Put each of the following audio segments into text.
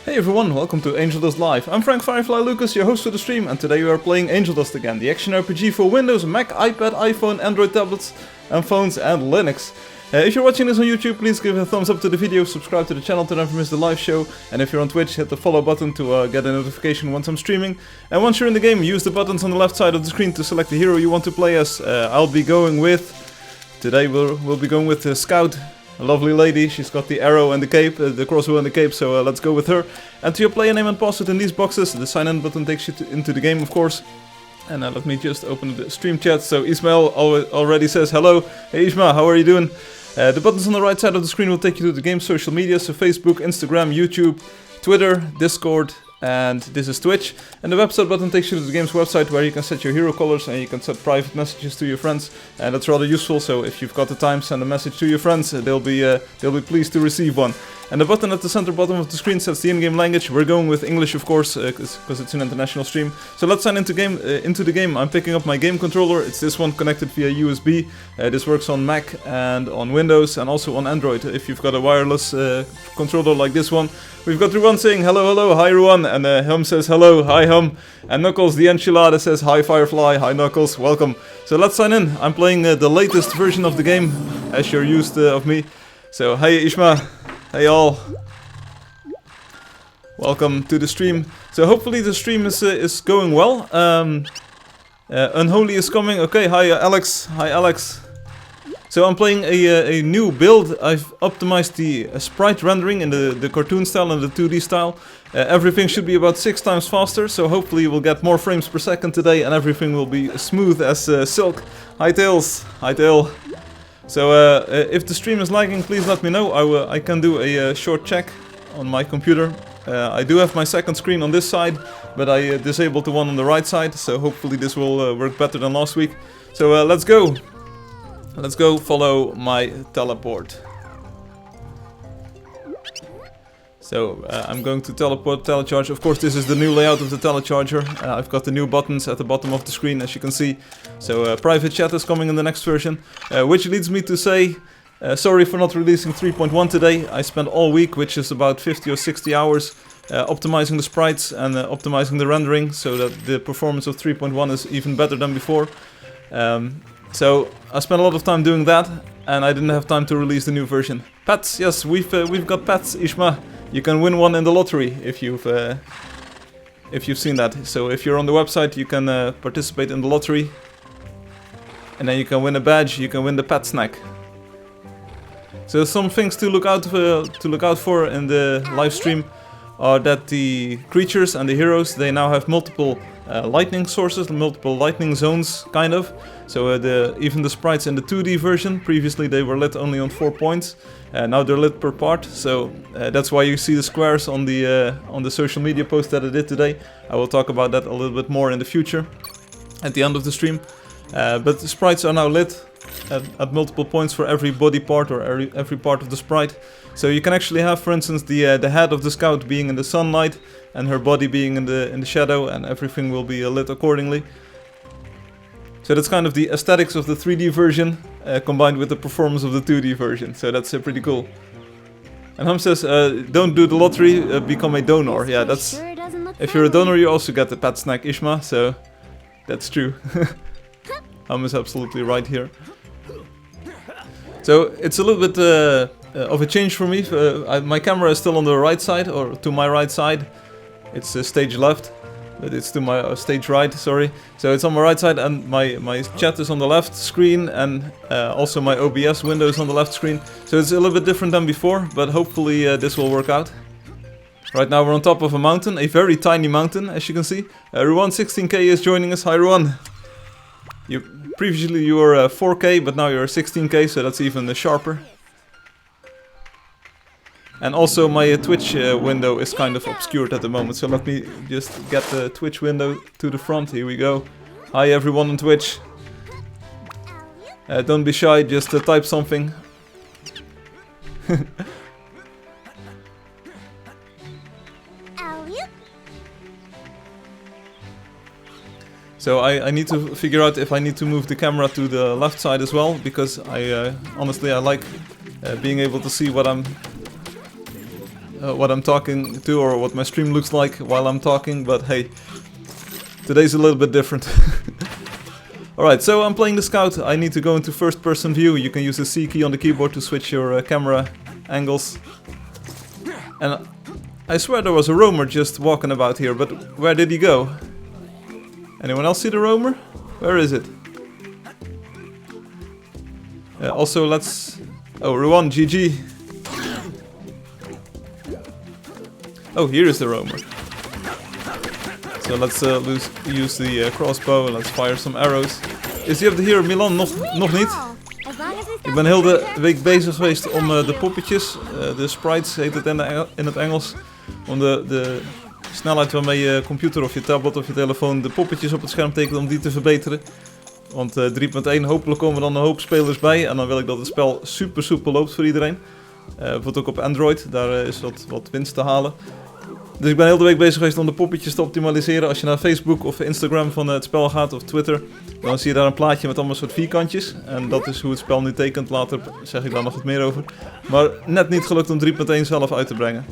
Hey everyone, welcome to Angeldust Live. I'm Frank Firefly Lucas, your host for the stream, and today we are playing Angeldust again, the action RPG for Windows, Mac, iPad, iPhone, Android tablets, and phones, and Linux. If you're watching this on YouTube, please give a thumbs up to the video, subscribe to the channel to never miss the live show, and if you're on Twitch, hit the follow button to get a notification once I'm streaming. And once you're in the game, use the buttons on the left side of the screen to select the hero you want to play as. I'll be going with... Today we'll be going with Scout. A lovely lady, she's got the arrow and the cape, the crossbow and the cape, so let's go with her. Enter your player name and password in these boxes. The sign in button takes you into the game, of course. And let me just open the stream chat. So Ismail already says hello. Hey Isma, how are you doing? The buttons on the right side of the screen will take you to the game's social media, so Facebook, Instagram, YouTube, Twitter, Discord, and this is Twitch. And the website button takes you to the game's website where you can set your hero colors and you can set private messages to your friends. And that's rather useful, so if you've got the time, send a message to your friends. They'll be pleased to receive one. And the button at the center bottom of the screen sets the in-game language. We're going with English, of course, because it's an international stream. So let's sign into the game. I'm picking up my game controller. It's this one connected via USB. This works on Mac and on Windows and also on Android. If you've got a wireless controller like this one. We've got Ruan saying hello, hello, hi Ruan, and Hum says hello, hi Hum, and Knuckles the Enchilada says hi Firefly, hi Knuckles, welcome. So let's sign in. I'm playing the latest version of the game, as you're used of me. So hey Ishma, hey all, welcome to the stream. So hopefully the stream is going well. Unholy is coming. Okay, hi Alex, hi Alex. So I'm playing a new build. I've optimized the sprite rendering in the cartoon style and the 2D style. Everything should be about 6 times faster, so hopefully we'll get more frames per second today and everything will be smooth as silk. Hi Tails, hi Tail. So if the stream is lagging, please let me know. I can do a short check on my computer. I do have my second screen on this side, but I disabled the one on the right side, so hopefully this will work better than last week. So let's go. Let's go follow my teleport. So I'm going to teleport, telecharge. Of course this is the new layout of the telecharger. I've got the new buttons at the bottom of the screen as you can see. So private chat is coming in the next version. Which leads me to say, sorry for not releasing 3.1 today. I spent all week, which is about 50 or 60 hours, optimizing the sprites and optimizing the rendering so that the performance of 3.1 is even better than before. So I spent a lot of time doing that, and I didn't have time to release the new version. Pets, yes, we've got pets, Ishma. You can win one in the lottery if you've seen that. So if you're on the website, you can participate in the lottery, and then you can win a badge. You can win the pet snack. So some things to look out for in the live stream are that the creatures and the heroes, they now have multiple lightning sources, multiple lightning zones, kind of. So even the sprites in the 2D version, previously they were lit only on 4 points, now they're lit per part. So that's why you see the squares on the social media post that I did today. I will talk about that a little bit more in the future, at the end of the stream. But the sprites are now lit at multiple points for every body part or every part of the sprite. So you can actually have, for instance, the head of the scout being in the sunlight and her body being in the shadow, and everything will be lit accordingly. So that's kind of the aesthetics of the 3D version combined with the performance of the 2D version. So that's pretty cool. And Hum says, don't do the lottery, become a donor. Yeah, that's... If you're a donor, you also get the pet snack, Ishma, so that's true. Hum is absolutely right here. So it's a little bit of a change for me. My camera is still on the right side, or to my right side. It's stage left, but it's to my stage right, sorry. So it's on my right side, and my chat is on the left screen, and also my OBS window is on the left screen. So it's a little bit different than before, but hopefully this will work out. Right now we're on top of a mountain, a very tiny mountain, as you can see. Ruan 16k is joining us. Hi Ruan. Previously you were 4k, but now you're 16k, so that's even sharper. And also my Twitch window is kind of obscured at the moment, so let me just get the Twitch window to the front. Here we go. Hi everyone on Twitch. Don't be shy, just type something. So I need to figure out if I need to move the camera to the left side as well, because honestly I like being able to see what I'm what I'm talking to or what my stream looks like while I'm talking, but hey, today's a little bit different. Alright, so I'm playing the Scout. I need to go into first person view. You can use the C key on the keyboard to switch your camera angles. And I swear there was a roamer just walking about here, but where did he go? Anyone else see the roamer? Where is it? Also, let's... Oh, Ruan, GG. Oh, here is the roamer. So let's use the crossbow and let's fire some arrows. Is die hebt hier, Milan, nog niet. Ik ben heel de week bezig geweest om de poppetjes, de sprites heet het in het Engels, om de snelheid waarmee je computer of je tablet of je telefoon de poppetjes op het scherm tekent, om die te verbeteren. Want 3.1, hopelijk komen er dan een hoop spelers bij en dan wil ik dat het spel super soepel loopt voor iedereen. Bijvoorbeeld ook op Android, daar is wat winst te halen. Dus ik ben heel de week bezig geweest om de poppetjes te optimaliseren. Als je naar Facebook of Instagram van het spel gaat of Twitter, dan zie je daar een plaatje met allemaal soort vierkantjes. En dat is hoe het spel nu tekent. Later zeg ik daar nog wat meer over. Maar net niet gelukt om 3.1 zelf uit te brengen.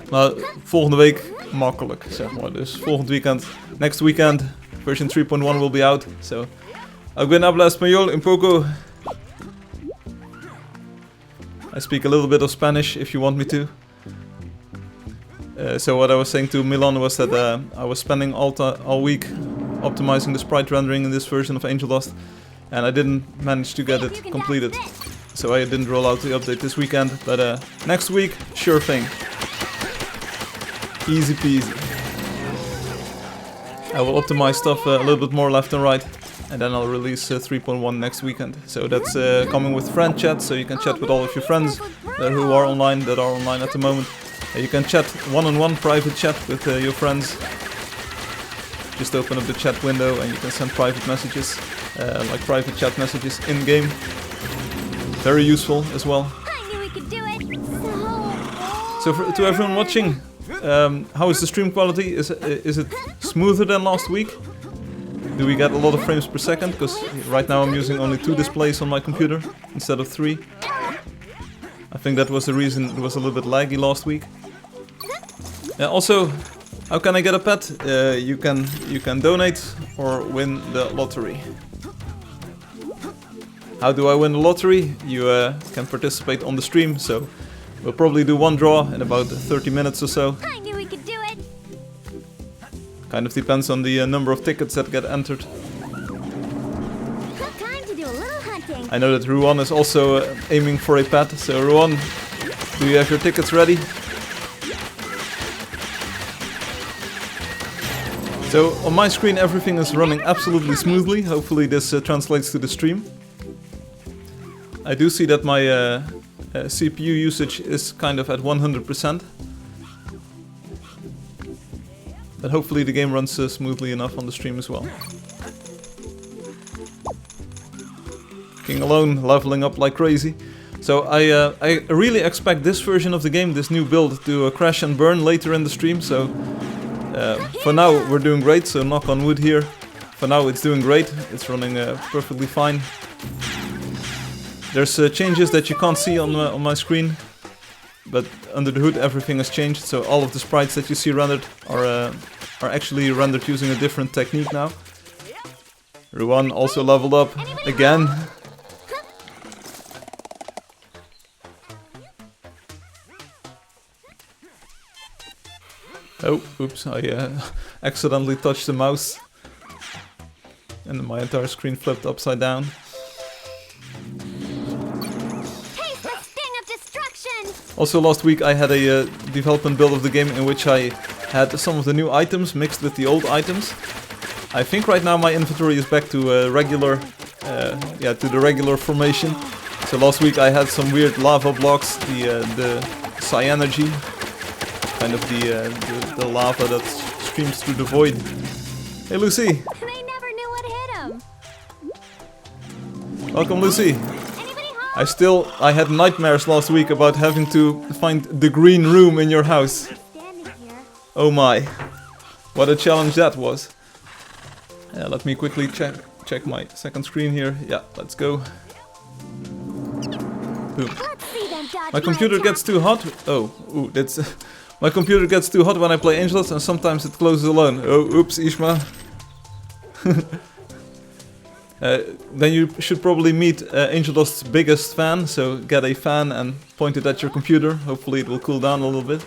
Maar volgende week makkelijk, zeg maar. Dus volgend weekend, next weekend, version 3.1 will be out. So, alguien habla español un poco. I speak a little bit of Spanish if you want me to. So what I was saying to Milan was that I was spending all week optimizing the sprite rendering in this version of Angeldust, and I didn't manage to get it completed. So I didn't roll out the update this weekend, but next week, sure thing. Easy peasy. I will optimize stuff a little bit more left and right, and then I'll release 3.1 next weekend. So that's coming with friend chat, so you can chat with all of your friends that are online at the moment. You can chat one-on-one private chat with your friends. Just open up the chat window and you can send private messages, like private chat messages in-game. Very useful as well. So to everyone watching, how is the stream quality? Is it smoother than last week? Do we get a lot of frames per second? Because right now I'm using only 2 displays on my computer instead of 3. I think that was the reason it was a little bit laggy last week. Also, how can I get a pet? You can donate or win the lottery. How do I win the lottery? You can participate on the stream, so we'll probably do one draw in about 30 minutes or so. I knew we could do it. Kind of depends on the number of tickets that get entered. Time to do a little hunting. I know that Ruan is also aiming for a pet, so Ruan, do you have your tickets ready? So on my screen everything is running absolutely smoothly. Hopefully this translates to the stream. I do see that my CPU usage is kind of at 100%. But hopefully the game runs smoothly enough on the stream as well. King alone, leveling up like crazy. So I really expect this version of the game, this new build, to crash and burn later in the stream. So for now we're doing great, so knock on wood here. For now it's doing great, it's running perfectly fine. There's changes that you can't see on my screen, but under the hood everything has changed. So all of the sprites that you see rendered are actually rendered using a different technique now. Ruan also leveled up again. Oh, oops, I accidentally touched the mouse and my entire screen flipped upside down. Taste the sting of destruction. Also last week I had a development build of the game in which I had some of the new items mixed with the old items. I think right now my inventory is back to regular, to the regular formation. So last week I had some weird lava blocks, the Cyanergy. Kind of the lava that streams through the void. Hey Lucy! They never knew what hit them. Welcome Lucy! Anybody home? I had nightmares last week about having to find the green room in your house. Standing here. Oh my! What a challenge that was. Let me quickly check my second screen here. Yeah, let's go. Boom. Let's see that. don't dodge My computer attack. gets too hot. Oh, ooh, that's... my computer gets too hot when I play Angeldust and sometimes it closes alone. Oh, oops, Ishma. Then you should probably meet Angeldust's biggest fan, so get a fan and point it at your computer. Hopefully it will cool down a little bit.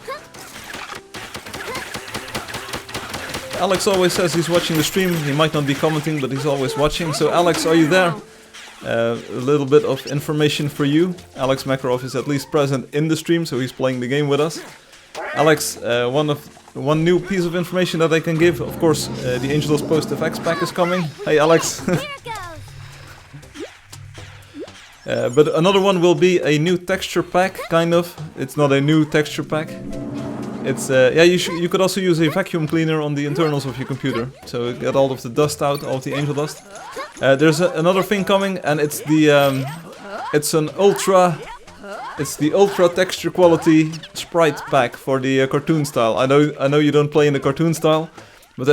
Alex always says he's watching the stream. He might not be commenting, but he's always watching. So Alex, are you there? A little bit of information for you. Alex Makarov is at least present in the stream, so he's playing the game with us. Alex, one new piece of information that I can give. Of course, the Angeldust Post FX pack is coming. Hey Alex. Here it goes. But another one will be a new texture pack, kind of. It's not a new texture pack. It's yeah. You could also use a vacuum cleaner on the internals of your computer, so get all of the dust out, all of the Angeldust. There's another thing coming, and it's the it's the ultra texture quality sprite pack for the cartoon style. I know you don't play in the cartoon style, but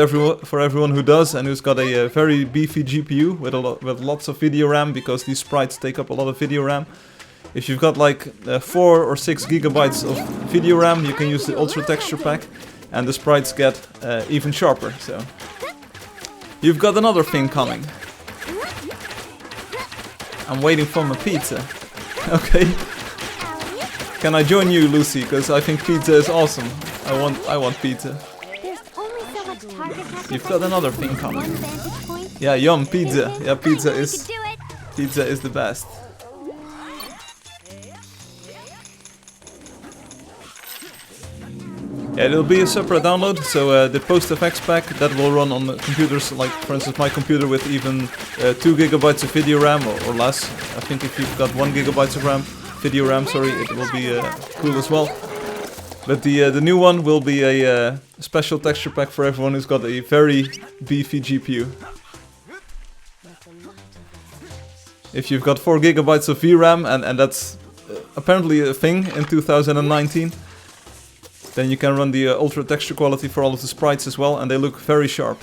for everyone who does and who's got a very beefy GPU with lots of video RAM, because these sprites take up a lot of video RAM. If you've got like 4 or 6 gigabytes of video RAM, you can use the ultra texture pack, and the sprites get even sharper. So you've got another thing coming. I'm waiting for my pizza. Okay. Can I join you, Lucy? Because I think pizza is awesome. I want pizza. There's only so much target practice. You've got another thing One coming. vantage point. Yeah, yum, pizza. Yeah, pizza I know you is can do it. pizza is the best. Yeah, it'll be a separate download, so the PostFX pack that will run on computers like, for instance, my computer with even 2 gigabytes of video RAM or less. I think if you've got 1 gigabyte of video RAM, sorry, it will be cool as well. But the new one will be a special texture pack for everyone who's got a very beefy GPU. If you've got 4 gigabytes of VRAM, and that's apparently a thing in 2019, then you can run the ultra texture quality for all of the sprites as well, and they look very sharp.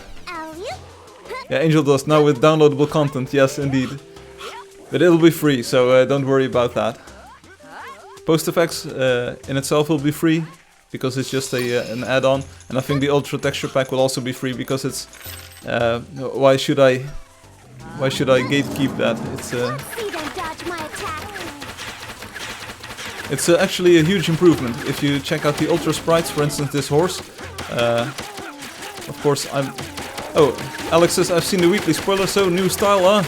Yeah, Angeldust now with downloadable content, yes indeed. But it'll be free, so don't worry about that. PostFX in itself will be free, because it's just an add-on, and I think the ultra texture pack will also be free, because it's... why should I gatekeep that? It's actually a huge improvement. If you check out the ultra sprites, for instance this horse, of course I'm... Oh, Alex says I've seen the weekly spoiler, so new style,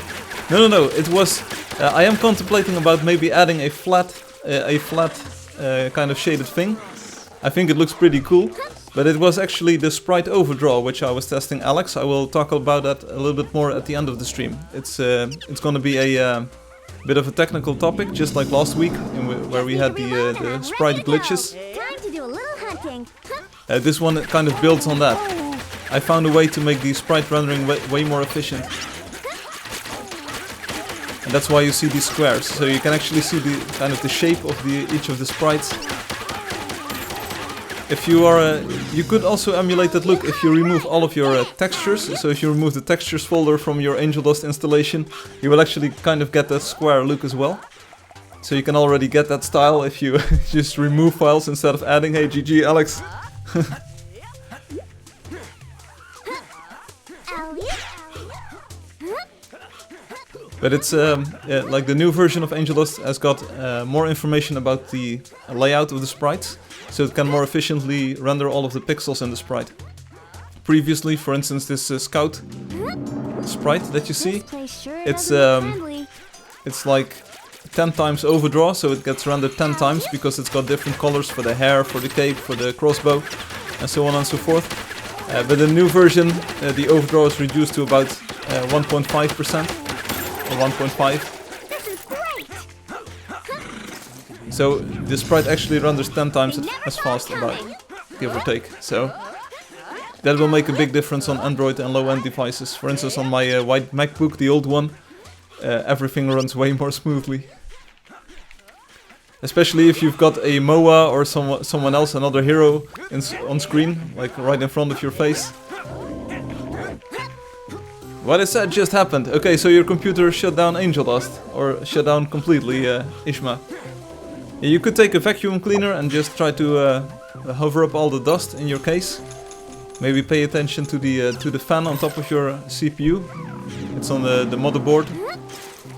No, it was... I am contemplating about maybe adding a flat kind of shaded thing. I think it looks pretty cool, but it was actually the sprite overdraw which I was testing, Alex. I will talk about that a little bit more at the end of the stream. It's going to be a bit of a technical topic, just like last week, where we had the sprite glitches. Time to do a little hunting. This one kind of builds on that. I found a way to make the sprite rendering way more efficient. And that's why you see these squares, so you can actually see the kind of the shape of each of the sprites. If you are, you could also emulate that look if you remove all of your textures. So if you remove the textures folder from your Angeldust installation, you will actually kind of get that square look as well. So you can already get that style if you just remove files instead of adding. Hey, GG, Alex. But it's like the new version of Angeldust has got more information about the layout of the sprites, so it can more efficiently render all of the pixels in the sprite. Previously, for instance, this Scout sprite that you see, it's like 10 times overdraw, so it gets rendered 10 times because it's got different colors for the hair, for the cape, for the crossbow, and so on and so forth. But the new version, the overdraw is reduced to about 1.5%. 1.5. So the sprite actually renders 10 times as fast, about, give or take. So that will make a big difference on Android and low-end devices. For instance, on my white MacBook, the old one, everything runs way more smoothly. Especially if you've got a MOA or someone else, another hero on screen, like right in front of your face. What is that just happened? Okay, so your computer shut down Angeldust, or shut down completely, Ishma. You could take a vacuum cleaner and just try to hover up all the dust in your case. Maybe pay attention to the fan on top of your CPU. It's on the motherboard.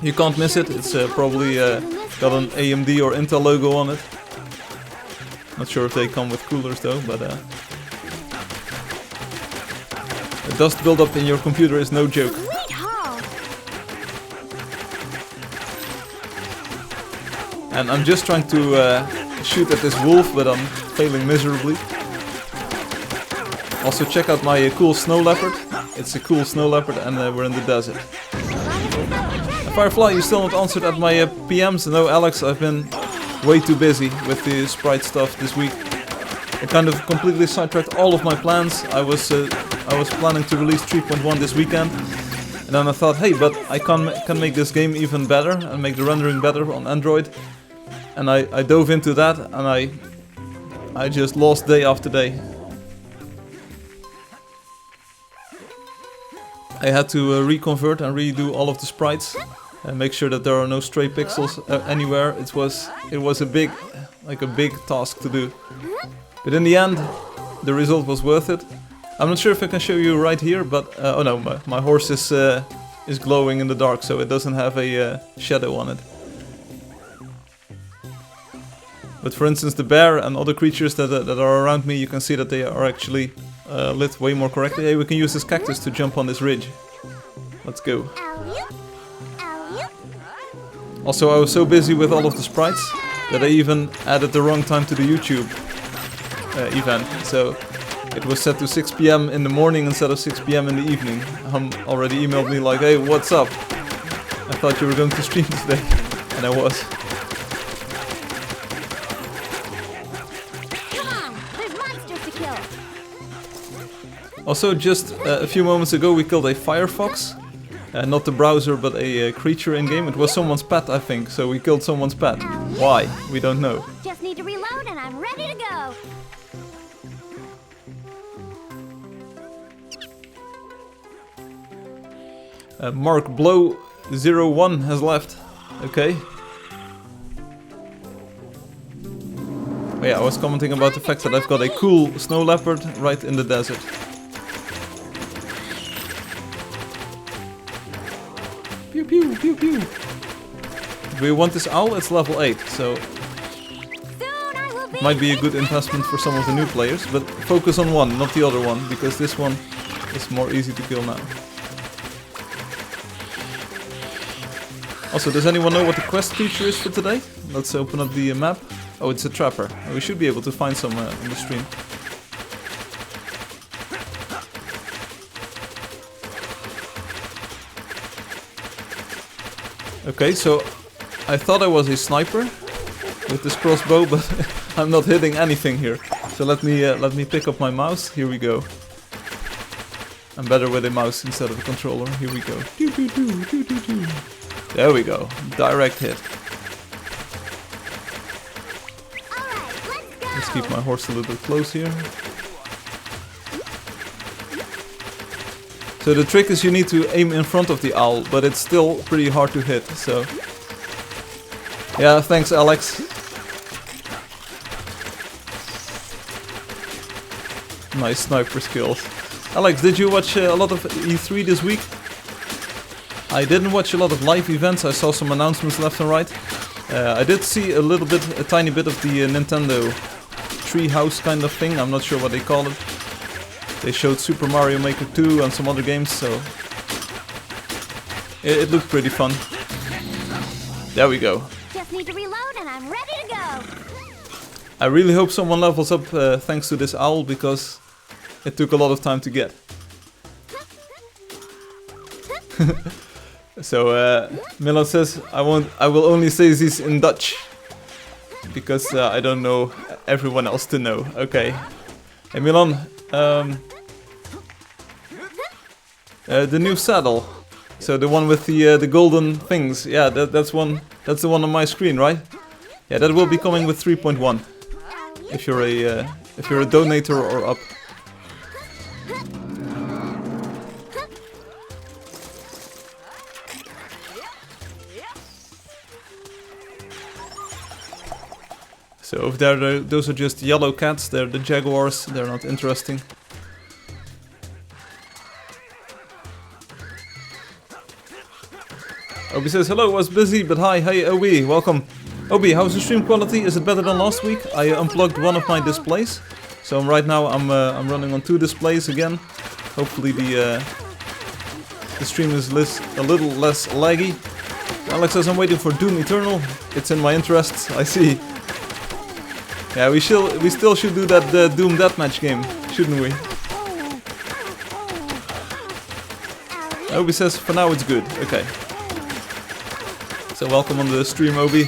You can't miss it. It's probably got an AMD or Intel logo on it. Not sure if they come with coolers though, but the dust buildup in your computer is no joke. And I'm just trying to shoot at this wolf, but I'm failing miserably. Also check out my cool snow leopard. It's a cool snow leopard and we're in the desert. Firefly, you still not answered at my PMs. No, Alex, I've been way too busy with the sprite stuff this week. I kind of completely sidetracked all of my plans. I was planning to release 3.1 this weekend. And then I thought, hey, but I can make this game even better and make the rendering better on Android. And I dove into that and I just lost day after day. I had to reconvert and redo all of the sprites and make sure that there are no stray pixels anywhere. It was a big task to do. But in the end, the result was worth it. I'm not sure if I can show you right here, but oh no, my horse is glowing in the dark, so it doesn't have a shadow on it. But for instance, the bear and other creatures that are around me, you can see that they are actually lit way more correctly. Hey, we can use this cactus to jump on this ridge. Let's go. Also, I was so busy with all of the sprites that I even added the wrong time to the YouTube event. So it was set to 6 PM in the morning instead of 6 PM in the evening. Already emailed me like, hey, what's up? I thought you were going to stream today. And I was. Also, just a few moments ago we killed a firefox. Not the browser, but a creature in-game. It was someone's pet, I think, so we killed someone's pet. Why? We don't know. Just need to reload and I'm ready to go. Mark Blow 01 has left. Okay. Oh yeah, I was commenting about the fact that I've got a cool snow leopard right in the desert. Pew pew pew pew. Do we want this owl? It's level 8, so might be a good investment for some of the new players, but focus on one, not the other one, because this one is more easy to kill now. Also, does anyone know what the quest feature is for today? Let's open up the map. Oh, it's a trapper. We should be able to find some on the stream. Okay, so I thought I was a sniper with this crossbow, but I'm not hitting anything here. So let me pick up my mouse. Here we go. I'm better with a mouse instead of a controller. Here we go. There we go. Direct hit. Let's keep my horse a little bit close here. So the trick is you need to aim in front of the owl, but it's still pretty hard to hit, so... Yeah, thanks Alex. Nice sniper skills. Alex, did you watch a lot of E3 this week? I didn't watch a lot of live events, I saw some announcements left and right. I did see a tiny bit of the Nintendo treehouse kind of thing, I'm not sure what they call it. They showed Super Mario Maker 2 and some other games, so it looked pretty fun. There we go. Just need to reload and I'm ready to go. I really hope someone levels up thanks to this owl, because it took a lot of time to get. So Milan says I will only say this in Dutch because I don't know everyone else to know. Okay. Hey Milan, the new saddle. So the one with the golden things. Yeah, that's the one on my screen, right? Yeah, that will be coming with 3.1. If you're a donator or up. So over there, those are just yellow cats. They're the jaguars. They're not interesting. Obi says, hello, was busy, but hi. Hey, Obi, welcome. Obi, how's the stream quality? Is it better than last week? I unplugged one of my displays. So right now I'm running on 2 displays again. Hopefully the stream is a little less laggy. Alex says, I'm waiting for Doom Eternal. It's in my interests, I see. Yeah, we still should do that Doom Deathmatch game, shouldn't we? Obi says, for now it's good. Okay. So welcome on the stream, Obi.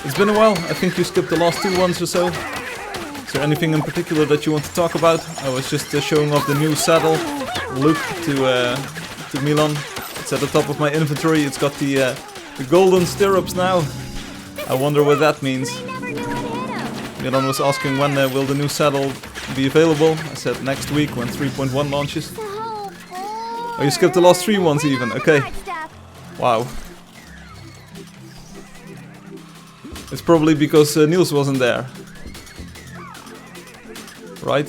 It's been a while. I think you skipped the last 2 ones or so. Is there anything in particular that you want to talk about? I was just showing off the new saddle look to Milan. It's at the top of my inventory. It's got the golden stirrups now. I wonder what that means. Milan was asking when will the new saddle be available. I said next week when 3.1 launches. Oh, you skipped the last 3 ones even. Okay. Wow. It's probably because Niels wasn't there. Right?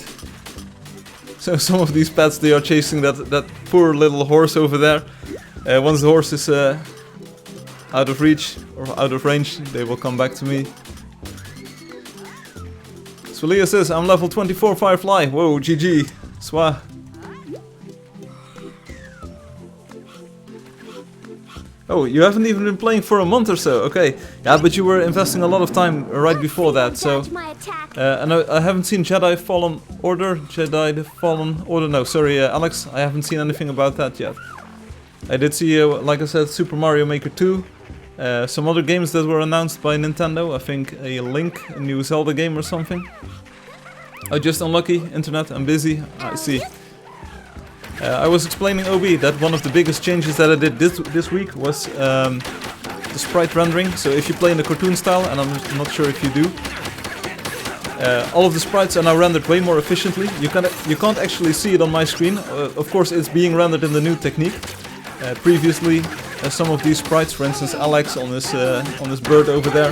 So some of these pets, they are chasing that poor little horse over there. Once the horse is out of reach or out of range, they will come back to me. Swalia says, I'm level 24 Firefly. Whoa, GG. Swa. Oh, you haven't even been playing for a month or so. Okay. Yeah, but you were investing a lot of time right before that, so... and I haven't seen Jedi Fallen Order. No, sorry, Alex. I haven't seen anything about that yet. I did see, like I said, Super Mario Maker 2. Some other games that were announced by Nintendo. I think a Link, a new Zelda game or something. Oh, just unlucky. Internet, I'm busy. I see. I was explaining OB that one of the biggest changes that I did this week was the sprite rendering. So if you play in the cartoon style, and I'm not sure if you do, all of the sprites are now rendered way more efficiently. You can't actually see it on my screen. Of course, it's being rendered in the new technique. Previously, some of these sprites, for instance, Alex on this bird over there,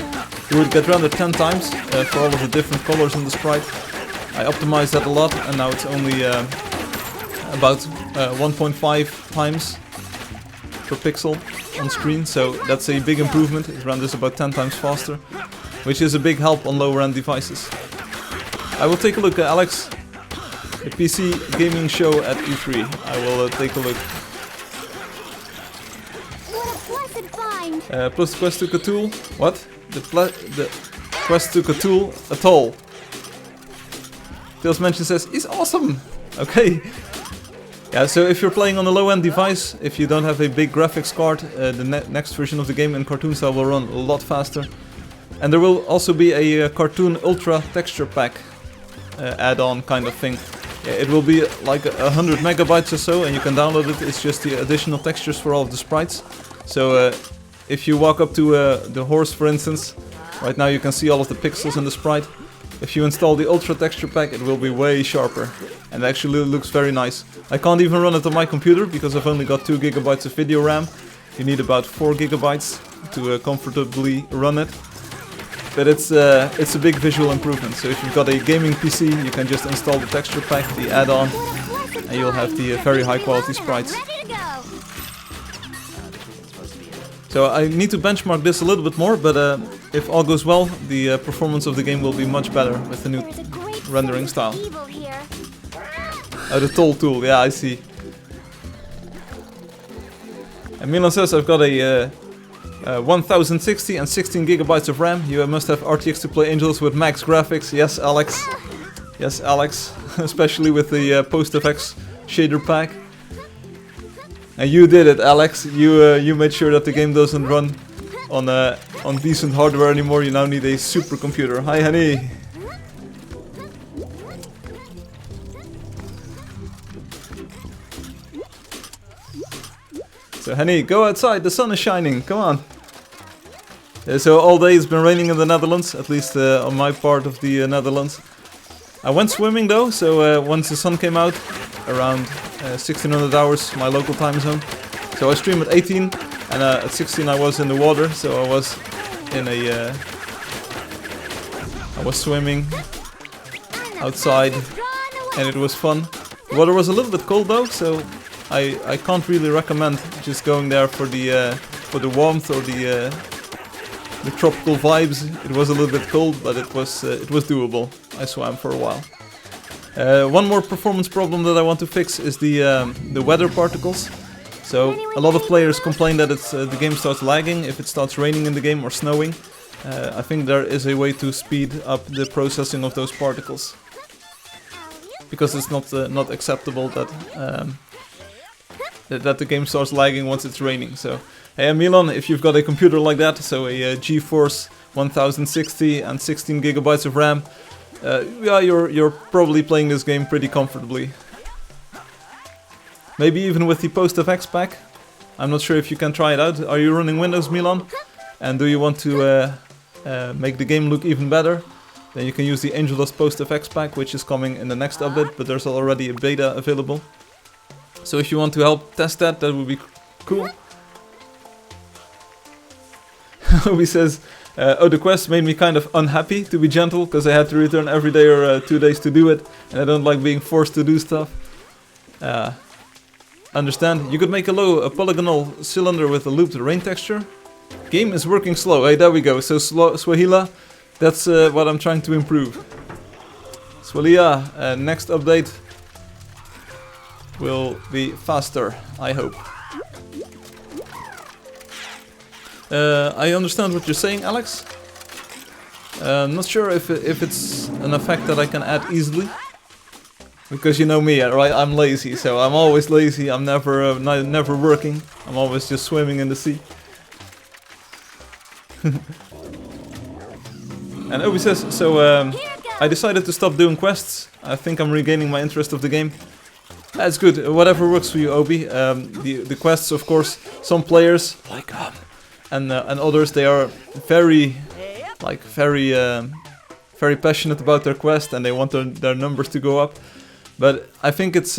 he would get rendered 10 times for all of the different colors in the sprite. I optimized that a lot, and now it's only about 1.5 times per pixel on screen, so that's a big improvement. It renders about 10 times faster, which is a big help on lower-end devices. I will take a look at Alex, the PC gaming show at E3. I will take a look. Plus the quest to Cthulhu. What? The quest to Cthulhu Atoll. Tails Mention says, is awesome! Okay. Yeah, so if you're playing on a low-end device, if you don't have a big graphics card, the next version of the game in cartoon style will run a lot faster. And there will also be a Cartoon Ultra texture pack add-on kind of thing. Yeah, it will be like 100 megabytes or so, and you can download it. It's just the additional textures for all of the sprites. So if you walk up to the horse, for instance, right now you can see all of the pixels in the sprite. If you install the Ultra texture pack, it will be way sharper, and actually looks very nice. I can't even run it on my computer because I've only got 2 gigabytes of video RAM. You need about 4 gigabytes to comfortably run it. But it's a big visual improvement. So if you've got a gaming PC, you can just install the texture pack, the add-on, and you'll have the very high quality sprites. So I need to benchmark this a little bit more, but if all goes well, the performance of the game will be much better with the new rendering style. Oh, the toll tool, yeah, I see. And Milan says I've got a 1060 and 16 gigabytes of RAM. You must have RTX to play Angeldust with max graphics. Yes, Alex. Yes, Alex. Especially with the post-effects shader pack. And you did it, Alex. You made sure that the game doesn't run on decent hardware anymore. You now need a supercomputer. Hi, honey. So, honey, go outside. The sun is shining. Come on. So all day it's been raining in the Netherlands, at least on my part of the Netherlands. I went swimming though, so once the sun came out, around 1600 hours, my local time zone. So I streamed at 18, and at 16 I was in the water, so I was in a I was swimming outside, Run away. and it was fun. The water was a little bit cold though, so I can't really recommend just going there for the warmth or the tropical vibes. It was a little bit cold, but it was doable. I swam for a while. One more performance problem that I want to fix is the weather particles. So a lot of players complain that the game starts lagging if it starts raining in the game or snowing. I think there is a way to speed up the processing of those particles, because it's not acceptable that that the game starts lagging once it's raining. So hey Milan, if you've got a computer like that, so a GeForce 1060 and 16 gigabytes of RAM, yeah, you're probably playing this game pretty comfortably. Maybe even with the PostFX pack. I'm not sure if you can try it out. Are you running Windows, Milan? And do you want to make the game look even better? Then you can use the Angeldust PostFX pack, which is coming in the next update, but there's already a beta available. So if you want to help test that, that would be cool. Obi says, oh, the quest made me kind of unhappy, to be gentle, because I had to return every day or 2 days to do it, and I don't like being forced to do stuff. Understand? You could make a polygonal cylinder with a looped rain texture. Game is working slow. Hey, there we go. So Swahila, that's what I'm trying to improve. Swahila, next update will be faster, I hope. I understand what you're saying, Alex. I'm not sure if it's an effect that I can add easily. Because you know me, right? I'm lazy, so I'm always lazy. I'm never working. I'm always just swimming in the sea. And Obi says, so I decided to stop doing quests. I think I'm regaining my interest of the game. That's good. Whatever works for you, Obi. The quests, of course, some players like and others, they are very passionate about their quest, and they want their numbers to go up. But I think it's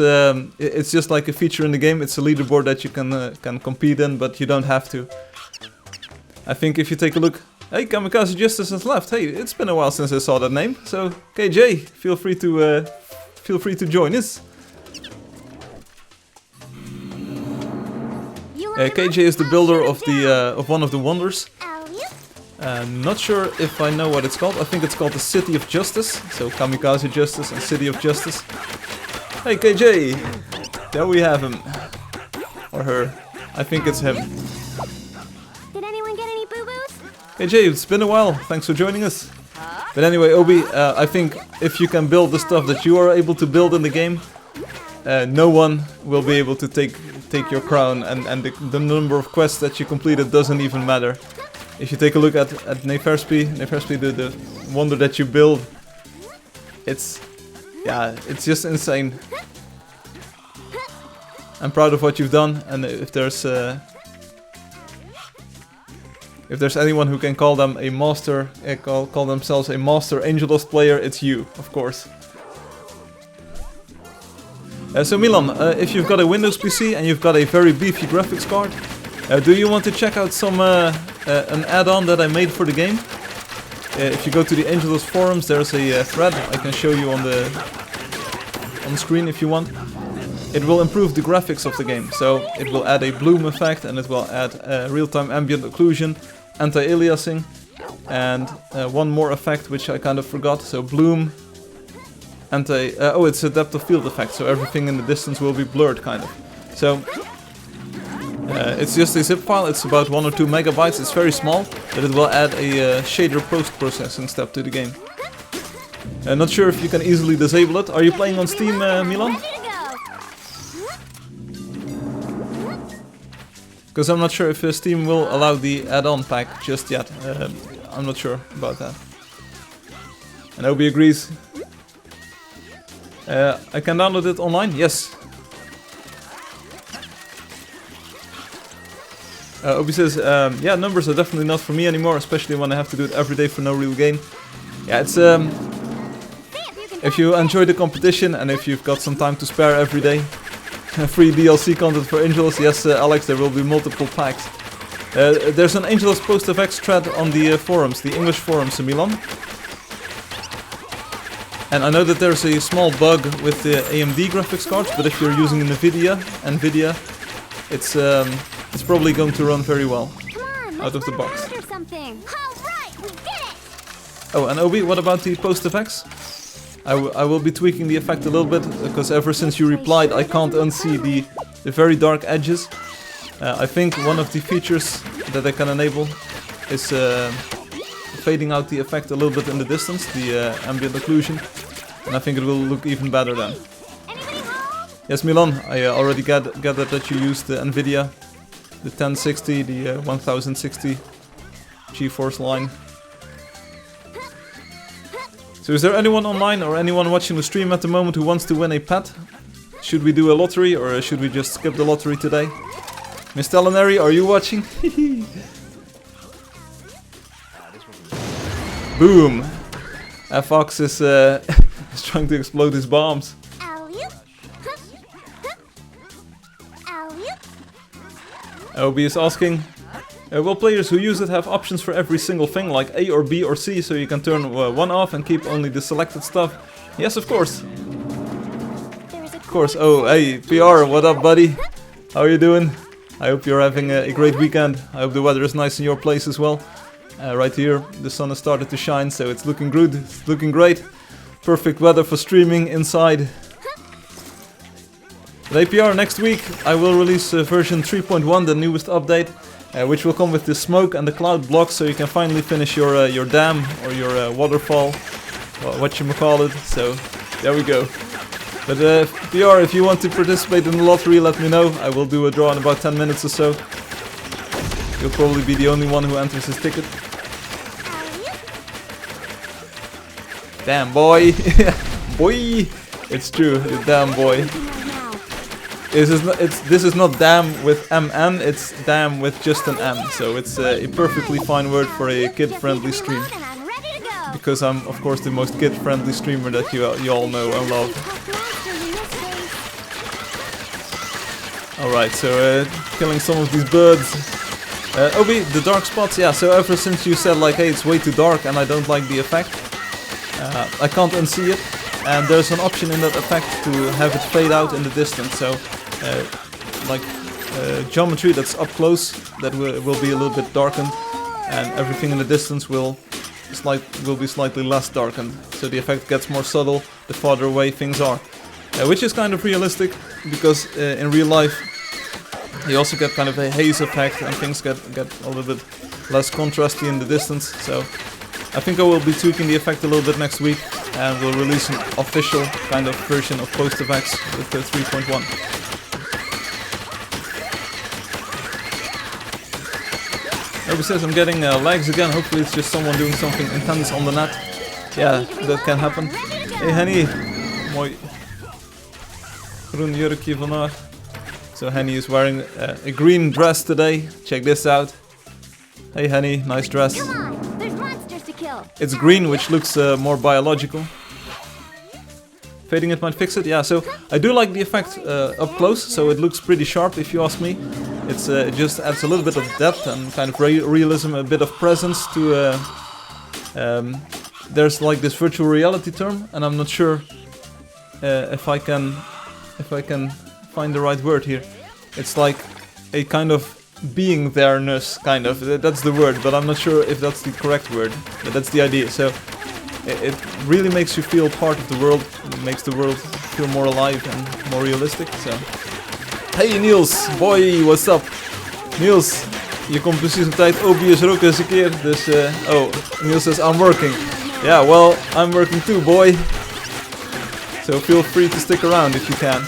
just like a feature in the game. It's a leaderboard that you can compete in, but you don't have to. I think if you take a look, hey, Kamikaze Justice has left. Hey, it's been a while since I saw that name. So KJ, feel free to join us. KJ is the builder of one of the wonders. Not sure if I know what it's called. I think it's called the City of Justice. So Kamikaze Justice and City of Justice. Hey KJ! There we have him. Or her. I think it's him. Did anyone get any boo-boos? KJ, it's been a while. Thanks for joining us. But anyway, Obi, I think if you can build the stuff that you are able to build in the game, no one will be able to take your crown, and the number of quests that you completed doesn't even matter. If you take a look at Neferspi, the wonder that you build, it's just insane. I'm proud of what you've done, and if there's anyone who can call them a master, call themselves a master Angeldust player, it's you, of course. So Milan, if you've got a Windows PC and you've got a very beefy graphics card, do you want to check out some an add-on that I made for the game? If you go to the Angeldust forums, there's a thread I can show you on the screen if you want. It will improve the graphics of the game, so it will add a bloom effect, and it will add real-time ambient occlusion, anti-aliasing, and one more effect which I kind of forgot. So bloom, it's a depth of field effect, so everything in the distance will be blurred, kind of. So it's just a zip file. It's about 1 or 2 megabytes. It's very small, but it will add a shader post-processing step to the game. Not sure if you can easily disable it. Are you playing on Steam, Milan? Because I'm not sure if Steam will allow the add-on pack just yet. I'm not sure about that. And Obi agrees. I can download it online? Yes. Obi says, yeah, numbers are definitely not for me anymore, especially when I have to do it every day for no real gain. Yeah, it's if you enjoy the competition and if you've got some time to spare every day, free DLC content for Angeldust. Yes, Alex, there will be multiple packs. There's an Angeldust PostFX thread on the forums, the English forums, Milan. And I know that there's a small bug with the AMD graphics cards, but if you're using NVIDIA, it's probably going to run very well Come on, out of the box. Or something. All right, we did it. Oh, and Obi, what about the post effects? I will be tweaking the effect a little bit, because ever since you replied, I can't unsee the very dark edges. I think one of the features that I can enable is fading out the effect a little bit in the distance, the ambient occlusion, and I think it will look even better then. Anybody home? Yes, Milan, I already gathered that you used the NVIDIA, the 1060, the 1060 GeForce line. So is there anyone online or anyone watching the stream at the moment who wants to win a pet? Should we do a lottery or should we just skip the lottery today? Miss Telenary, are you watching? Boom! Fox is, is trying to explode his bombs. Alley-oop. Alley-oop. Obi is asking, will players who use it have options for every single thing, like A or B or C, so you can turn one off and keep only the selected stuff? Yes, of course. Of course. Oh, hey, PR, what up, buddy? How are you doing? I hope you're having a great weekend. I hope the weather is nice in your place as well. Right here, the sun has started to shine, so it's looking good. It's looking great. Perfect weather for streaming inside. But APR, next week I will release version 3.1, the newest update, which will come with the smoke and the cloud blocks, so you can finally finish your dam or your waterfall, whatchamacallit. So there we go. But PR, if you want to participate in the lottery, let me know. I will do a draw in about 10 minutes or so. You'll probably be the only one who enters his ticket. Damn boy, boy, it's true, you damn boy. This is not damn with MN, it's damn with just an M. So it's a perfectly fine word for a kid-friendly stream. Because I'm, of course, the most kid-friendly streamer that you all know and love. Alright, so killing some of these birds. Obi, the dark spots, yeah, so ever since you said like, hey, it's way too dark and I don't like the effect, I can't unsee it, and there's an option in that effect to have it fade out in the distance, so geometry that's up close, that will be a little bit darkened, and everything in the distance will be slightly less darkened, so the effect gets more subtle the farther away things are. Which is kind of realistic, because in real life you also get kind of a haze effect and things get a little bit less contrasty in the distance, so I think I will be tweaking the effect a little bit next week and we'll release an official kind of version of post effects with the 3.1. Obi says I'm getting lags again, hopefully it's just someone doing something intense on the net. Yeah, that can happen. Hey Henny, mooi groen jurkje vandaag. So Henny is wearing a green dress today. Check this out. Hey Henny, nice dress. Come on, there's monsters to kill. It's green, which looks more biological. Fading it might fix it. Yeah, so I do like the effect up close, so it looks pretty sharp if you ask me. It just adds a little bit of depth and kind of realism, a bit of presence to... there's like this virtual reality term, and I'm not sure if I can find the right word here. It's like a kind of being there-ness, kind of. That's the word, but I'm not sure if that's the correct word. But that's the idea. So it really makes you feel part of the world. It makes the world feel more alive and more realistic. So, hey Niels, boy, what's up? Niels, je komt precies op tijd. Obi is er ook eens een keer. Dus, oh, Niels says I'm working. Yeah, well, I'm working too, boy. So feel free to stick around if you can.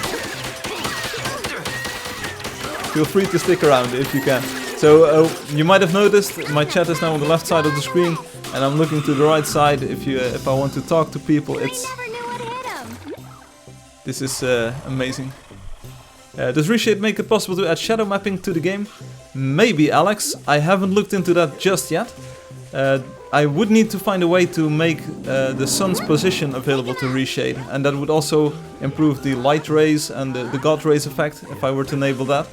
Feel free to stick around if you can. So you might have noticed my chat is now on the left side of the screen, and I'm looking to the right side if I want to talk to people. This is amazing. Does Reshade make it possible to add shadow mapping to the game? Maybe, Alex. I haven't looked into that just yet. I would need to find a way to make the sun's position available to reshade, and that would also improve the light rays and the God rays effect if I were to enable that.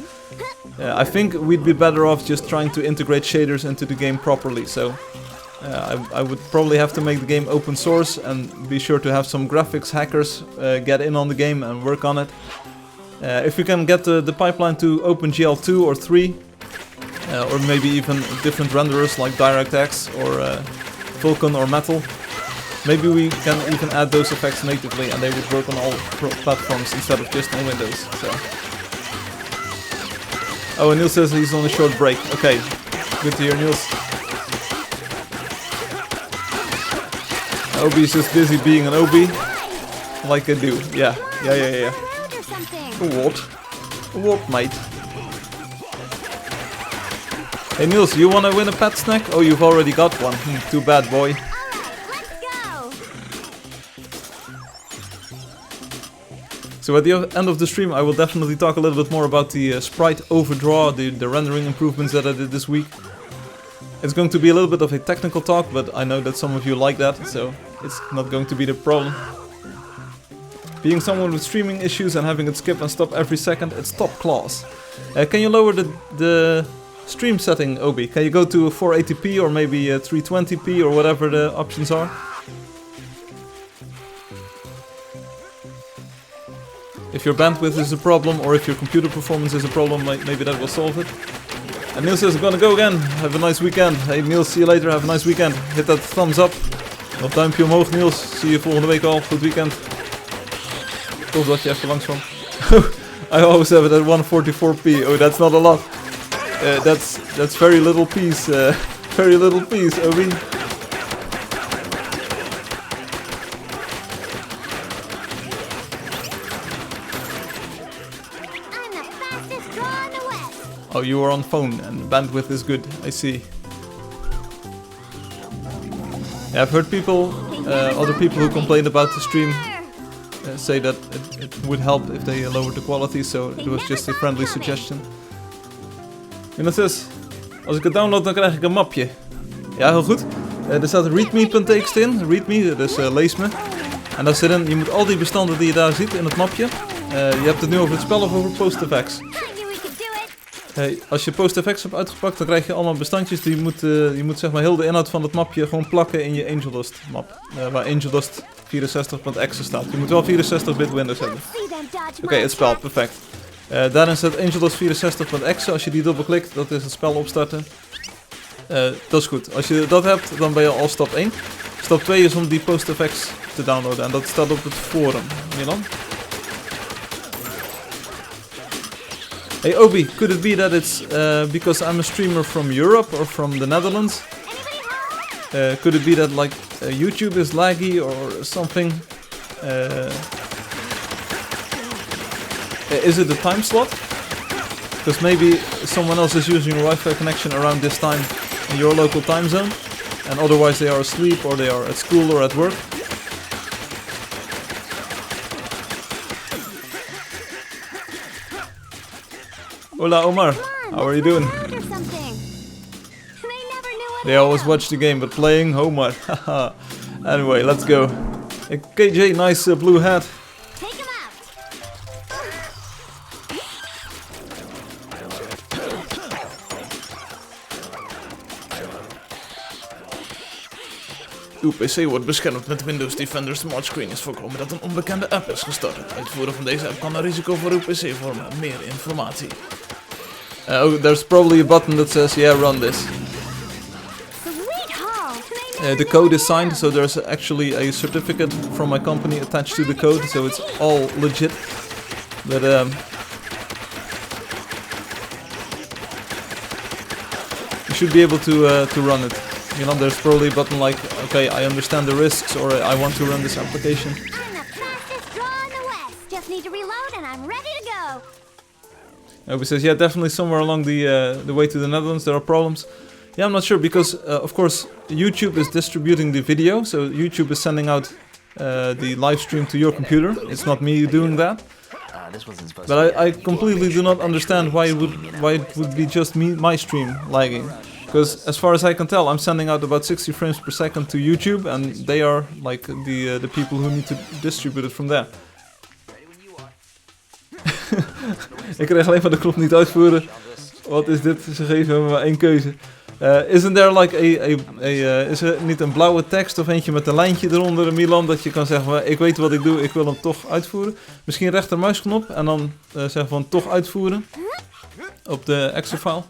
I think we'd be better off just trying to integrate shaders into the game properly, so I would probably have to make the game open source and be sure to have some graphics hackers get in on the game and work on it. If you can get the pipeline to OpenGL 2 or 3, or maybe even different renderers like DirectX or Vulkan or Metal, maybe we can even add those effects natively and they would work on all platforms instead of just on Windows. So. Oh, and Niels says he's on a short break. Okay, good to hear, Niels. Obi's just busy being an Obi, like I do. Yeah. What? What, mate? Hey Niels, you wanna win a pet snack? Oh, you've already got one. Too bad, boy. So at the end of the stream I will definitely talk a little bit more about the sprite overdraw, the rendering improvements that I did this week. It's going to be a little bit of a technical talk, but I know that some of you like that, so it's not going to be the problem. Being someone with streaming issues and having it skip and stop every second, it's top class. Can you lower the stream setting, Obi? Can you go to 480p or maybe 320p or whatever the options are? If your bandwidth is a problem or if your computer performance is a problem, maybe that will solve it. And Niels says, I'm gonna go again. Have a nice weekend. Hey Niels, see you later. Have a nice weekend. Hit that thumbs up. Nog duimpje omhoog, Niels. Zie je volgende week al. Goed weekend. Tof dat je even langs kwam. I always have it at 144p. Oh, that's not a lot. That's very little piece. Very little piece, Obi. Oh, you are on phone and bandwidth is good. I see. Yeah, I've heard people, other people who complained about the stream say that it would help if they lowered the quality, so it was just a friendly suggestion. En dat is, als ik het download dan krijg ik een mapje. Ja, heel goed. Er staat readme.txt in, readme, dus lees me. En daar zit in, je moet al die bestanden die je daar ziet in het mapje. Je hebt het nu over het spel of over PostFX. Hey, als je PostFX hebt uitgepakt, dan krijg je allemaal bestandjes. Je moet zeg maar heel de inhoud van het mapje gewoon plakken in je Angeldust map. Waar Angeldust 64.exe staat. Je moet wel 64-bit Windows hebben. Oké, het spel, perfect. Daarin staat Angeldust 64.exe. Als je die dubbelklikt, dat is het spel opstarten. Dat is goed. Als je dat hebt, dan ben je al stap 1. Stap 2 is om die PostFX te downloaden. En dat staat op het forum. Milan? Hey Obi, could it be that it's because I'm a streamer from Europe or from the Netherlands? Could it be that like YouTube is laggy or something? Is it the time slot? Because maybe someone else is using a Wi-Fi connection around this time in your local time zone, and otherwise they are asleep or they are at school or at work. Hola Omar, how are you doing? They always watch the game, but playing, Omar. Anyway, let's go. Hey, KJ, nice blue hat. Uw PC wordt beschermd met Windows Defender Smart Screen is voorkomen dat een onbekende app is gestart. Het uitvoeren van deze app kan een risico voor uw PC vormen. Meer informatie. Oh, there's probably a button that says, yeah, run this. The code is signed, so there's actually a certificate from my company attached to the code, so it's all legit. But you should be able to run it. You know, there's probably a button like, okay, I understand the risks, or I want to run this application. I'm the fastest draw in the West. Just need to reload and I'm ready to go. He says, yeah, definitely somewhere along the way to the Netherlands there are problems. Yeah, I'm not sure, because of course YouTube is distributing the video, so YouTube is sending out the live stream to your computer. It's not me doing that. But I completely do not understand why it would be just my stream lagging. Because as far as I can tell, I'm sending out about 60 frames per second to YouTube, and they are like the people who need to distribute it from there. Ik kreeg alleen van de knop niet uitvoeren. Wat is dit? Ze geven me maar één keuze. Isn't there like is er niet een blauwe tekst of eentje met een lijntje eronder, Milan, dat je kan zeggen, ik weet wat ik doe, ik wil hem toch uitvoeren? Misschien rechtermuisknop en dan zeggen van toch uitvoeren op de Excel file.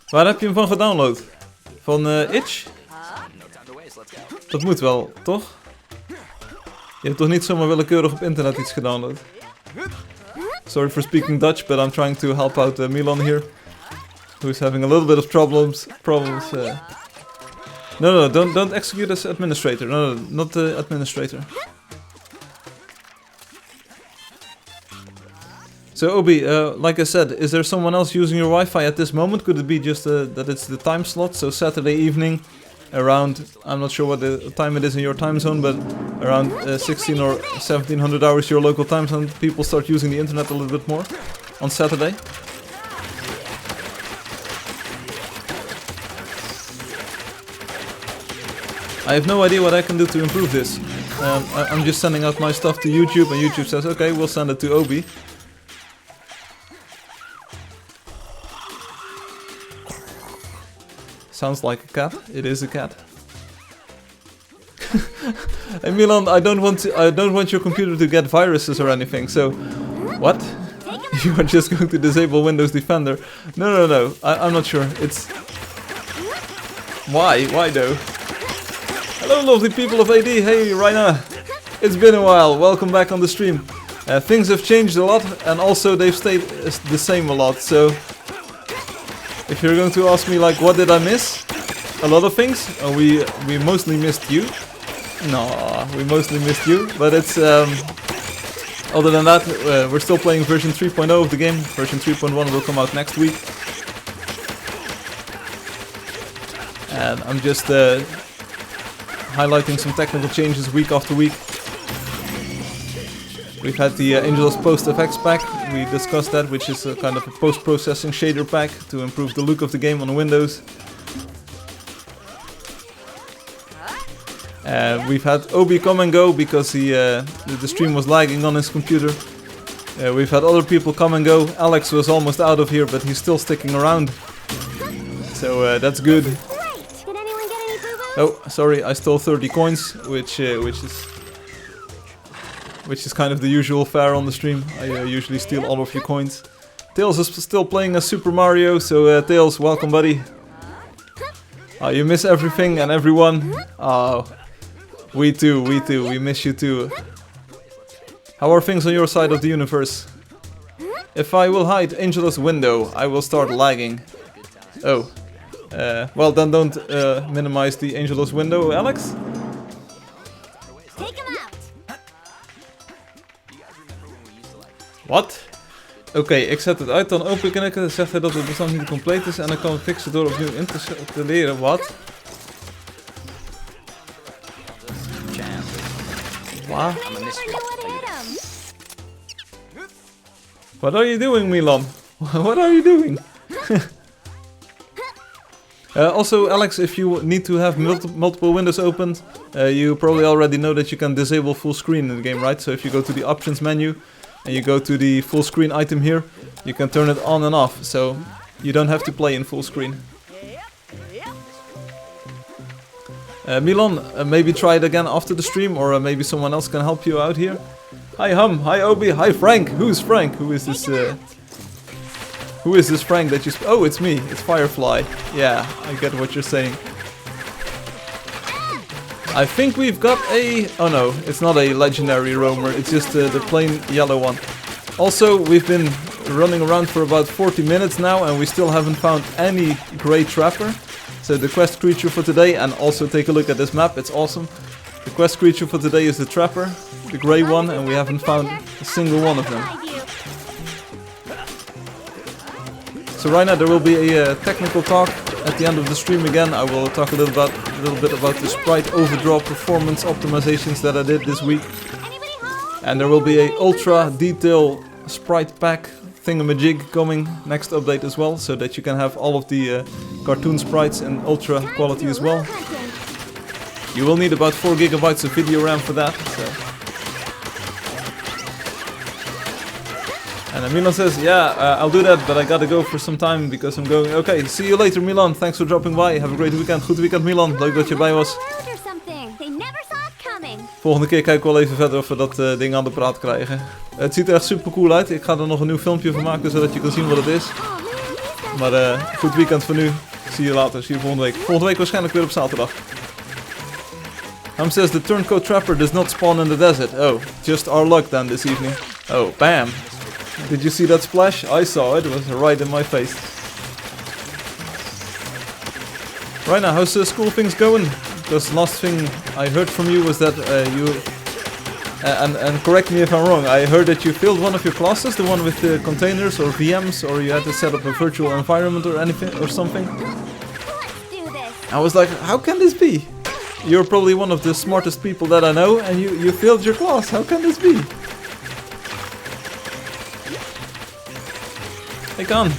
Waar heb je hem van gedownload? Van Itch? Dat moet wel, toch? Je hebt toch niet zomaar willekeurig op internet iets gedownload? Sorry for speaking Dutch, but I'm trying to help out Milan here, who's having a little bit of problems. No, don't execute as administrator. No, not the administrator. So Obi, like I said, is there someone else using your Wi-Fi at this moment? Could it be just that it's the time slot? So Saturday evening, around, I'm not sure what the time it is in your time zone, but around 16 or 1700 hours your local time zone, people start using the internet a little bit more on Saturday. I have no idea what I can do to improve this. I'm just sending out my stuff to YouTube and YouTube says, okay, we'll send it to Obi. Sounds like a cat. It is a cat. Hey Milan, I don't want your computer to get viruses or anything. So, what? You are just going to disable Windows Defender? No. I'm not sure. It's why though? Hello, lovely people of AD. Hey, Raina. It's been a while. Welcome back on the stream. Things have changed a lot, and also they've stayed the same a lot. So, if you're going to ask me, like, what did I miss? A lot of things. We mostly missed you. No, we mostly missed you. But it's other than that, we're still playing version 3.0 of the game. Version 3.1 will come out next week. And I'm just highlighting some technical changes week after week. We've had the Angeldust Post FX pack, we discussed that, which is a kind of a post-processing shader pack to improve the look of the game on Windows. We've had Obi come and go because the stream was lagging on his computer. We've had other people come and go. Alex was almost out of here, but he's still sticking around. So that's good. Oh, sorry, I stole 30 coins, which is kind of the usual fare on the stream. I usually steal all of your coins. Tails is still playing as Super Mario, so Tails, welcome buddy. You miss everything and everyone. We too, we miss you too. How are things on your side of the universe? If I will hide Angeldust window, I will start lagging. Oh. Well, then don't minimize the Angeldust window, Alex. Take him out. Wat? Oké, ik zet het uit, dan open ik en dan zegt hij dat het bestand niet compleet is en dan kan ik fixen door opnieuw in te installeren. Wat? What? What are you doing, Milan? What are you doing? Also, Alex, if you need to have multiple windows opened, you probably already know that you can disable full screen in the game, right? So if you go to the options menu and you go to the full screen item here, you can turn it on and off, so you don't have to play in full screen. Milan, maybe try it again after the stream, or maybe someone else can help you out here. Hi Hum, hi Obi, hi Frank. Who's Frank? Who is this? Who is this Frank that you? Oh, it's me. It's Firefly. Yeah, I get what you're saying. I think we've got a... Oh no, it's not a legendary roamer. It's just the plain yellow one. Also, we've been running around for about 40 minutes now, and we still haven't found any grey trapper. So the quest creature for today, and also take a look at this map. It's awesome. The quest creature for today is the trapper, the grey one, and we haven't found a single one of them. So right now there will be a technical talk at the end of the stream again. I will talk a little bit about the sprite overdraw performance optimizations that I did this week. And there will be a ultra detail sprite pack thingamajig coming next update as well, so that you can have all of the cartoon sprites in ultra quality as well. You will need about 4 GB of video RAM for that. So. And Milan says, yeah, I'll do that, but I gotta go for some time because I'm going. Okay, see you later, Milan. Thanks for dropping by. Have a great weekend. Goed weekend, Milan. Leuk dat je bij was. Volgende keer kijken we wel even verder of we dat ding aan de praat krijgen. Het ziet er echt super cool uit. Ik ga er nog een nieuw filmpje van maken, zodat je kan zien wat het is. Maar goed weekend voor nu. Zie je later. Zie je volgende week. Volgende week waarschijnlijk weer op zaterdag. Ham says the turncoat trapper does not spawn in the desert. Oh, just our luck then this evening. Oh, bam. Did you see that splash? I saw it. It was right in my face. Right now, how's school things going? Because last thing I heard from you was that you... and correct me if I'm wrong, I heard that you failed one of your classes, the one with the containers or VMs, or you had to set up a virtual environment or anything or something. I was like, how can this be? You're probably one of the smartest people that I know, and you failed your class. How can this be? Hey, Khan.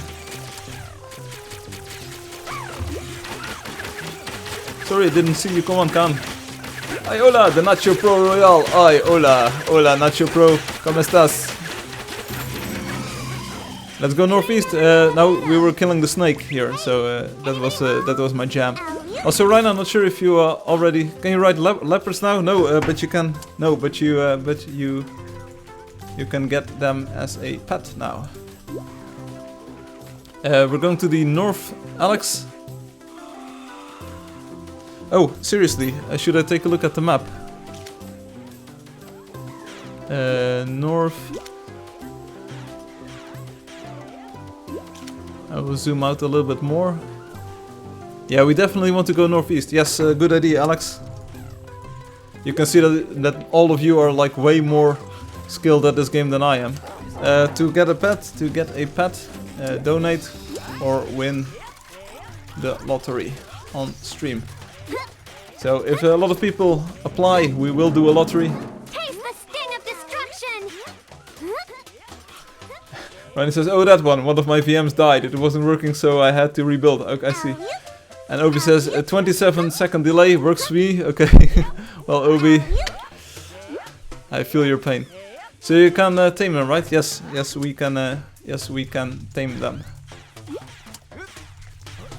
Sorry, I didn't see you. Come on, Khan. Ay, hola, the Nacho Pro Royale. Ay, hola, hola, Nacho Pro. ¿Cómo estás? Let's go northeast. Now we were killing the snake here, so that was my jam. Also, Ryan, I'm not sure if you already can you ride leopards now? No, but you can. No, but you can get them as a pet now. We're going to the north, Alex. Oh, seriously, should I take a look at the map? North. I will zoom out a little bit more. Yeah, we definitely want to go northeast. Yes, good idea, Alex. You can see that all of you are like way more skilled at this game than I am. To get a pet, donate or win the lottery on stream. So if a lot of people apply, we will do a lottery. Taste the sting of destruction. Ryan says, oh, that one of my VMs died. It wasn't working, so I had to rebuild. Okay, I see. And Obi says, a 27-second delay works for me. Okay. Well, Obi, I feel your pain. So you can tame them, right? Yes, we can. Yes, we can tame them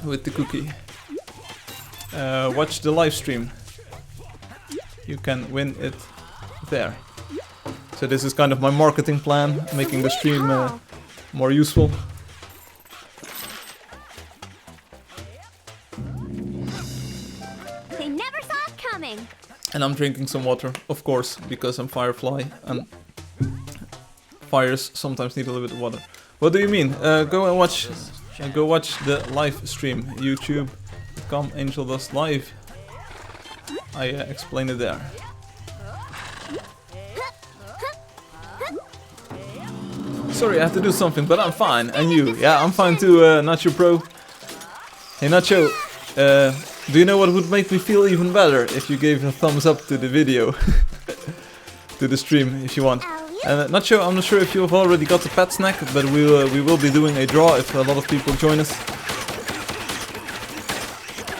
with the cookie. Watch the live stream. You can win it there. So this is kind of my marketing plan, making the stream more useful. They never saw it coming. And I'm drinking some water, of course, because I'm Firefly and fires sometimes need a little bit of water. What do you mean? Go and watch. Go watch the live stream. YouTube.com Angeldust live. I explain it there. Sorry, I have to do something, but I'm fine. And you? Yeah, I'm fine too, Nacho Pro. Hey Nacho, do you know what would make me feel even better? If you gave a thumbs up to the video. To the stream, if you want. And Nacho, I'm not sure if you've already got the pet snack, but we will be doing a draw if a lot of people join us.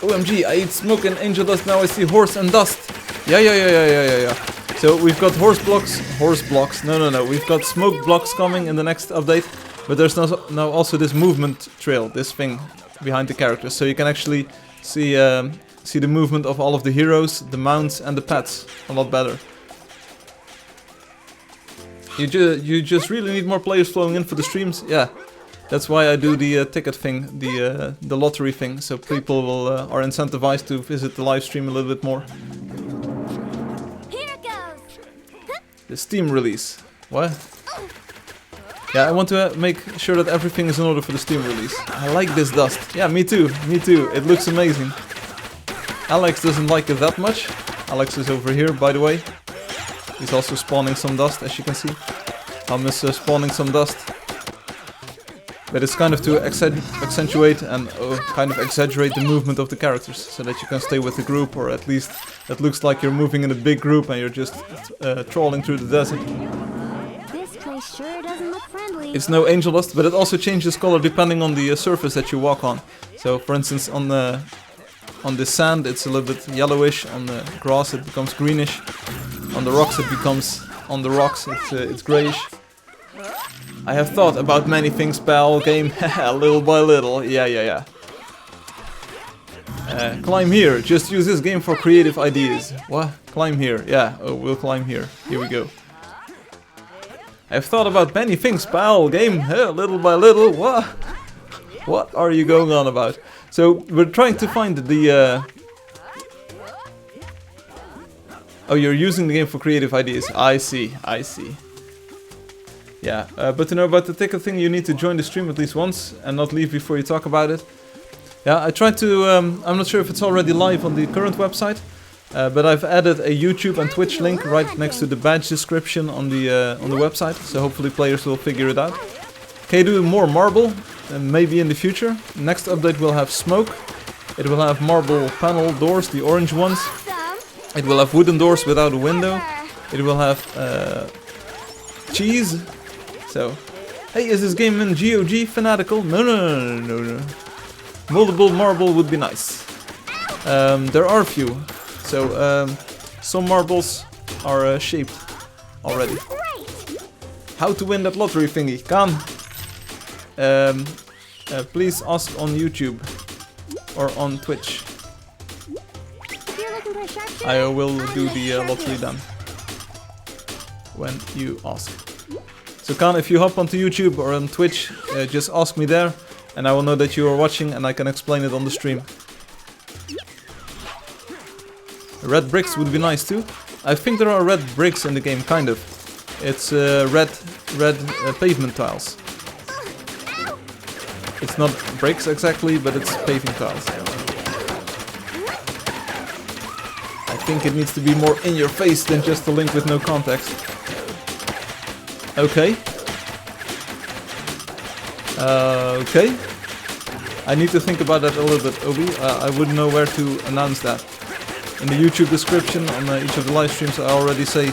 OMG, I eat smoke and angel dust, now I see horse and dust. Yeah. So we've got horse blocks, no, we've got smoke blocks coming in the next update. But there's now also this movement trail, this thing behind the characters. So you can actually see the movement of all of the heroes, the mounts and the pets a lot better. You just really need more players flowing in for the streams, yeah. That's why I do the ticket thing, the lottery thing, so people are incentivized to visit the live stream a little bit more. Here it goes. The Steam release. What? Yeah, I want to make sure that everything is in order for the Steam release. I like this dust. Yeah, me too. It looks amazing. Alex doesn't like it that much. Alex is over here, by the way. He's also spawning some dust, as you can see. I'm just spawning some dust. But it's kind of to accentuate and kind of exaggerate the movement of the characters, so that you can stay with the group, or at least it looks like you're moving in a big group and you're just trawling through the desert. This place sure doesn't look friendly. It's no Angeldust, but it also changes color depending on the surface that you walk on. So, for instance, on the sand it's a little bit yellowish. On the grass it becomes greenish. On the rocks it's grayish. I have thought about many things, pal. Game, little by little. Yeah. Climb here. Just use this game for creative ideas. What? Climb here. Yeah, oh, we'll climb here. Here we go. I've thought about many things, pal. Game, little by little. What? What are you going on about? So, we're trying to find the... Oh, you're using the game for creative ideas. I see. Yeah, but to know about the ticket thing, you need to join the stream at least once and not leave before you talk about it. Yeah, I tried to... I'm not sure if it's already live on the current website, but I've added a YouTube and Twitch link right next to the badge description on the website, so hopefully players will figure it out. Can you do more marble? Maybe in the future. Next update will have smoke. It will have marble panel doors, the orange ones. It will have wooden doors without a window. It will have cheese. So, hey, is this game in GOG fanatical? No. Multiple marble would be nice. There are a few. So, some marbles are shaped already. How to win that lottery thingy? Khan, please ask on YouTube or on Twitch. I will do the lottery then when you ask. So Khan, if you hop onto YouTube or on Twitch, just ask me there and I will know that you are watching and I can explain it on the stream. Red bricks would be nice too. I think there are red bricks in the game, kind of. It's red pavement tiles. It's not bricks exactly, but it's paving tiles. I think it needs to be more in your face than just a link with no context. Okay. Okay. I need to think about that a little bit, Obi. I wouldn't know where to announce that. In the YouTube description on each of the live streams, I already say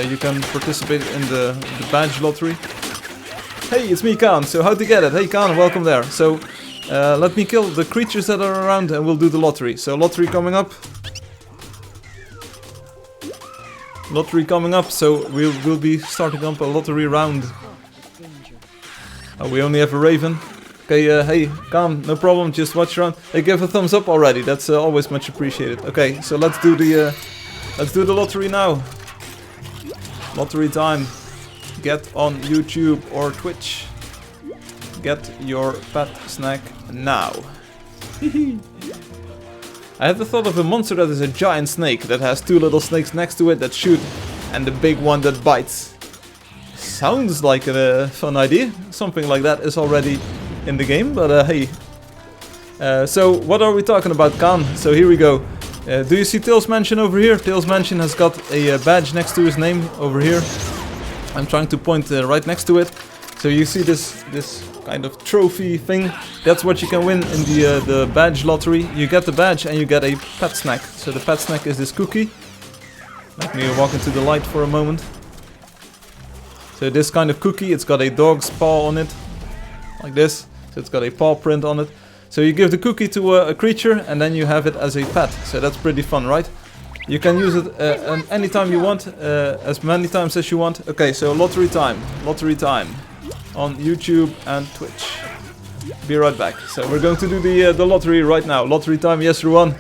you can participate in the badge lottery. Hey, it's me, Khan. So how to get it? Hey, Khan, welcome there. So let me kill the creatures that are around and we'll do the lottery. So lottery coming up. Lottery coming up. So we'll be starting up a lottery round. Oh, we only have a raven. Okay, hey, Khan, no problem, just watch around. Hey, give a thumbs up already, that's always much appreciated. Okay, so let's do the lottery now. Lottery time. Get on YouTube or Twitch. Get your pet snack now. I had the thought of a monster that is a giant snake that has two little snakes next to it that shoot, and the big one that bites. Sounds like a fun idea. Something like that is already in the game, but hey. So what are we talking about, Khan? So here we go. Do you see Tails Mansion over here? Tails Mansion has got a badge next to his name over here. I'm trying to point right next to it. So you see this kind of trophy thing. That's what you can win in the badge lottery. You get the badge and you get a pet snack. So the pet snack is this cookie. Let me walk into the light for a moment. So this kind of cookie, it's got a dog's paw on it. Like this. So it's got a paw print on it. So you give the cookie to a creature and then you have it as a pet. So that's pretty fun, right? You can use it anytime you want, as many times as you want. Okay, so lottery time. Lottery time. On YouTube and Twitch. Be right back. So we're going to do the lottery right now. Lottery time, yes, Ruan.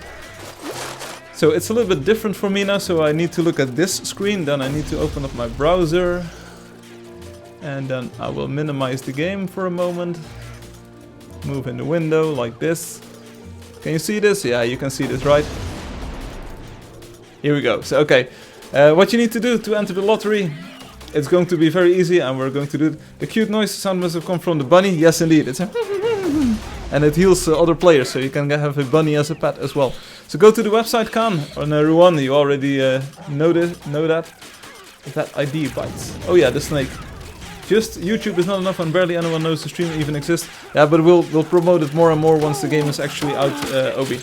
So it's a little bit different for me now. So I need to look at this screen. Then I need to open up my browser. And then I will minimize the game for a moment. Move in the window like this. Can you see this? Yeah, you can see this, right? Here we go. So, okay. What you need to do to enter the lottery, it's going to be very easy and we're going to do it. The cute noise sound must have come from the bunny. Yes, indeed. It's a and it heals other players, so you can have a bunny as a pet as well. So go to the website, Khan. Or Ruan, you already know that. That ID bites. Oh yeah, the snake. Just YouTube is not enough and barely anyone knows the stream even exists. Yeah, but we'll promote it more and more once the game is actually out, Obi.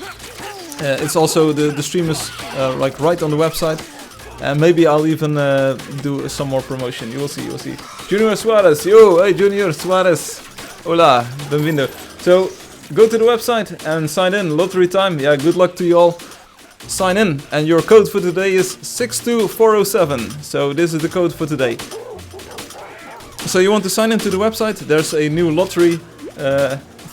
It's also, the stream is like right on the website. And maybe I'll even do some more promotion. You will see, you will see. Junior Suarez, yo, hey Junior Suarez. Hola, bienvenido. So, go to the website and sign in. Lottery time. Yeah, good luck to you all. Sign in. And your code for today is 62407. So, this is the code for today. So you want to sign into the website? There's a new lottery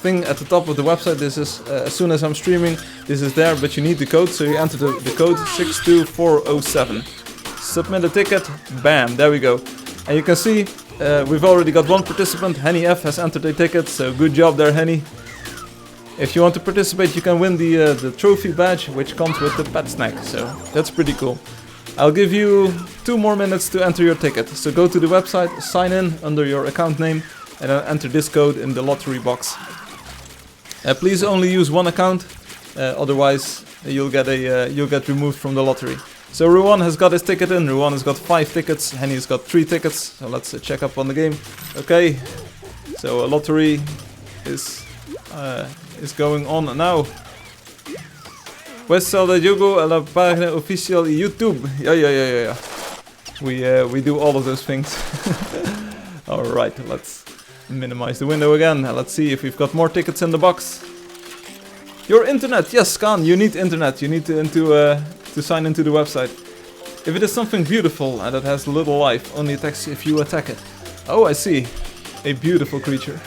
thing at the top of the website. This is as soon as I'm streaming, this is there, but you need the code, so you enter the code 62407. Submit a ticket, bam, there we go. And you can see we've already got one participant. Henny F has entered a ticket, so good job there, Henny. If you want to participate, you can win the trophy badge, which comes with the pet snack, so that's pretty cool. I'll give you 2 more minutes to enter your ticket. So go to the website, sign in under your account name, and then enter this code in the lottery box. Please only use one account, otherwise you'll get removed from the lottery. So Ruan has got his ticket in. Ruan has got 5 tickets. Henny has got 3 tickets. So let's check up on the game. Okay, so a lottery is going on now. West Zelda Yogo a la página oficial YouTube. Yeah. We do all of those things. Alright, let's minimize the window again. Let's see if we've got more tickets in the box. Your internet, yes, Khan, you need internet. You need to sign into the website. If it is something beautiful and it has little life, only attacks if you attack it. Oh, I see. A beautiful creature.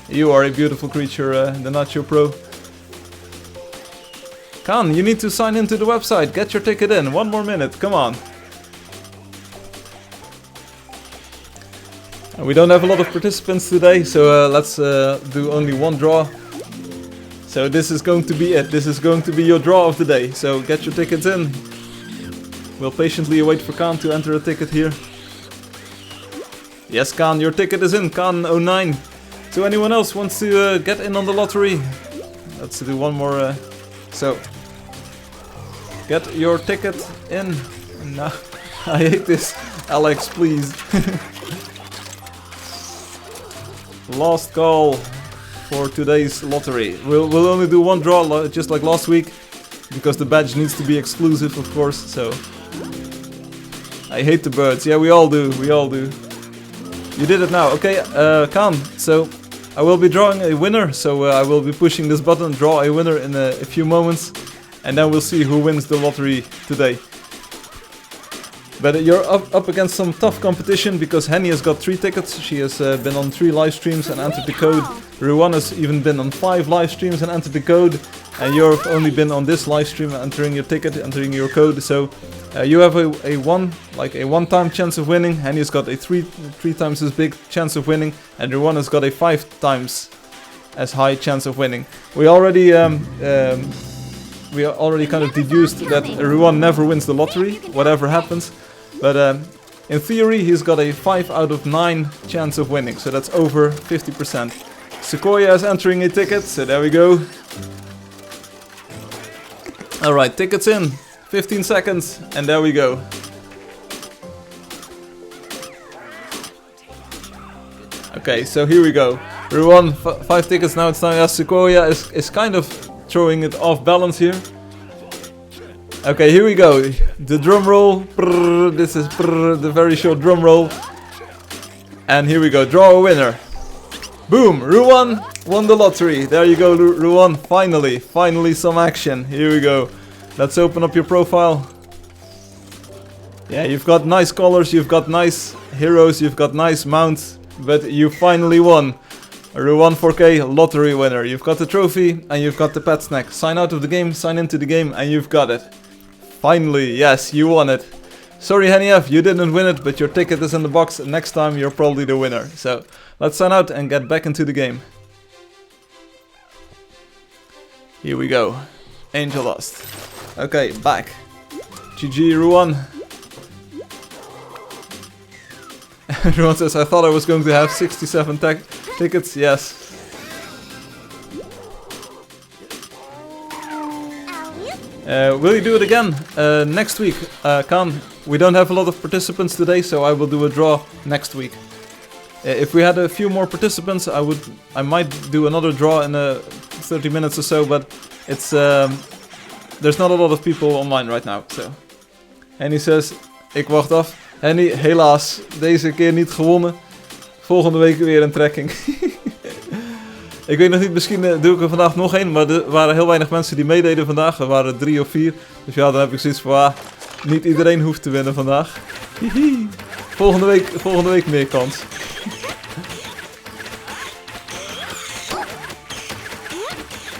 You are a beautiful creature, the Nacho Pro. Khan, you need to sign into the website. Get your ticket in. 1 more minute. Come on. We don't have a lot of participants today, so let's do only one draw. So this is going to be it. This is going to be your draw of the day. So get your tickets in. We'll patiently wait for Khan to enter a ticket here. Yes, Khan, your ticket is in. Khan09. So anyone else wants to get in on the lottery? Let's do one more. So get your ticket in. No, I hate this. Alex, please. Last call for today's lottery. We'll only do one draw, just like last week, because the badge needs to be exclusive, of course. So I hate the birds. Yeah, we all do. We all do. You did it now. Okay, Khan. So I will be drawing a winner. So I will be pushing this button, draw a winner in a few moments, and then we'll see who wins the lottery today. But you're up against some tough competition because Henny has got 3 tickets. She has been on 3 live streams and entered the code. Ruan has even been on 5 live streams and entered the code. And you've only been on this live stream entering your ticket, entering your code. So you have a one-time chance of winning. Henny has got a 3 times as big chance of winning, and Ruan has got a 5 times as high chance of winning. We already kind of deduced that Ruan never wins the lottery, whatever happens. But in theory, he's got a 5 out of 9 chance of winning, so that's over 50%. Sequoia is entering a ticket, so there we go. Alright, tickets in. 15 seconds, and there we go. Okay, so here we go. Ruan, 5 tickets, now it's time. Yeah, Sequoia is kind of throwing it off balance here. Okay, here we go. The drum roll. Brrr, this is the very short drum roll. And here we go. Draw a winner. Boom! Ruan won the lottery. There you go, Ruan. Finally some action. Here we go. Let's open up your profile. Yeah, you've got nice colors, you've got nice heroes, you've got nice mounts, but you finally won. Ruan 4K lottery winner. You've got the trophy and you've got the pet snack. Sign out of the game, sign into the game, and you've got it. Finally, yes, you won it. Sorry, Henny F, you didn't win it, but your ticket is in the box. Next time, you're probably the winner. So, let's sign out and get back into the game. Here we go. Angeldust. Okay, back. GG, Ruan. Ruan says, I thought I was going to have 67 tickets. Yes. Will you do it again next week? Khan, we don't have a lot of participants today, so I will do a draw next week. If we had a few more participants, I might do another draw in 30 minutes or so, but it's there's not a lot of people online right now. So. Henny says, ik wacht af. Henny, helaas, deze keer niet gewonnen. Volgende week weer een trekking. Ik weet nog niet, misschien doe ik er vandaag nog één, maar er waren heel weinig mensen die meededen vandaag. Er waren 3 of 4. Dus ja, dan heb ik zoiets van, niet iedereen hoeft te winnen vandaag. Volgende week meer kans.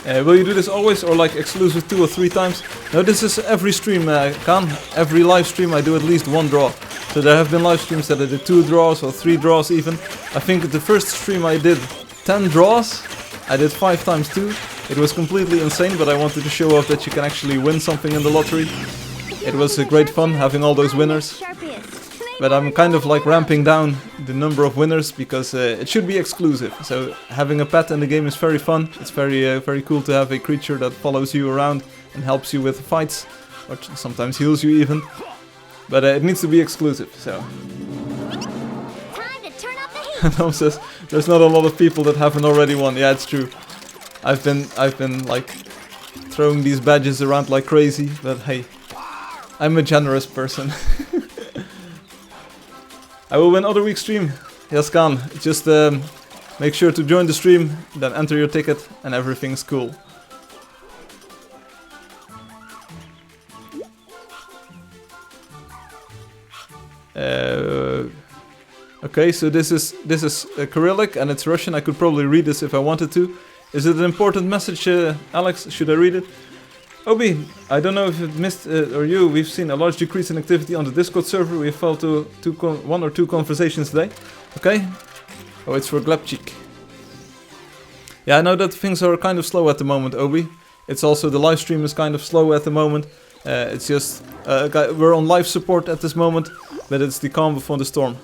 Will you do this always or like exclusive 2 or 3 times? No, this is every stream, Khan. Every live stream I do at least 1 draw. So there have been live streams that I did 2 draws or 3 draws even. I think the first stream I did 10 draws. I did 5 times 2. It was completely insane, but I wanted to show off that you can actually win something in the lottery. It was great fun having all those winners. But I'm kind of like ramping down the number of winners because it should be exclusive. So having a pet in the game is very fun. It's very cool to have a creature that follows you around and helps you with fights, or sometimes heals you even. But it needs to be exclusive. So. Time to turn up the heat. Tom says there's not a lot of people that haven't already won. Yeah, it's true. I've been like throwing these badges around like crazy. But hey, I'm a generous person. I will win other week's stream. Yes, Khan. Just make sure to join the stream, then enter your ticket, and everything's cool. Okay, so this is Cyrillic and it's Russian. I could probably read this if I wanted to. Is it an important message, Alex? Should I read it? Obi, I don't know if it missed or you. We've seen a large decrease in activity on the Discord server. We fell to 1 or 2 conversations today. Okay. Oh, it's for Glebchik. Yeah, I know that things are kind of slow at the moment, Obi. It's also the live stream is kind of slow at the moment. It's just we're on live support at this moment, but it's the calm before the storm.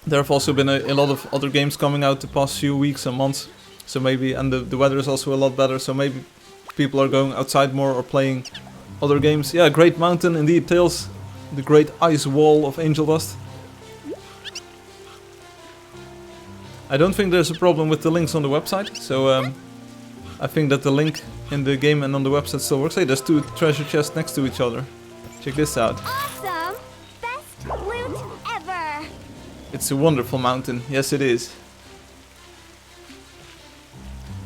There have also been a lot of other games coming out the past few weeks and months, so maybe, and the weather is also a lot better, so maybe people are going outside more or playing other games. Yeah, Great Mountain indeed, Tails, the great ice wall of Angeldust. I don't think there's a problem with the links on the website, so I think that the link in the game and on the website still works. Hey, there's 2 treasure chests next to each other. Check this out. Awesome! Best loot ever! It's a wonderful mountain. Yes, it is.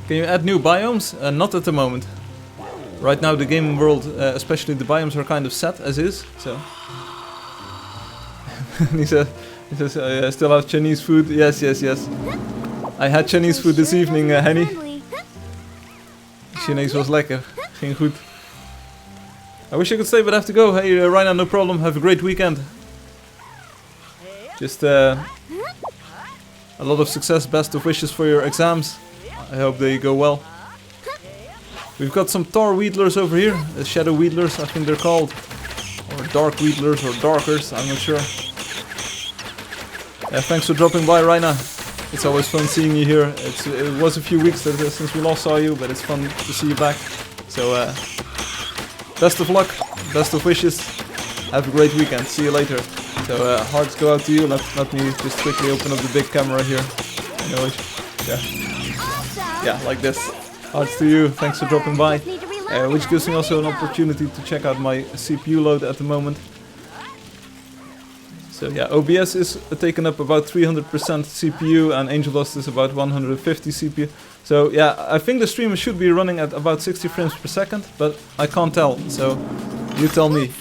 Can you add new biomes? Not at the moment. Right now the game world, especially the biomes, are kind of set as is. So he says, I still have Chinese food. Yes, yes, yes. I had Chinese food this evening, Henny. Chinees was lekker. Ging goed. I wish I could stay, but I have to go. Hey, Raina, no problem. Have a great weekend. Just a lot of success. Best of wishes for your exams. I hope they go well. We've got some tar wheatlers over here. Shadow wheatlers, I think they're called. Or dark wheatlers or darkers, I'm not sure. Thanks for dropping by, Raina. It's always fun seeing you here. It was a few weeks since we last saw you, but it's fun to see you back. So, best of luck, best of wishes. Have a great weekend. See you later. So, hearts go out to you. Let me just quickly open up the big camera here. Yeah, like this. Hearts to you. Thanks for dropping by. Which gives me also an opportunity to check out my CPU load at the moment. So yeah, OBS is taking up about 300% CPU and Angeldust is about 150 CPU. So yeah, I think the stream should be running at about 60 frames per second, but I can't tell, so you tell me.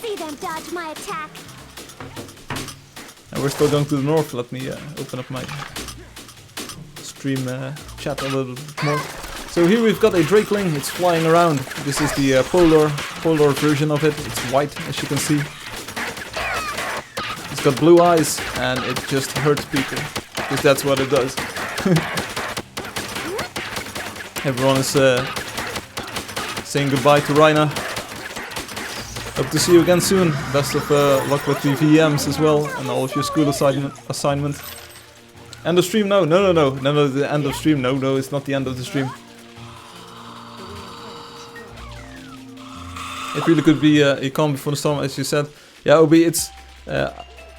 And we're still going to the north. Let me open up my stream chat a little bit more. So here we've got a Drakeling, it's flying around. This is the polar version of it. It's white, as you can see. It's got blue eyes and it just hurts people, because that's what it does. Everyone is saying goodbye to Raina. Hope to see you again soon. Best of luck with the VMs as well and all of your school assignment. End of stream? No, the end of stream. No, it's not the end of the stream. It really could be a calm before the storm, as you said. Yeah, Obi, it's...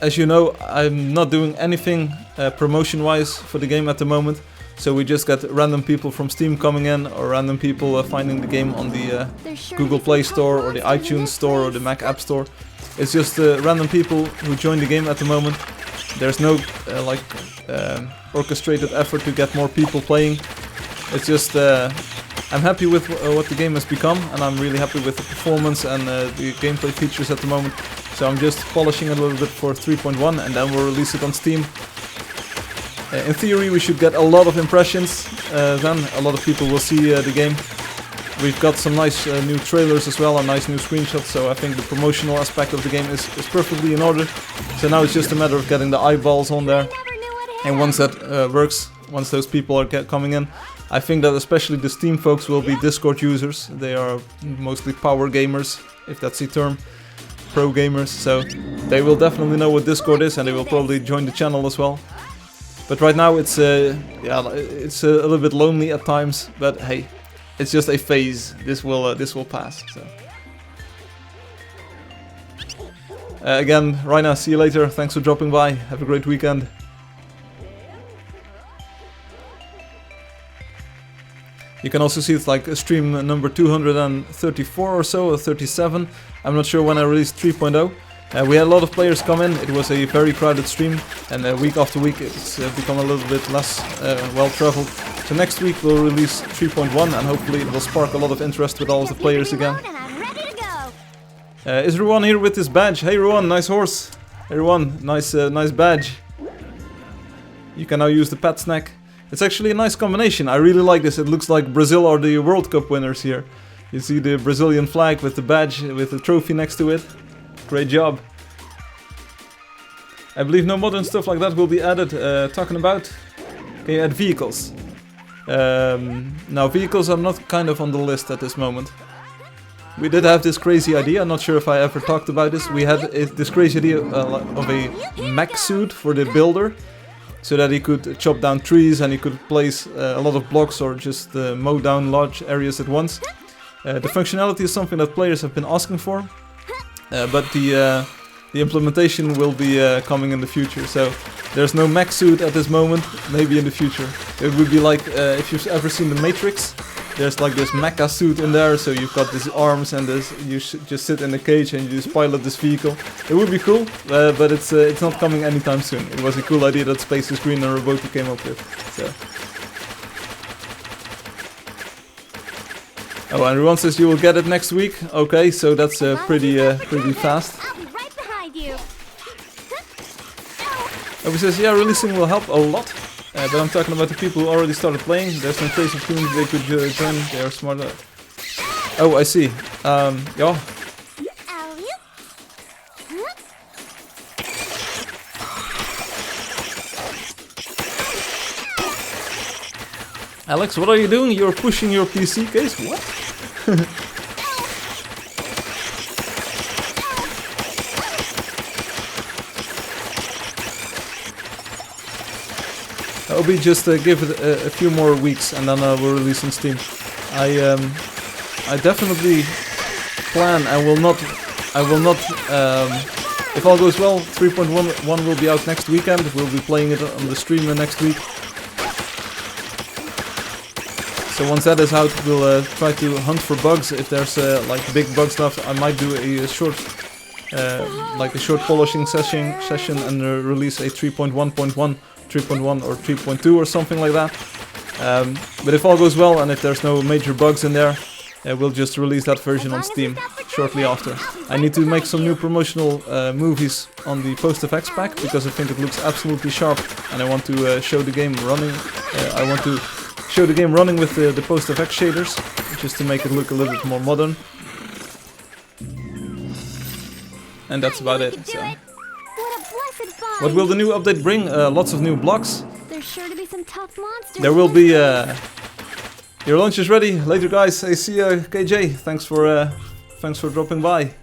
as you know, I'm not doing anything promotion-wise for the game at the moment. So we just got random people from Steam coming in, or random people finding the game on the Google Play Store, or the iTunes Store, or the Mac App Store. It's just random people who join the game at the moment. There's no orchestrated effort to get more people playing. It's just... I'm happy with what the game has become, and I'm really happy with the performance and the gameplay features at the moment. So I'm just polishing it a little bit for 3.1, and then we'll release it on Steam. In theory, we should get a lot of impressions. Then a lot of people will see the game. We've got some nice new trailers as well, and nice new screenshots. So I think the promotional aspect of the game is perfectly in order. So now it's just a matter of getting the eyeballs on there. And once that works, once those people are coming in, I think that especially the Steam folks will be Discord users. They are mostly power gamers, if that's the term. Pro gamers, so they will definitely know what Discord is, and they will probably join the channel as well. But right now it's it's a little bit lonely at times, but hey, it's just a phase. This will pass. So again, Raina, see you later. Thanks for dropping by. Have a great weekend. You can also see it's like a stream number 234 or so, or 37. I'm not sure when I released 3.0. We had a lot of players come in. It was a very crowded stream, and week after week it's become a little bit less well-traveled. So next week we'll release 3.1, and hopefully it will spark a lot of interest with all of the players again. Is Ruan here with his badge? Hey Ruan, nice horse. Hey Ruan, nice badge. You can now use the pet snack. It's actually a nice combination. I really like this. It looks like Brazil are the World Cup winners here. You see the Brazilian flag with the badge, with the trophy next to it. Great job. I believe no modern stuff like that will be added. Talking about, can you add vehicles? Now vehicles are not kind of on the list at this moment. We did have this crazy idea. I'm not sure if I ever talked about this. We had this crazy idea of a mech suit for the builder, so that he could chop down trees and he could place a lot of blocks or just mow down large areas at once. The functionality is something that players have been asking for, but the implementation will be coming in the future. So there's no mech suit at this moment, maybe in the future. It would be like if you've ever seen The Matrix. There's like this mecha suit in there, so you've got these arms and this, you just sit in a cage and you just pilot this vehicle. It would be cool, but it's not coming anytime soon. It was a cool idea that Space is Green and Roboto came up with. So. Oh, and Ruan says you will get it next week. Okay, so that's pretty fast. I'll be right behind you. He says, yeah, releasing will help a lot. But I'm talking about the people who already started playing. There's no trace of tunes they could join. They are smarter. Oh, I see. Yeah. Alex, what are you doing? You're pushing your PC case? What? Obi, just give it a few more weeks and then we'll release on Steam. I definitely plan. I will not. If all goes well, 3.1 will be out next weekend. We'll be playing it on the stream next week. So once that is out, we'll try to hunt for bugs. If there's like big bug stuff, I might do a short, like a short polishing session and release a 3.1.1. 3.1 or 3.2 or something like that. But if all goes well and if there's no major bugs in there, we'll just release that version on Steam shortly after. I need to make some new promotional movies on the post-effects pack because I think it looks absolutely sharp, and I want to show the game running. I want to show the game running with the post-effects shaders, just to make it look a little bit more modern. And that's about it. So. What will the new update bring? Lots of new blocks. There's sure to be some tough monsters. There will be. Your lunch is ready. Later, guys. Hey, see ya, KJ. Thanks for dropping by.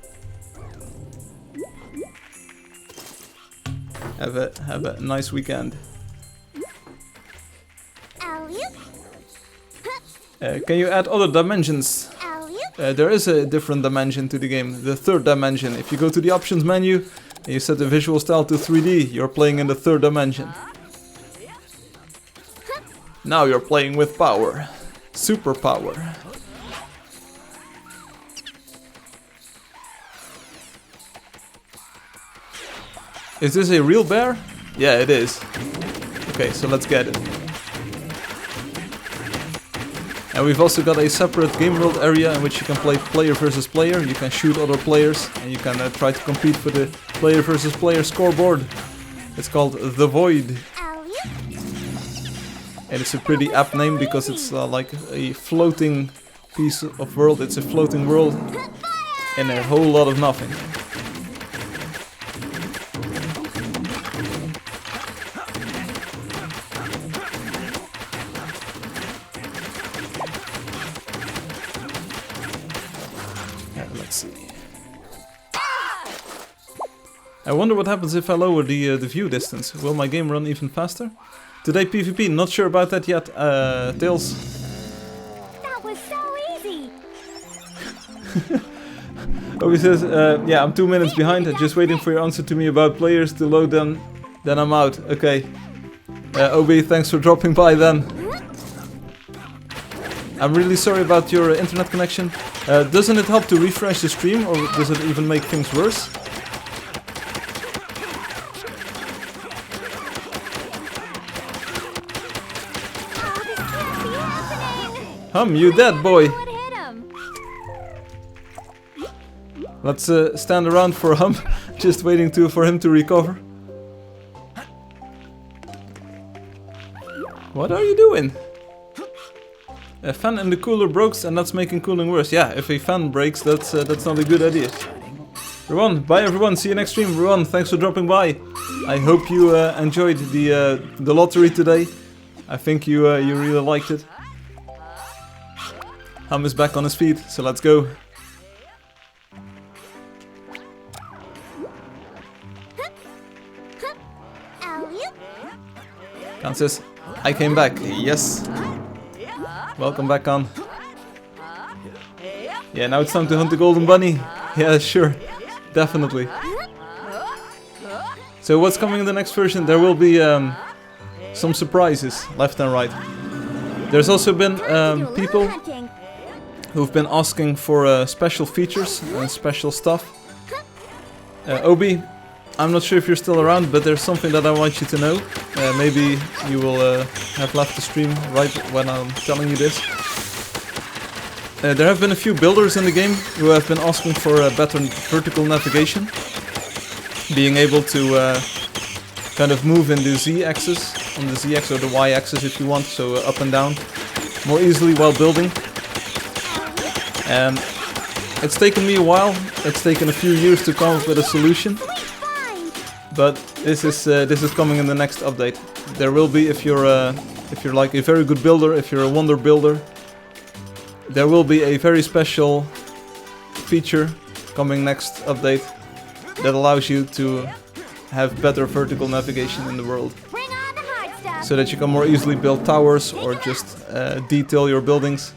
Have a nice weekend. Can you add other dimensions? There is a different dimension to the game, the third dimension. If you go to the options menu and you set the visual style to 3D, you're playing in the third dimension. Now you're playing with power. Super power. Is this a real bear? Yeah, it is. Okay, so let's get it. And we've also got a separate game world area in which you can play player versus player. You can shoot other players and you can try to compete for the player versus player scoreboard. It's called The Void. And it's a pretty apt name because it's like a floating piece of world. It's a floating world in a whole lot of nothing. Let's see. I wonder what happens if I lower the view distance. Will my game run even faster? Today PvP, not sure about that yet. Tails. That was so easy. Obi says, yeah, I'm 2 minutes behind. I'm just waiting for your answer to me about players to load them. Then I'm out. Okay. Obi, thanks for dropping by then. I'm really sorry about your internet connection. Doesn't it help to refresh the stream, or does it even make things worse? You dead, boy. What hit him? Let's stand around for just waiting for him to recover. What are you doing? A fan in the cooler breaks and that's making cooling worse. Yeah, if a fan breaks, that's not a good idea. Everyone, bye everyone. See you next stream. Everyone, thanks for dropping by. I hope you enjoyed the lottery today. I think you really liked it. Hum is back on his feet, so let's go. Khan says, I came back. Yes. Welcome back on. Yeah, now it's time to hunt the golden bunny. Yeah, sure. Definitely. So what's coming in the next version? There will be some surprises left and right. There's also been people who've been asking for special features and special stuff. Obi, I'm not sure if you're still around, but there's something that I want you to know. Maybe you will have left the stream right when I'm telling you this. There have been a few builders in the game who have been asking for better vertical navigation. Being able to kind of move in the Z-axis, on the Z-axis or the Y-axis if you want, so up and down, more easily while building. And it's taken me a while, it's taken a few years to come up with a solution. But this is coming in the next update. There will be, if you're like a very good builder, if you're a wonder builder, there will be a very special feature coming next update that allows you to have better vertical navigation in the world. So that you can more easily build towers or just detail your buildings.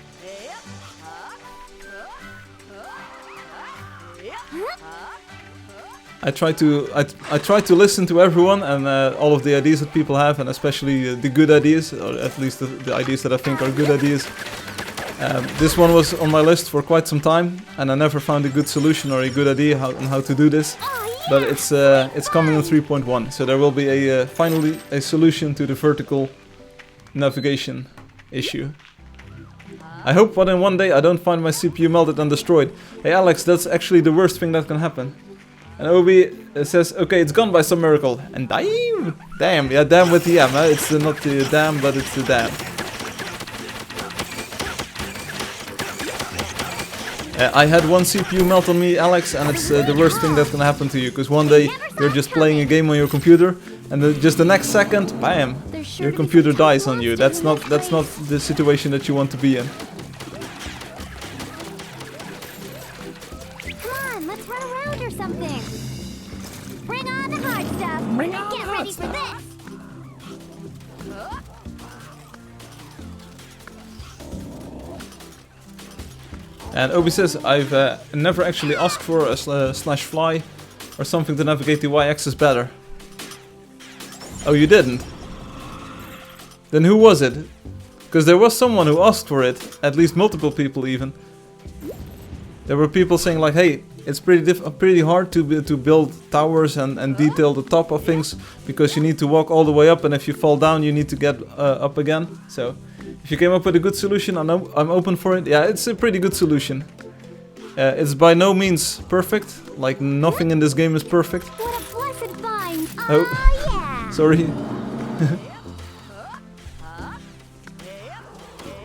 I try to listen to everyone and all of the ideas that people have, and especially the good ideas, or at least the ideas that I think are good ideas. This one was on my list for quite some time, and I never found a good solution or a good idea on how to do this. But it's coming in 3.1, so there will be finally a solution to the vertical navigation issue. I hope that in one day I don't find my CPU melted and destroyed. Hey Alex, that's actually the worst thing that can happen. And Obi says, okay, it's gone by some miracle. And damn, yeah, damn with the M, huh? It's not the damn, but it's the damn. I had one CPU melt on me, Alex, and it's the worst thing that can happen to you. Because one day you're just playing a game on your computer, and just the next second, bam, your computer dies on you. That's not the situation that you want to be in. And Obi says, I've never actually asked for a /fly or something to navigate the Y-axis better. Oh, you didn't? Then who was it? Because there was someone who asked for it, at least multiple people even. There were people saying like, hey, it's pretty hard to build towers and detail the top of things, because you need to walk all the way up, and if you fall down you need to get up again. So if you came up with a good solution, I'm open for it. Yeah, it's a pretty good solution. It's by no means perfect. Like, nothing in this game is perfect. What a blessed find. Oh, yeah. sorry.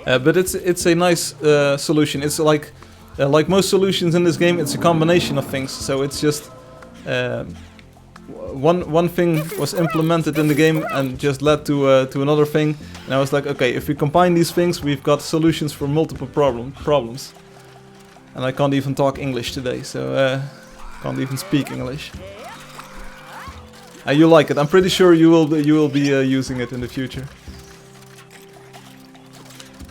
But it's a nice solution. It's like most solutions in this game, it's a combination of things. So it's just one thing was implemented in the game and just led to another thing. And I was like, okay, if we combine these things, we've got solutions for multiple problems. And I can't even talk English today, so can't even speak English. You like it? I'm pretty sure you will be using it in the future.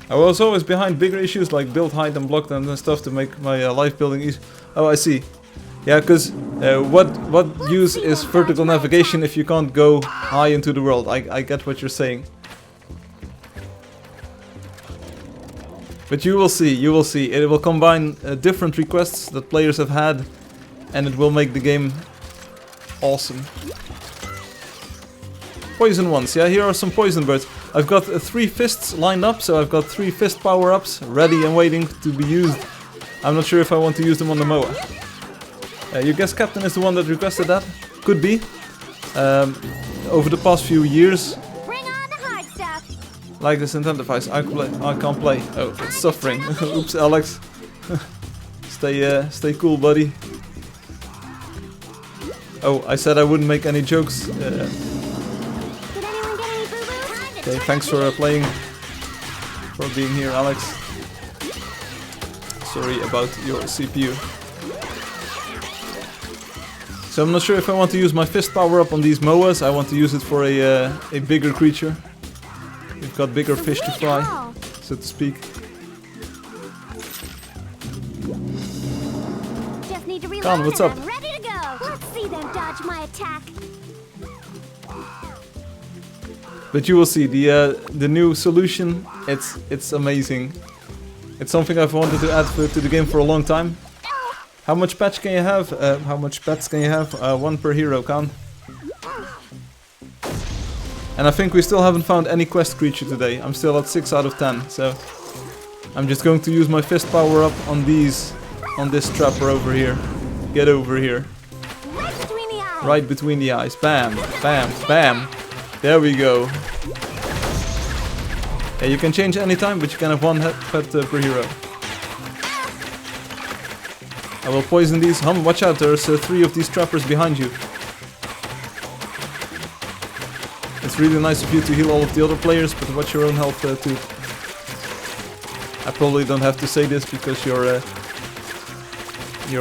I was always behind bigger issues like build height and block them and stuff to make my life building easy. Oh, I see. Yeah, because what use is vertical navigation if you can't go high into the world? I get what you're saying. But you will see. It will combine different requests that players have had, and it will make the game awesome. Poison ones, yeah, here are some poison birds. I've got 3 fists lined up, so I've got 3 fist power-ups ready and waiting to be used. I'm not sure if I want to use them on the Moa. Your guest captain is the one that requested that? Could be. Over the past few years, Bring on the hard stuff. like this intensifies, I can't play. Oh, it's suffering. Oops, Alex. Stay cool, buddy. Oh, I said I wouldn't make any jokes. Okay, thanks for playing, for being here, Alex. Sorry about your CPU. So I'm not sure if I want to use my fist power up on these Moas. I want to use it for a bigger creature. We've got bigger fish to fry, so to speak. Just need to reload. Khan, what's up? I'm ready to go. Let's see them dodge my attack. But you will see the new solution. It's amazing. It's something I've wanted to add to the game for a long time. How much patch can you have? How much pets can you have? 1 per hero, Khan. And I think we still haven't found any quest creature today. I'm still at 6 out of 10, so I'm just going to use my fist power up on this trapper over here. Get over here. Right between the eyes. Right between the eyes. Bam, bam, bam. There we go. Yeah, you can change anytime, but you can have 1 pet per hero. I will poison these. Hum, watch out, there's 3 of these trappers behind you. It's really nice of you to heal all of the other players, but watch your own health too. I probably don't have to say this because you're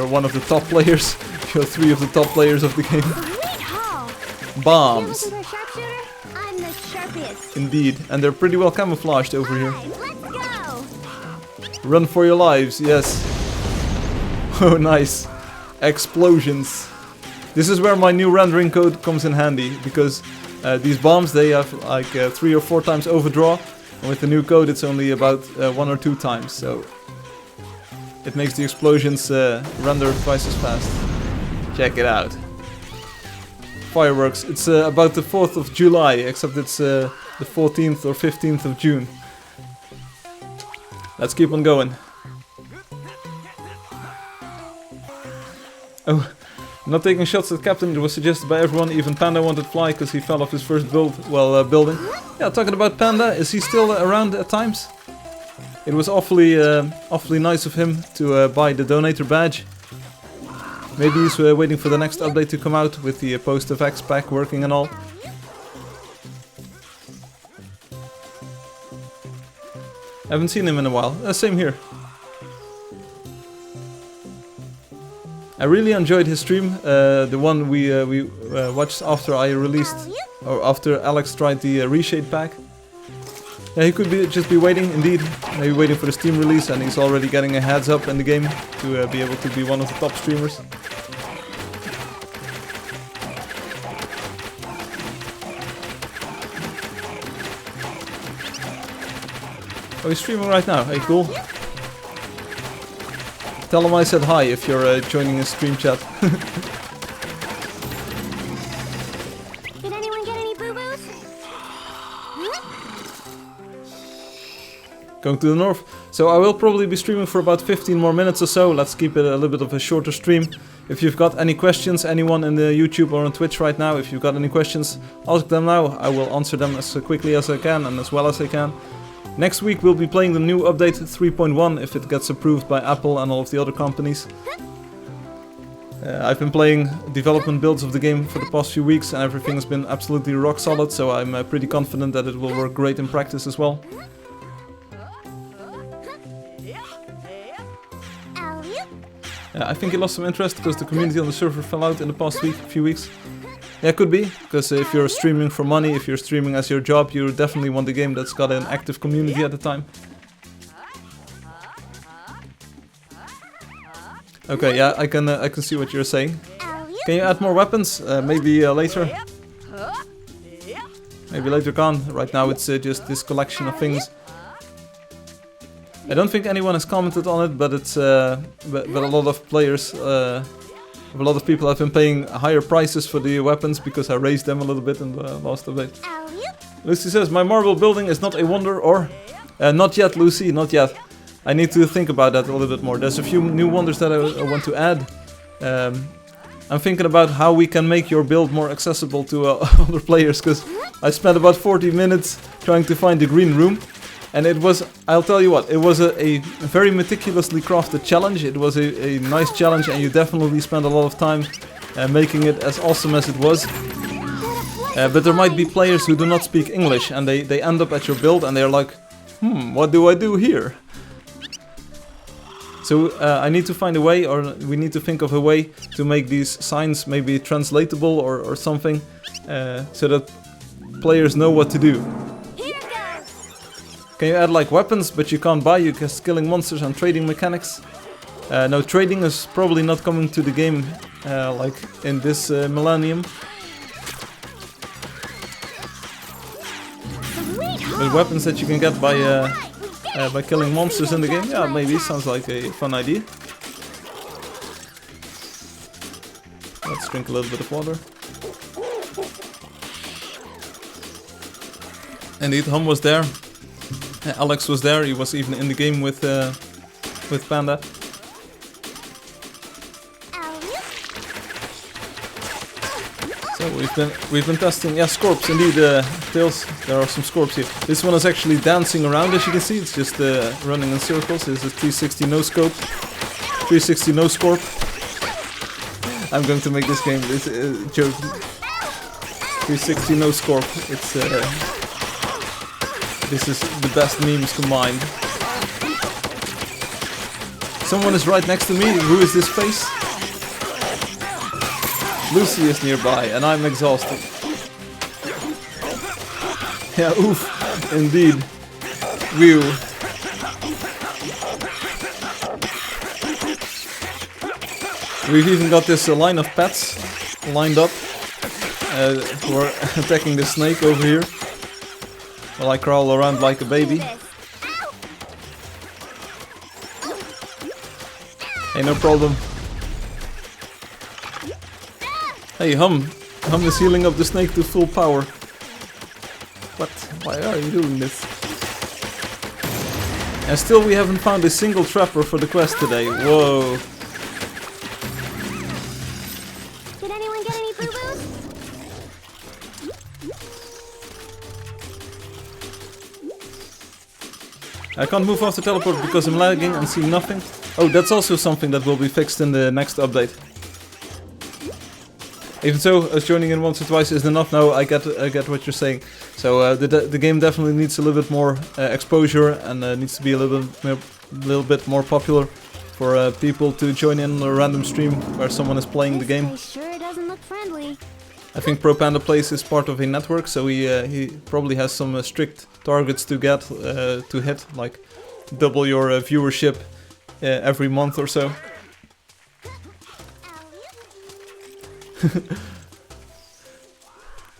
one of the top players. You're 3 of the top players of the game. Sweet haul. Bombs. You're looking for a sharpshooter? I'm the sharpest. Indeed, and they're pretty well camouflaged over here. Alright, let's go. Run for your lives, yes. Oh, nice. Explosions. This is where my new rendering code comes in handy, because these bombs, they have like 3 or 4 times overdraw, and with the new code it's only about 1 or 2 times, so it makes the explosions render twice as fast. Check it out. Fireworks. It's about the 4th of July, except it's the 14th or 15th of June. Let's keep on going. Oh, not taking shots at Captain. It was suggested by everyone. Even Panda wanted Fly because he fell off his first build while building. Yeah, talking about Panda, is he still around at times? It was awfully nice of him to buy the donator badge. Maybe he's waiting for the next update to come out with the post-effects pack working and all. Haven't seen him in a while. Same here. I really enjoyed his stream, the one we watched after I released, or after Alex tried the reshade pack. Yeah, he could just be waiting, indeed, maybe waiting for the Steam release, and he's already getting a heads up in the game to be able to be one of the top streamers. Oh, he's streaming right now. Hey, cool. Tell him I said hi if you're joining his stream chat. Did anyone get any boo-boos? Going to the north. So I will probably be streaming for about 15 more minutes or so. Let's keep it a little bit of a shorter stream. If you've got any questions, anyone in the YouTube or on Twitch right now, if you've got any questions, ask them now. I will answer them as quickly as I can and as well as I can. Next week we'll be playing the new update 3.1 if it gets approved by Apple and all of the other companies. I've been playing development builds of the game for the past few weeks and everything's been absolutely rock solid, so I'm pretty confident that it will work great in practice as well. I think it lost some interest because the community on the server fell out in the past few weeks. Yeah, could be, because if you're streaming for money, if you're streaming as your job, you definitely want a game that's got an active community at the time. Okay, yeah, I can see what you're saying. Can you add more weapons? Maybe later. Maybe later on. Right now it's just this collection of things. I don't think anyone has commented on it, but it's but a lot of players. A lot of people have been paying higher prices for the weapons because I raised them a little bit in the last update. Lucy says, my marble building is not a wonder, or... not yet, Lucy, not yet. I need to think about that a little bit more. There's a few new wonders that I want to add. I'm thinking about how we can make your build more accessible to other players, because I spent about 40 minutes trying to find the green room. And it was, I'll tell you what, it was a very meticulously crafted challenge. It was a nice challenge and you definitely spent a lot of time making it as awesome as it was. But there might be players who do not speak English and they end up at your build and they're like, what do I do here? So I need to find a way, or we need to think of a way to make these signs maybe translatable or something, so that players know what to do. Can you add like weapons, but you can't buy, you just killing monsters and trading mechanics? No, trading is probably not coming to the game like in this millennium. But weapons that you can get by killing monsters in the game, yeah, maybe, sounds like a fun idea. Let's drink a little bit of water. Indeed, Hum was there. Alex was there. He was even in the game with Panda. So we've been testing. Yeah, Scorps indeed. Tails. There are some Scorps here. This one is actually dancing around, as you can see. It's just running in circles. This is a 360 no scope. 360 no Scorp. I'm going to make this game. This joke. 360 no Scorp. It's. This is the best memes combined. Someone is right next to me. Who is this face? Lucy is nearby and I'm exhausted. Yeah, oof. Indeed. Whew. We've even got this line of pets lined up who are attacking the snake over here. While I crawl around like a baby. Hey, no problem. Hey, Hum. Hum is healing up the snake to full power. What? Why are you doing this? And still we haven't found a single trapper for the quest today. Whoa. Did anyone get any boo-boos? I can't move off the teleport because I'm lagging and see nothing. Oh, that's also something that will be fixed in the next update. Even so, us joining in once or twice isn't enough. No, I get what you're saying. So the game definitely needs a little bit more exposure and needs to be a little bit more popular for people to join in on a random stream where someone is playing the game. Sure doesn't look friendly. I think Pro Panda Plays is part of a network, so he probably has some strict targets to get to hit, like double your viewership every month or so.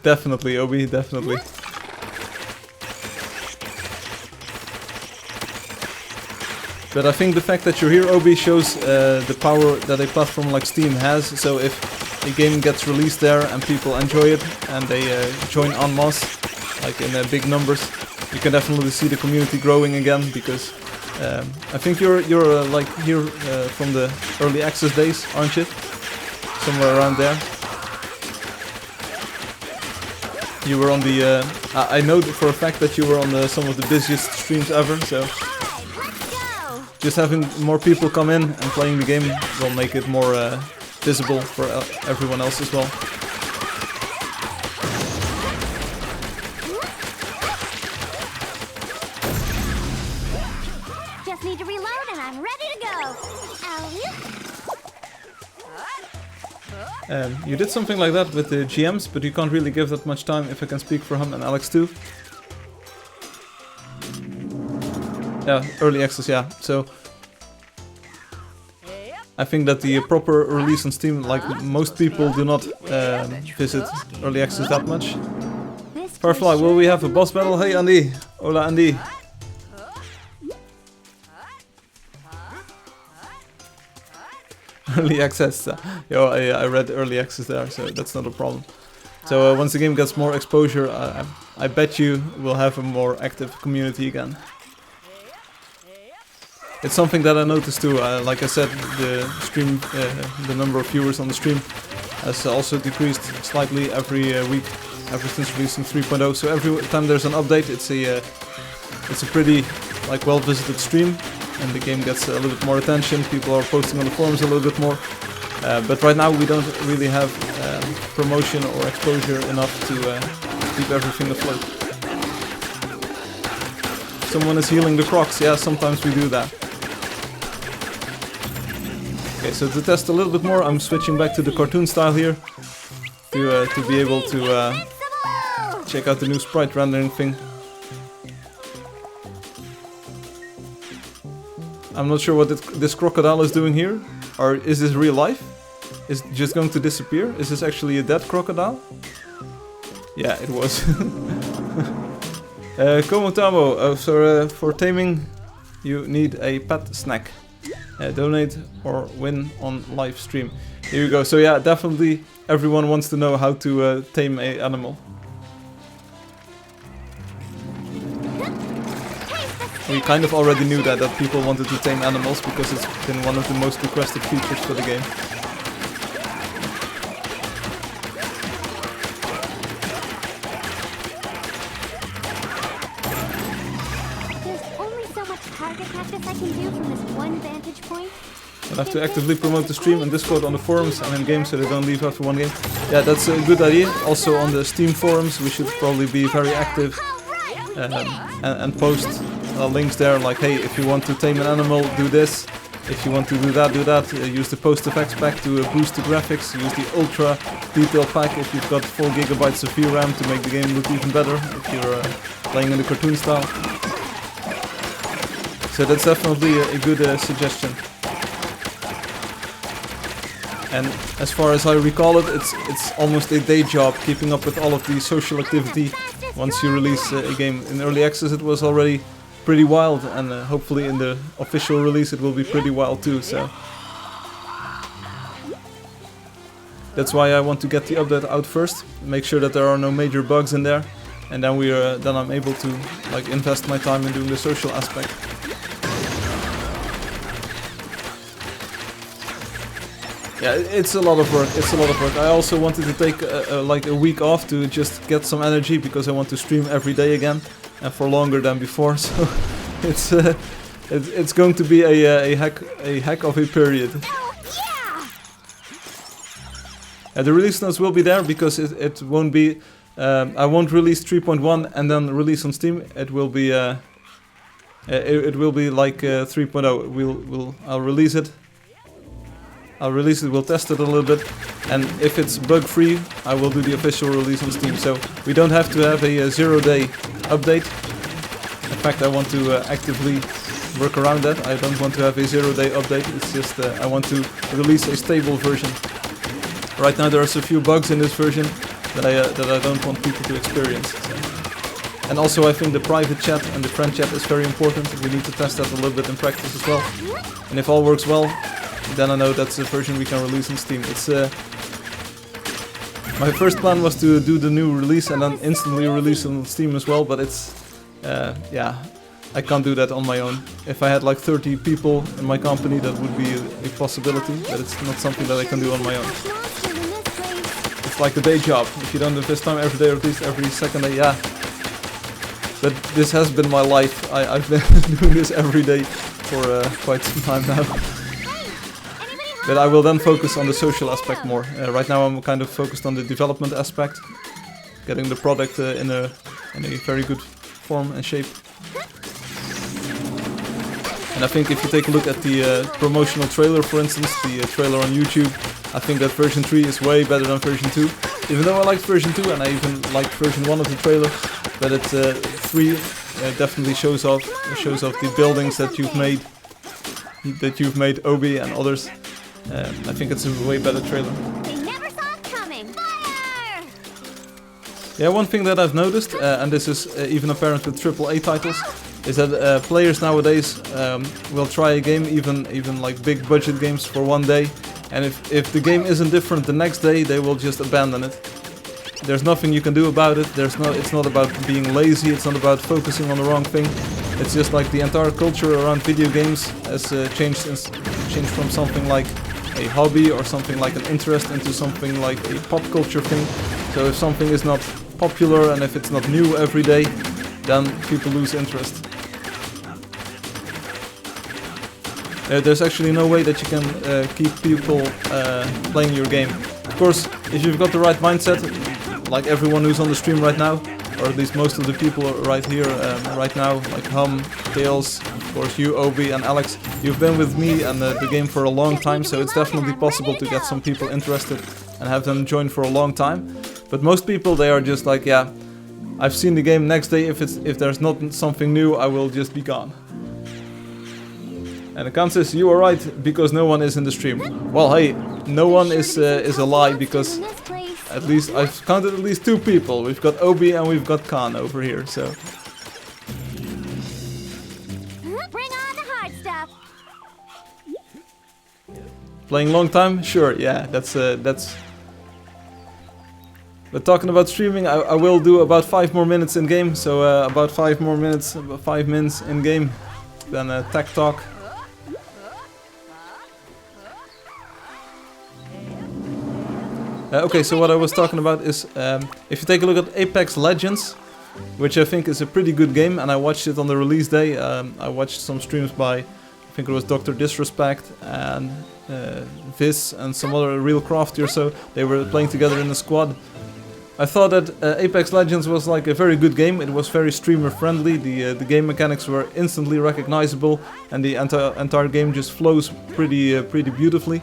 Definitely, Obi, definitely. But I think the fact that you're here, Obi, shows the power that a platform like Steam has. So if a game gets released there and people enjoy it and they join en masse, like in big numbers, you can definitely see the community growing again. Because I think you're like here from the early access days, aren't you? Somewhere around there. You were on the. I know for a fact that you were on some of the busiest streams ever. So Alright, let's go! just having more people come in and playing the game will make it more visible for everyone else as well. Just need to reload and I'm ready to go. You did something like that with the GMs, but you can't really give that much time, if I can speak for him and Alex too. Yeah, early access, yeah. So I think that the proper release on Steam, like most people do not visit early access that much. Firefly, will we have a boss battle? Hey Andy! Hola Andy! Early access. Yo, I read early access there, so that's not a problem. So once the game gets more exposure, I bet you will have a more active community again. It's something that I noticed too. Like I said, the stream, the number of viewers on the stream has also decreased slightly every week ever since releasing 3.0. So every time there's an update, it's a pretty like well visited stream. And the game gets a little bit more attention, people are posting on the forums a little bit more. But right now we don't really have promotion or exposure enough to keep everything afloat. Someone is healing the crocs, yeah, sometimes we do that. Okay, so to test a little bit more, I'm switching back to the cartoon style here. To be able to check out the new sprite rendering thing. I'm not sure what this crocodile is doing here. Or is this real life? Is it just going to disappear? Is this actually a dead crocodile? Yeah, it was. Komotamo, so for taming you need a pet snack. Donate or win on live stream. Here you go. So yeah, definitely everyone wants to know how to tame an animal. We kind of already knew that people wanted to tame animals because it's been one of the most requested features for the game. There's only so much target practice I can do from this one vantage point. I'll have to actively promote the stream and Discord on the forums and in games so they don't leave after one game. Yeah, that's a good idea. Also on the Steam forums we should probably be very active and post links there like, hey, if you want to tame an animal, do this. If you want to do that, do that. Use the post effects pack to boost the graphics. Use the ultra detail pack if you've got 4 GB of VRAM to make the game look even better if you're playing in the cartoon style. So that's definitely a good suggestion. And as far as I recall it, it's almost a day job keeping up with all of the social activity once you release a game. In early access it was already pretty wild, and hopefully in the official release it will be pretty wild too, so that's why I want to get the update out first, make sure that there are no major bugs in there, and then then I'm able to like invest my time in doing the social aspect. Yeah, it's a lot of work. It's a lot of work. I also wanted to take like a week off to just get some energy because I want to stream every day again and for longer than before. So it's going to be a heck of a period. The release notes will be there because it won't be. I won't release 3.1 and then release on Steam. It will be it will be like 3.0. I'll release it. We'll test it a little bit, and if it's bug-free, I will do the official release on Steam. So we don't have to have a 0-day update. In fact, I want to actively work around that. I don't want to have a 0-day update. It's just I want to release a stable version. Right now, there's a few bugs in this version that I don't want people to experience. So. And also, I think the private chat and the friend chat is very important. We need to test that a little bit in practice as well. And if all works well, then I know that's the version we can release on Steam. It's my first plan was to do the new release and then instantly release it on Steam as well, but it's yeah, I can't do that on my own. If I had like 30 people in my company, that would be a possibility, but it's not something that I can do on my own. it's like a day job. If you don't invest time every day or at least every second day, yeah. But this has been my life. I've been doing this every day for quite some time now. But I will then focus on the social aspect more. Right now I'm kind of focused on the development aspect, getting the product in a very good form and shape. And I think if you take a look at the promotional trailer, for instance, the trailer on YouTube, I think that version 3 is way better than version 2. Even though I liked version 2 and I even liked version 1 of the trailer, but 3 definitely shows off the buildings that you've made, Obi and others. I think it's a way better trailer. They never saw it coming. Fire! Yeah, one thing that I've noticed, and this is even apparent with AAA titles, is that players nowadays will try a game, even like big budget games, for one day, and if the game isn't different the next day, they will just abandon it. There's nothing you can do about it. It's not about being lazy. It's not about focusing on the wrong thing. It's just like the entire culture around video games has changed from something like a hobby or something like an interest into something like a pop culture thing. So if something is not popular and if it's not new every day, then people lose interest. There's actually no way that you can keep people playing your game. Of course, if you've got the right mindset, like everyone who's on the stream right now, or at least most of the people right here, right now, like Hum, Tails, of course you, Obi and Alex, you've been with me and the game for a long time, so it's definitely possible to get some people interested and have them join for a long time. But most people, they are just like, yeah, I've seen the game, next day if there's not something new, I will just be gone. And Account says, you are right, because no one is in the stream. Well, hey, no one is a lie, because at least I've counted at least 2 people. We've got Obi and we've got Khan over here, so. Bring on the hard stuff. Playing long time? Sure, yeah, that's. But talking about streaming, I will do about 5 more minutes in game, so about 5 more minutes, about 5 minutes in game, then tech talk. Okay, so what I was talking about is, if you take a look at Apex Legends, which I think is a pretty good game, and I watched it on the release day. I watched some streams by, I think it was Dr. Disrespect and Viz and some other real crafty or so. They were playing together in a squad. I thought that Apex Legends was like a very good game. It was very streamer friendly. The game mechanics were instantly recognizable, and the entire game just flows pretty beautifully.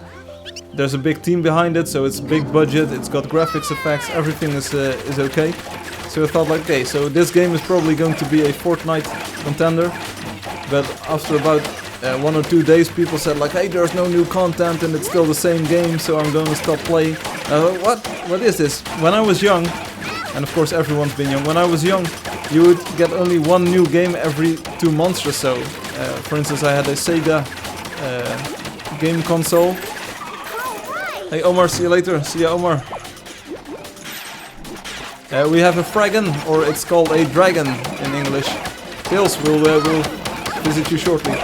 There's a big team behind it, so it's big budget, it's got graphics effects, everything is okay. So I thought like, okay, so this game is probably going to be a Fortnite contender. But after about 1 or 2 days, people said like, hey, there's no new content and it's still the same game, so I'm going to stop playing. What is this? When I was young, and of course everyone's been young, when I was young, you would get only 1 new game every 2 months or so. For instance, I had a Sega game console. Hey Omar, see you later. See ya, Omar. We have a Fragon, or it's called a dragon in English. Tails will visit you shortly.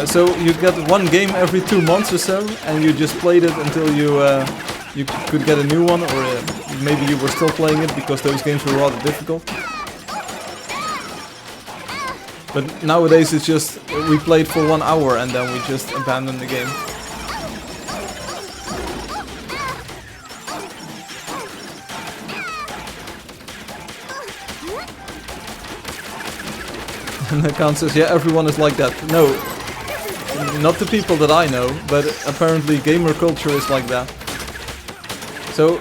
So you get 1 game every 2 months or so, and you just played it until you could get a new one, or maybe you were still playing it because those games were rather difficult. But nowadays it's just, we played for 1 hour and then we just abandoned the game. And the account says, yeah, everyone is like that. No, not the people that I know, but apparently gamer culture is like that. So,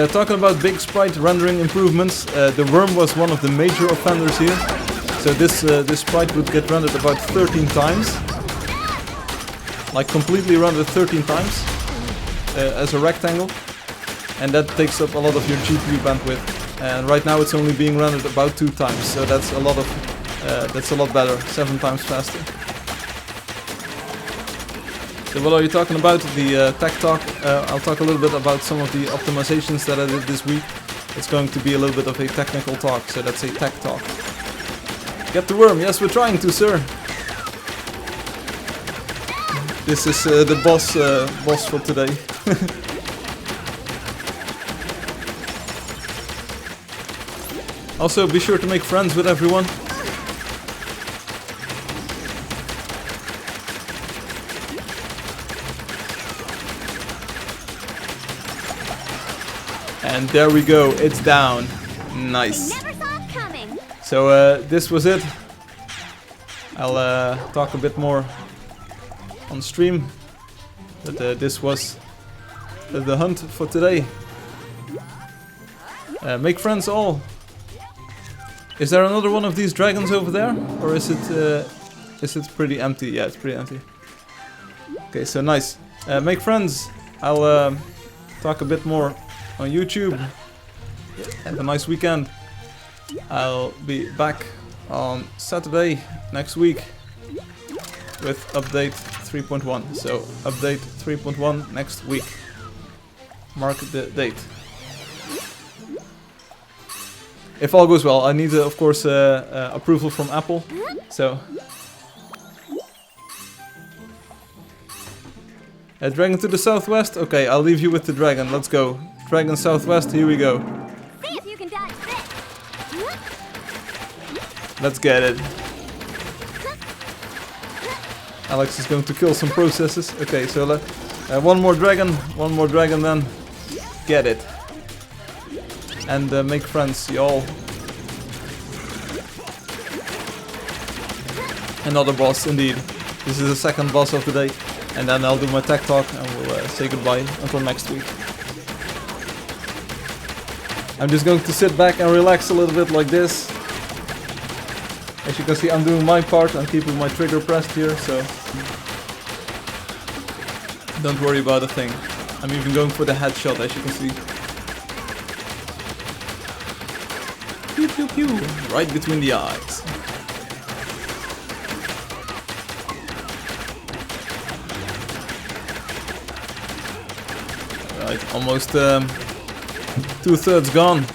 talking about big sprite rendering improvements, the worm was one of the major offenders here. So this sprite would get rendered about 13 times. Like completely rendered 13 times as a rectangle. And that takes up a lot of your GPU bandwidth. And right now it's only being rendered about 2 times, so that's a lot of that's a lot better, 7 times faster. So what are you talking about? The tech talk. I'll talk a little bit about some of the optimizations that I did this week. It's going to be a little bit of a technical talk, so that's a tech talk. Get the worm. Yes, we're trying to, sir. This is the boss for today. Also, be sure to make friends with everyone. And there we go, it's down. Nice. I never saw it coming. So this was it. I'll talk a bit more on stream. But this was the hunt for today. Make friends all. Is there another one of these dragons over there? Or is it pretty empty? Yeah, it's pretty empty. Okay, so nice. Make friends. I'll talk a bit more on YouTube. Have a nice weekend. I'll be back on Saturday next week with update 3.1. So update 3.1 next week. Mark the date. If all goes well, I need of course approval from Apple. So a dragon to the southwest. Okay, I'll leave you with the dragon. Let's go. Dragon southwest. Here we go. See if you can dodge this. Let's get it. Alex is going to kill some processes. Okay, so one more dragon then. Get it. And make friends, y'all. Another boss, indeed. This is the second boss of the day. And then I'll do my tech talk and we'll say goodbye until next week. I'm just going to sit back and relax a little bit like this. As you can see, I'm doing my part. I'm keeping my trigger pressed here, so don't worry about a thing. I'm even going for the headshot, as you can see. Pew pew pew! Right between the eyes. Right, almost 2/3 gone.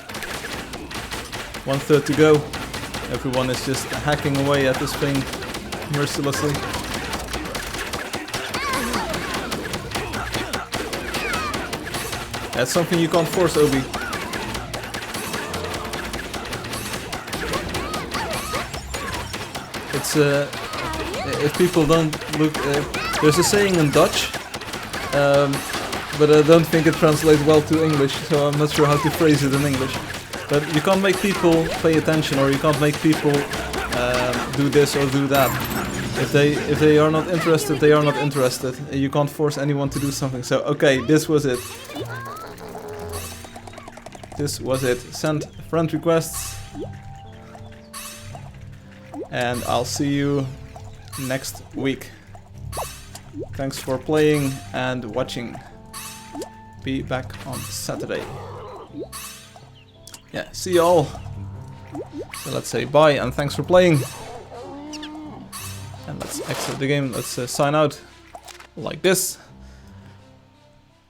1/3 to go. Everyone is just hacking away at this thing mercilessly. That's something you can't force, Obi. It's if people don't look, there's a saying in Dutch, but I don't think it translates well to English, so I'm not sure how to phrase it in English. But you can't make people pay attention, or you can't make people do this or do that. If they are not interested, they are not interested. You can't force anyone to do something. So okay, this was it. This was it. Send friend requests. And I'll see you next week. Thanks for playing and watching. Be back on Saturday. Yeah, see y'all. So let's say bye and thanks for playing. And let's exit the game. Let's sign out like this.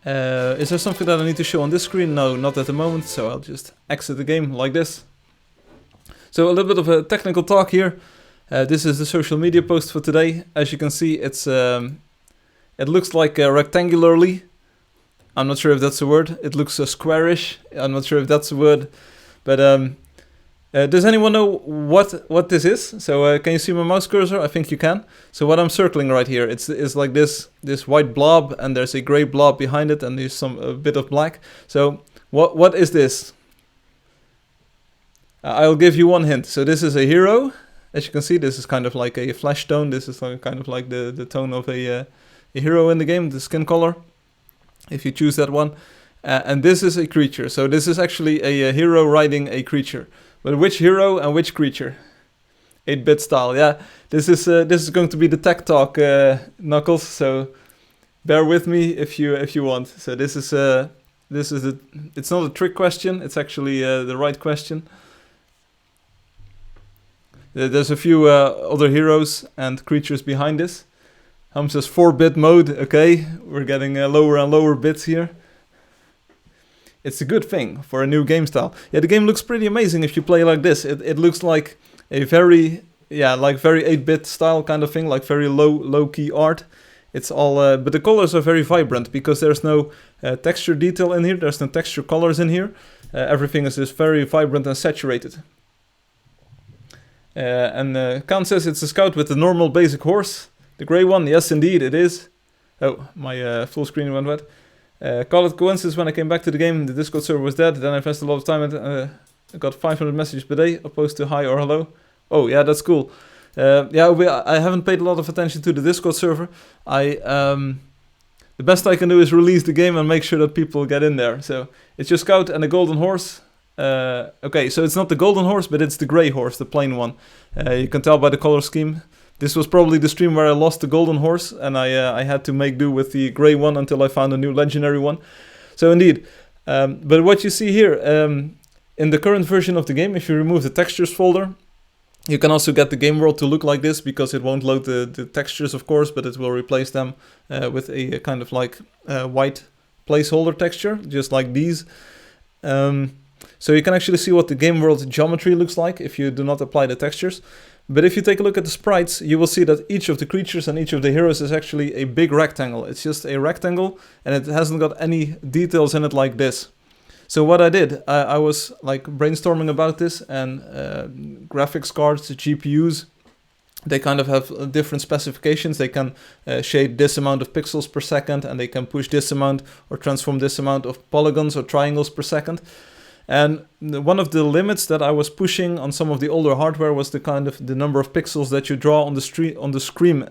Is there something that I need to show on this screen? No, not at the moment. So I'll just exit the game like this. So a little bit of a technical talk here. This is the social media post for today. As you can see, it's it looks like rectangularly. I'm not sure if that's a word. It looks squarish. I'm not sure if that's a word. But does anyone know what this is? So can you see my mouse cursor? I think you can. So what I'm circling right here, it's like this white blob, and there's a gray blob behind it, and there's a bit of black. So what is this? I'll give you one hint. So this is a hero. As you can see, this is kind of like a flesh tone. This is kind of like the tone of a hero in the game, the skin color, if you choose that one. And this is a creature. So this is actually a hero riding a creature. But which hero and which creature? 8-bit style, yeah. This is going to be the tech talk, Knuckles. So bear with me if you want. So this is it's not a trick question. It's actually the right question. There's a few other heroes and creatures behind this. Hum says 4-bit mode. Okay, we're getting lower and lower bits here. It's a good thing for a new game style. Yeah, the game looks pretty amazing if you play like this. It looks like a very 8-bit style kind of thing, like very low key art. It's all, but the colors are very vibrant because there's no texture detail in here. There's no texture colors in here. Everything is just very vibrant and saturated. And Khan says it's a Scout with the normal basic horse. The grey one, yes indeed it is. Oh, my full screen went wet. Call it coincidence, when I came back to the game, the Discord server was dead. Then I invested a lot of time and I got 500 messages per day, opposed to hi or hello. Oh, yeah, that's cool. I haven't paid a lot of attention to the Discord server. The best I can do is release the game and make sure that people get in there. So it's your Scout and a golden horse. Okay, so it's not the golden horse, but it's the grey horse, the plain one. You can tell by the color scheme. This was probably the stream where I lost the golden horse, and I had to make do with the grey one until I found a new legendary one. So indeed, but what you see here, in the current version of the game, if you remove the textures folder, you can also get the game world to look like this, because it won't load the textures, of course, but it will replace them with a kind of like white placeholder texture, just like these. So you can actually see what the game world geometry looks like if you do not apply the textures. But if you take a look at the sprites, you will see that each of the creatures and each of the heroes is actually a big rectangle. It's just a rectangle, and it hasn't got any details in it like this. So what I did, I was like brainstorming about this, and graphics cards, GPUs, they kind of have different specifications. They can shade this amount of pixels per second, and they can push this amount or transform this amount of polygons or triangles per second. And one of the limits that I was pushing on some of the older hardware was the number of pixels that you draw on the screen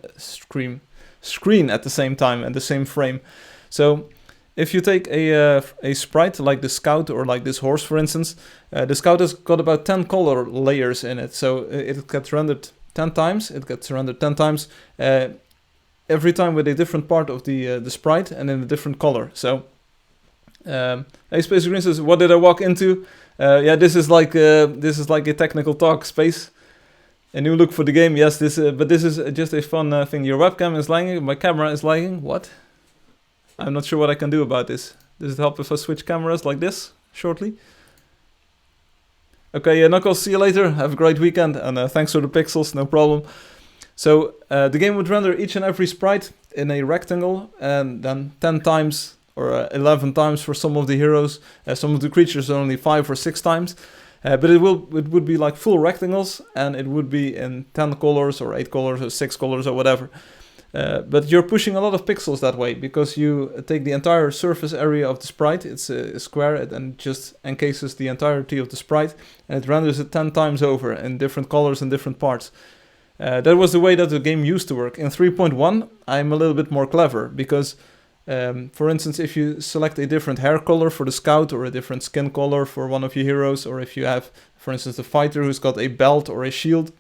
at the same time and the same frame. So if you take a sprite like the Scout or like this horse, for instance, the Scout has got about 10 color layers in it. So it gets rendered 10 times. It gets rendered 10 times every time with a different part of the sprite and in a different color. So hey, Space Green says, what did I walk into? Yeah, this is like a technical talk, Space. A new look for the game, yes. But this is just a fun thing. Your webcam is lagging, my camera is lagging. What? I'm not sure what I can do about this. Does it help if I switch cameras like this shortly? Okay, Knuckles, see you later. Have a great weekend, and thanks for the pixels, no problem. So the game would render each and every sprite in a rectangle, and then 10 times or 11 times for some of the heroes. Some of the creatures are only 5 or 6 times. But it would be like full rectangles, and it would be in 10 colors or 8 colors or 6 colors or whatever. But you're pushing a lot of pixels that way, because you take the entire surface area of the sprite. It's a square, and just encases the entirety of the sprite, and it renders it 10 times over in different colors and different parts. That was the way that the game used to work. In 3.1, I'm a little bit more clever, because for instance, if you select a different hair color for the Scout, or a different skin color for one of your heroes, or if you have, for instance, a fighter who's got a belt or a shield,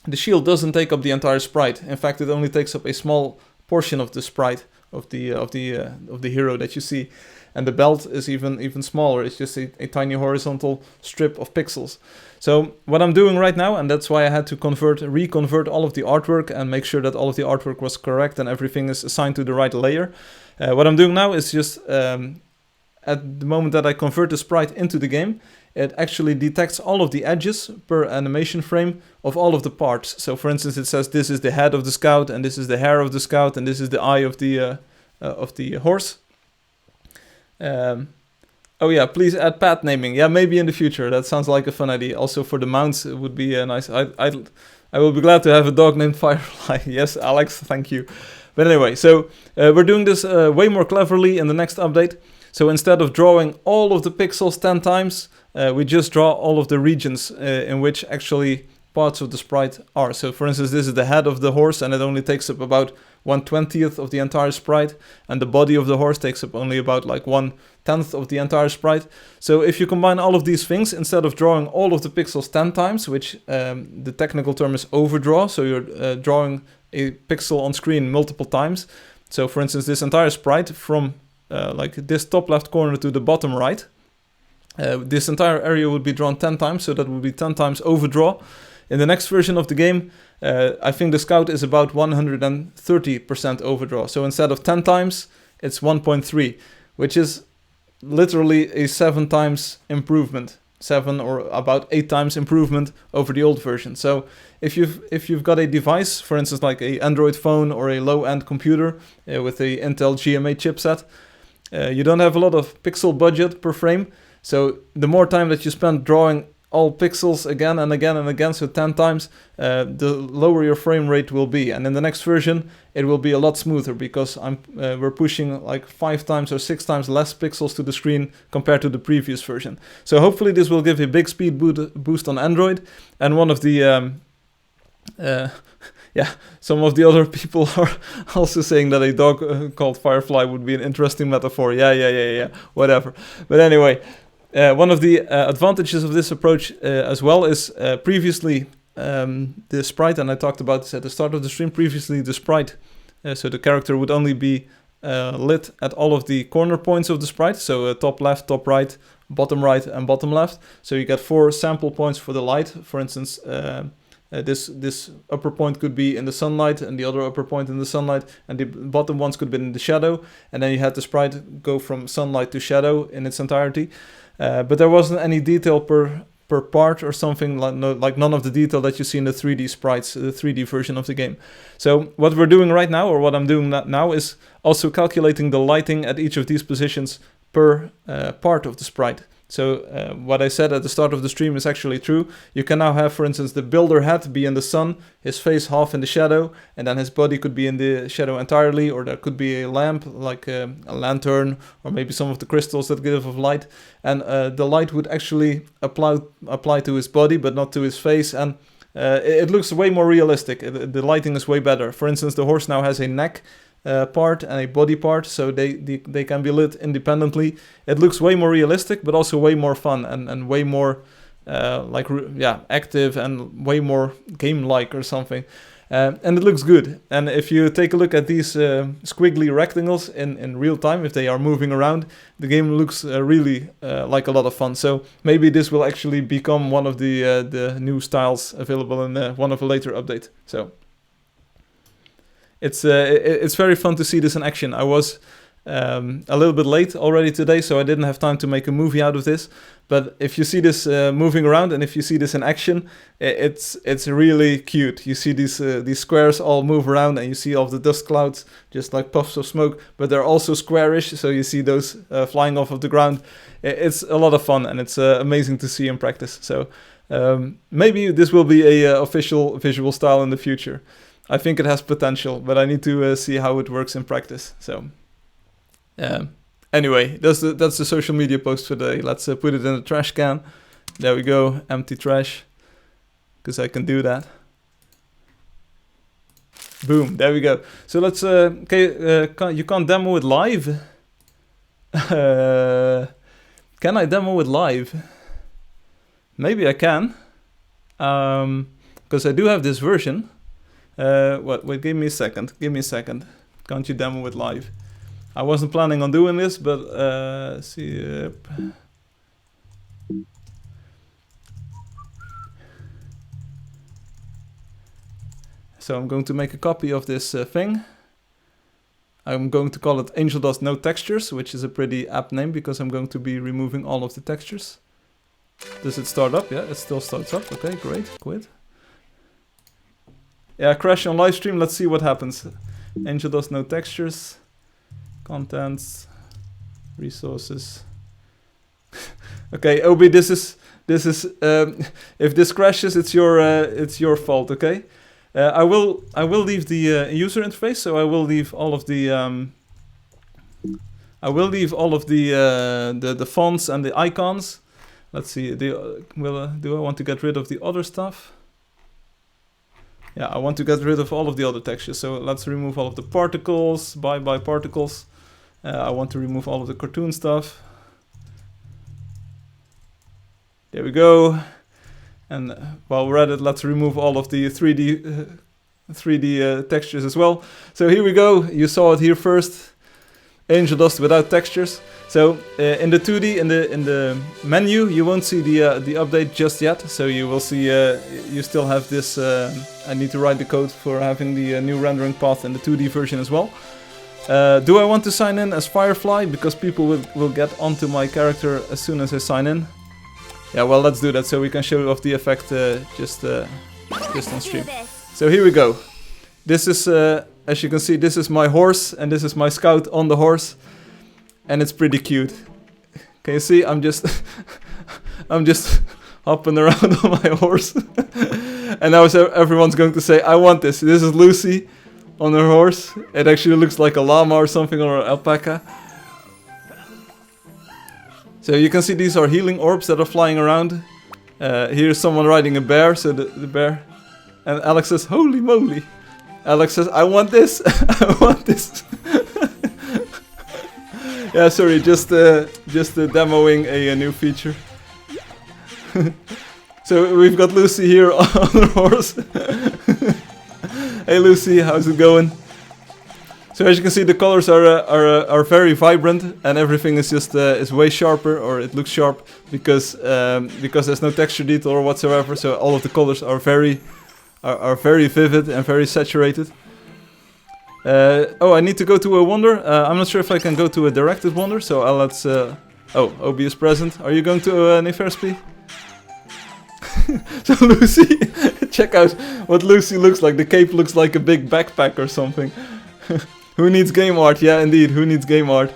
the shield doesn't take up the entire sprite. In fact, it only takes up a small portion of the sprite of the hero that you see, and the belt is even smaller. It's just a tiny horizontal strip of pixels. So what I'm doing right now, and that's why I had to reconvert all of the artwork and make sure that all of the artwork was correct and everything is assigned to the right layer. What I'm doing now is just at the moment that I convert the sprite into the game, it actually detects all of the edges per animation frame of all of the parts. So for instance, it says this is the head of the Scout, and this is the hair of the Scout, and this is the eye of the horse. Oh yeah, please add pet naming. Yeah, maybe in the future. That sounds like a fun idea. Also for the mounts, it would be nice. I will be glad to have a dog named Firefly. Yes, Alex, thank you. But anyway, so we're doing this way more cleverly in the next update. So instead of drawing all of the pixels 10 times, we just draw all of the regions in which actually parts of the sprite are. So for instance, this is the head of the horse, and it only takes up about 1/20th of the entire sprite, and the body of the horse takes up only about like 1/10th of the entire sprite. So if you combine all of these things, instead of drawing all of the pixels 10 times, which the technical term is overdraw, so you're drawing a pixel on screen multiple times. So for instance, this entire sprite from like this top left corner to the bottom right, this entire area would be drawn 10 times, so that would be 10 times overdraw. In the next version of the game, I think the Scout is about 130% overdraw. So instead of 10 times, it's 1.3, which is literally a 7 times improvement. 7 or about 8 times improvement over the old version. So if you've got a device, for instance, like a Android phone or a low-end computer with a Intel GMA chipset, you don't have a lot of pixel budget per frame. So the more time that you spend drawing all pixels again and again and again, so 10 times, the lower your frame rate will be. And in the next version, it will be a lot smoother because we're pushing like 5 times or 6 times less pixels to the screen compared to the previous version. So hopefully this will give a big speed boost on Android. And one of the some of the other people are also saying that a dog called Firefly would be an interesting metaphor. Yeah, whatever. But anyway, one of the advantages of this approach as well is previously the sprite, and I talked about this at the start of the stream, previously the sprite, so the character would only be lit at all of the corner points of the sprite, so top left, top right, and bottom left. So you get 4 sample points for the light. For instance, this upper point could be in the sunlight and the other upper point in the sunlight, and the bottom ones could be in the shadow, and then you had the sprite go from sunlight to shadow in its entirety. But there wasn't any detail per part or something, like none of the detail that you see in the 3D sprites, the 3D version of the game. So what we're doing right now, or what I'm doing now, is also calculating the lighting at each of these positions per part of the sprite. So what I said at the start of the stream is actually true. You can now have, for instance, the builder head be in the sun, his face half in the shadow, and then his body could be in the shadow entirely, or there could be a lamp, like a lantern, or maybe some of the crystals that give off light. And the light would actually apply to his body, but not to his face, and it looks way more realistic. The lighting is way better. For instance, the horse now has a neck part and a body part, so they can be lit independently. It looks way more realistic, but also way more fun and way more active and way more game-like or something. And it looks good. And if you take a look at these squiggly rectangles in real time, if they are moving around, the game looks really like a lot of fun. So maybe this will actually become one of the new styles available in one of the later updates. So it's very fun to see this in action. I was a little bit late already today, so I didn't have time to make a movie out of this. But if you see this moving around, and if you see this in action, it's really cute. You see these squares all move around, and you see all the dust clouds, just like puffs of smoke. But they're also squarish, so you see those flying off of the ground. It's a lot of fun, and it's amazing to see in practice. So maybe this will be a official visual style in the future. I think it has potential, but I need to see how it works in practice. So, anyway, that's the social media post for today. Let's put it in the trash can. There we go, empty trash, because I can do that. Boom, there we go. So let's, you can't demo it live? Can I demo it live? Maybe I can, because I do have this version. Wait, give me a second. Can't you demo it live? I wasn't planning on doing this, but see. So I'm going to make a copy of this thing. I'm going to call it Angeldust No Textures, which is a pretty apt name because I'm going to be removing all of the textures. Does it start up? Yeah, it still starts up. Okay, great. Quit. Yeah, crash on live stream. Let's see what happens. Angeldust No Textures. Contents. Resources. Okay, Obi, this is if this crashes, it's your fault. Okay. I will leave the user interface, so I will leave all of the the fonts and the icons. Let's see. Do I want to get rid of the other stuff? Yeah, I want to get rid of all of the other textures. So let's remove all of the particles. Bye particles. I want to remove all of the cartoon stuff. There we go. And while we're at it, let's remove all of the 3D textures as well. So here we go. You saw it here first. Angeldust without textures. So in the 2D, in the menu, you won't see the update just yet. So you will see you still have this. I need to write the code for having the new rendering path in the 2D version as well. Do I want to sign in as Firefly? Because people will get onto my character as soon as I sign in. Yeah, well, let's do that so we can show off the effect just on stream. So here we go. This is, as you can see, this is my horse and this is my scout on the horse. And it's pretty cute. Can you see? I'm just hopping around on my horse. And now everyone's going to say, I want this. This is Lucy on her horse. It actually looks like a llama or something, or an alpaca. So you can see these are healing orbs that are flying around. Here's someone riding a bear, so the bear. And Alex says, holy moly. Alex says, I want this. I want this. Yeah, sorry, just demoing a new feature. So we've got Lucy here on her horse. Hey Lucy, how's it going? So as you can see, the colors are very vibrant, and everything is just is way sharper, or it looks sharp because there's no texture detail or whatsoever. So all of the colors are very vivid and very saturated. Oh, I need to go to a wonder. I'm not sure if I can go to a directed wonder, so let's. Oh, Obi is present. Are you going to Neferspi? So Lucy, check out what Lucy looks like. The cape looks like a big backpack or something. Who needs game art? Yeah, indeed, who needs game art?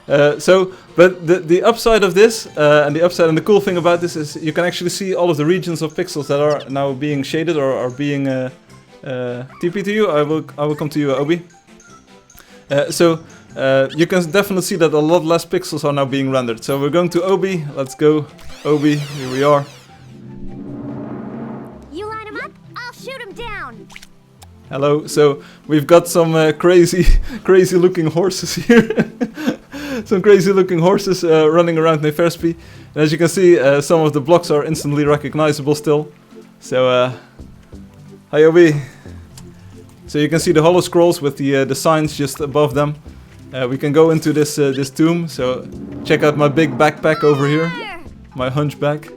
But the upside of this, and the cool thing about this is you can actually see all of the regions of pixels that are now being shaded or are being TP to you. I will come to you, Obi. You can definitely see that a lot less pixels are now being rendered. So we're going to Obi. Let's go, Obi. Here we are. You line him up, I'll shoot him down. Hello. So we've got some crazy looking horses here. Some crazy looking horses running around Neferspi. And as you can see, some of the blocks are instantly recognizable still. So, hi Obi. So you can see the hollow scrolls with the signs just above them. We can go into this tomb. So check out my big backpack over here, my hunchback.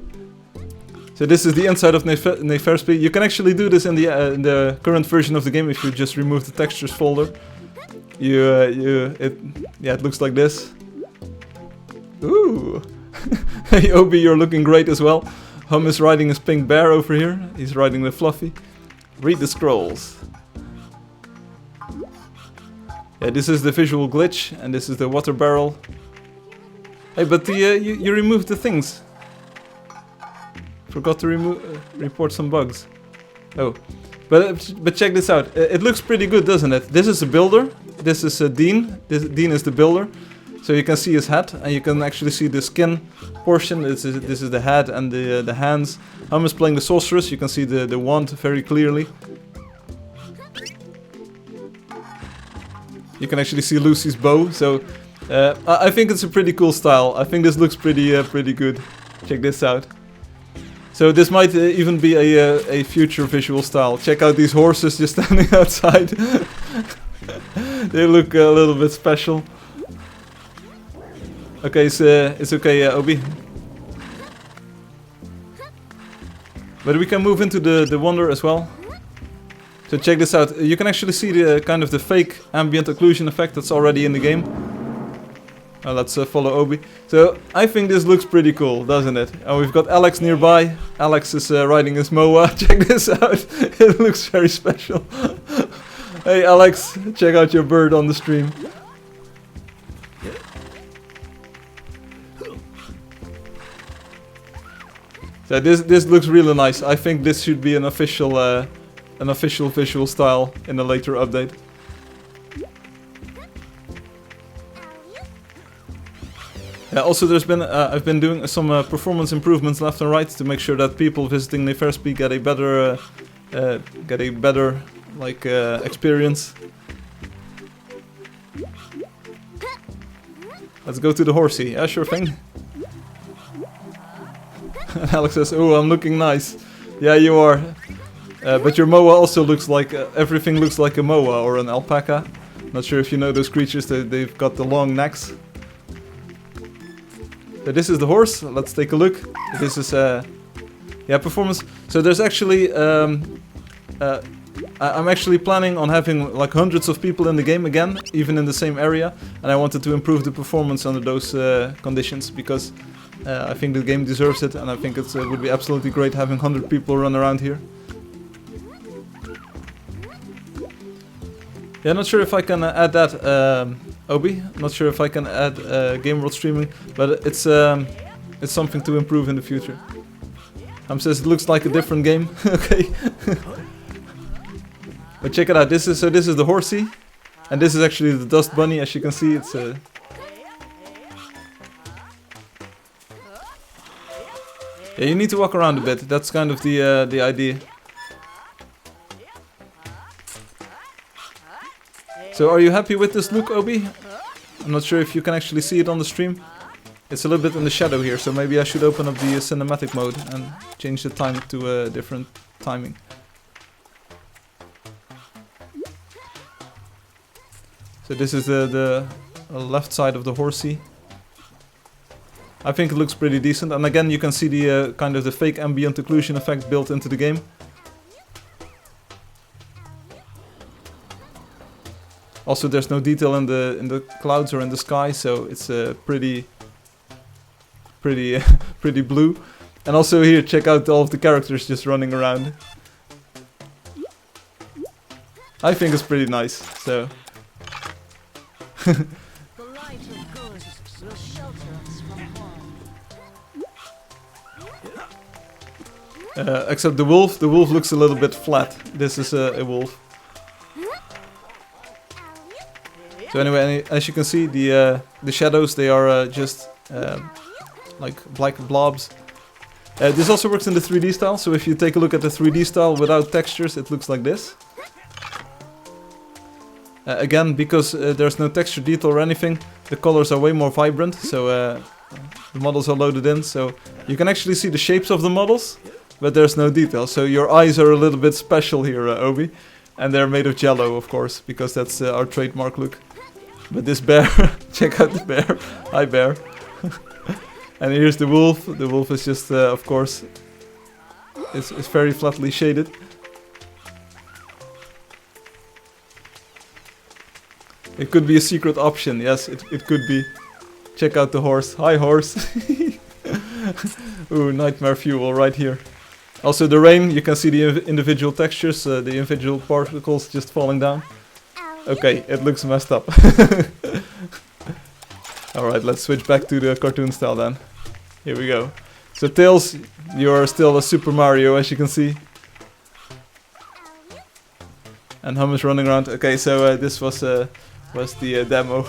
So this is the inside of Neferspi. You can actually do this in the current version of the game if you just remove the textures folder. It looks like this. Ooh. Hey Obi, you're looking great as well. Hum is riding his pink bear over here. He's riding the Fluffy. Read the scrolls. Yeah, this is the visual glitch, and this is the water barrel. Hey, but you removed the things. Forgot to report some bugs. Oh, but check this out. It looks pretty good, doesn't it? This is a builder. This is Dean. Dean is the builder. So you can see his head, and you can actually see the skin portion. This is the head and the hands. Hum is playing the sorceress. You can see the wand very clearly. You can actually see Lucy's bow. So I think it's a pretty cool style. I think this looks pretty good. Check this out. So this might even be a future visual style. Check out these horses just standing outside. They look a little bit special. Okay, it's okay, Obi. But we can move into the wonder as well. So check this out. You can actually see the kind of the fake ambient occlusion effect that's already in the game. Let's follow Obi. So I think this looks pretty cool, doesn't it? And we've got Alex nearby. Alex is riding his moa. Check this out. It looks very special. Hey Alex, check out your bird on the stream. So this looks really nice. I think this should be an official visual style in a later update. Yeah, also there's been I've been doing some performance improvements left and right to make sure that people visiting Neferspi get a better like experience. Let's go to the horsey. Yeah, sure thing. Alex says, "Oh, I'm looking nice." Yeah, you are. But your moa also looks like everything looks like a moa or an alpaca. Not sure if you know those creatures. They've got the long necks. So this is the horse. Let's take a look. This is performance. So there's actually I'm actually planning on having like hundreds of people in the game again, even in the same area, and I wanted to improve the performance under those conditions because I think the game deserves it, and I think it would be absolutely great having 100 people run around here. Yeah, not sure if I can add that, Obi. Not sure if I can add game world streaming, but it's something to improve in the future. Says it looks like a different game. Okay. But check it out. This is the horsey, and this is actually the dust bunny. As you can see, it's yeah, you need to walk around a bit. That's kind of the idea. So, are you happy with this look, Obi? I'm not sure if you can actually see it on the stream. It's a little bit in the shadow here, so maybe I should open up the cinematic mode and change the time to a different timing. So this is the left side of the horsey. I think it looks pretty decent, and again you can see the kind of the fake ambient occlusion effect built into the game. Also, there's no detail in the clouds or in the sky, so it's pretty blue. And also here, check out all of the characters just running around. I think it's pretty nice. So. Except the wolf. The wolf looks a little bit flat. This is a wolf. So anyway, as you can see, the shadows, they are just like black blobs. This also works in the 3D style, so if you take a look at the 3D style without textures, it looks like this. Again, because there's no texture detail or anything, the colors are way more vibrant, so the models are loaded in, so you can actually see the shapes of the models, but there's no detail. So your eyes are a little bit special here, Obi, and they're made of jello, of course, because that's our trademark look. But this bear, check out the bear. Hi, bear. And here's the wolf. The wolf is just, of course, it's very flatly shaded. It could be a secret option. Yes, it could be. Check out the horse. Hi, horse. Ooh, nightmare fuel right here. Also the rain, you can see the individual textures, the individual particles just falling down. Okay, it looks messed up. Alright, let's switch back to the cartoon style then. Here we go. So Tails, you're still a Super Mario, as you can see. And Hum is running around. Okay, so this was the demo.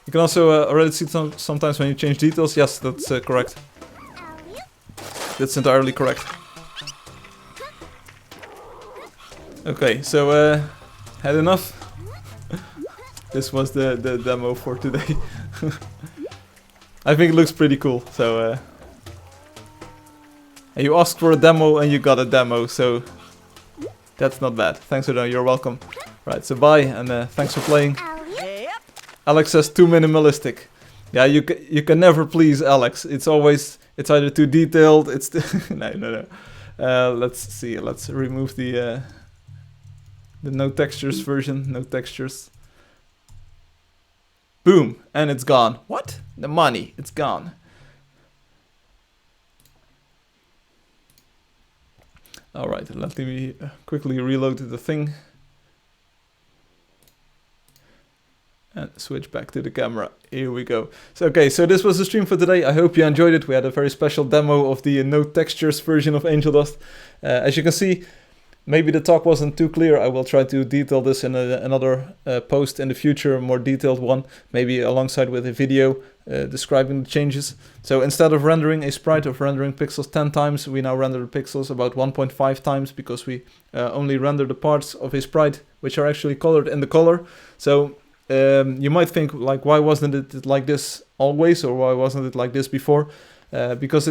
You can also already see sometimes when you change details. Yes, that's correct. That's entirely correct. Okay, so had enough? This was the demo for today. I think it looks pretty cool, so and you asked for a demo and you got a demo, so that's not bad. Thanks for that, you're welcome. Right, so bye, and thanks for playing. Alex says too minimalistic. Yeah, you can never please Alex. It's always, it's either too detailed, it's no. Let's see, let's remove the no textures version, no textures. Boom, and it's gone. What? The money, it's gone. Alright, let me quickly reload the thing. And switch back to the camera. Here we go. So okay, so this was the stream for today. I hope you enjoyed it. We had a very special demo of the no textures version of Angeldust. As you can see, maybe the talk wasn't too clear. I will try to detail this in another post in the future, a more detailed one, maybe alongside with a video describing the changes. So instead of rendering a sprite of rendering pixels 10 times, we now render the pixels about 1.5 times because we only render the parts of a sprite which are actually colored in the color. So you might think, like, why wasn't it like this always, or why wasn't it like this before? Because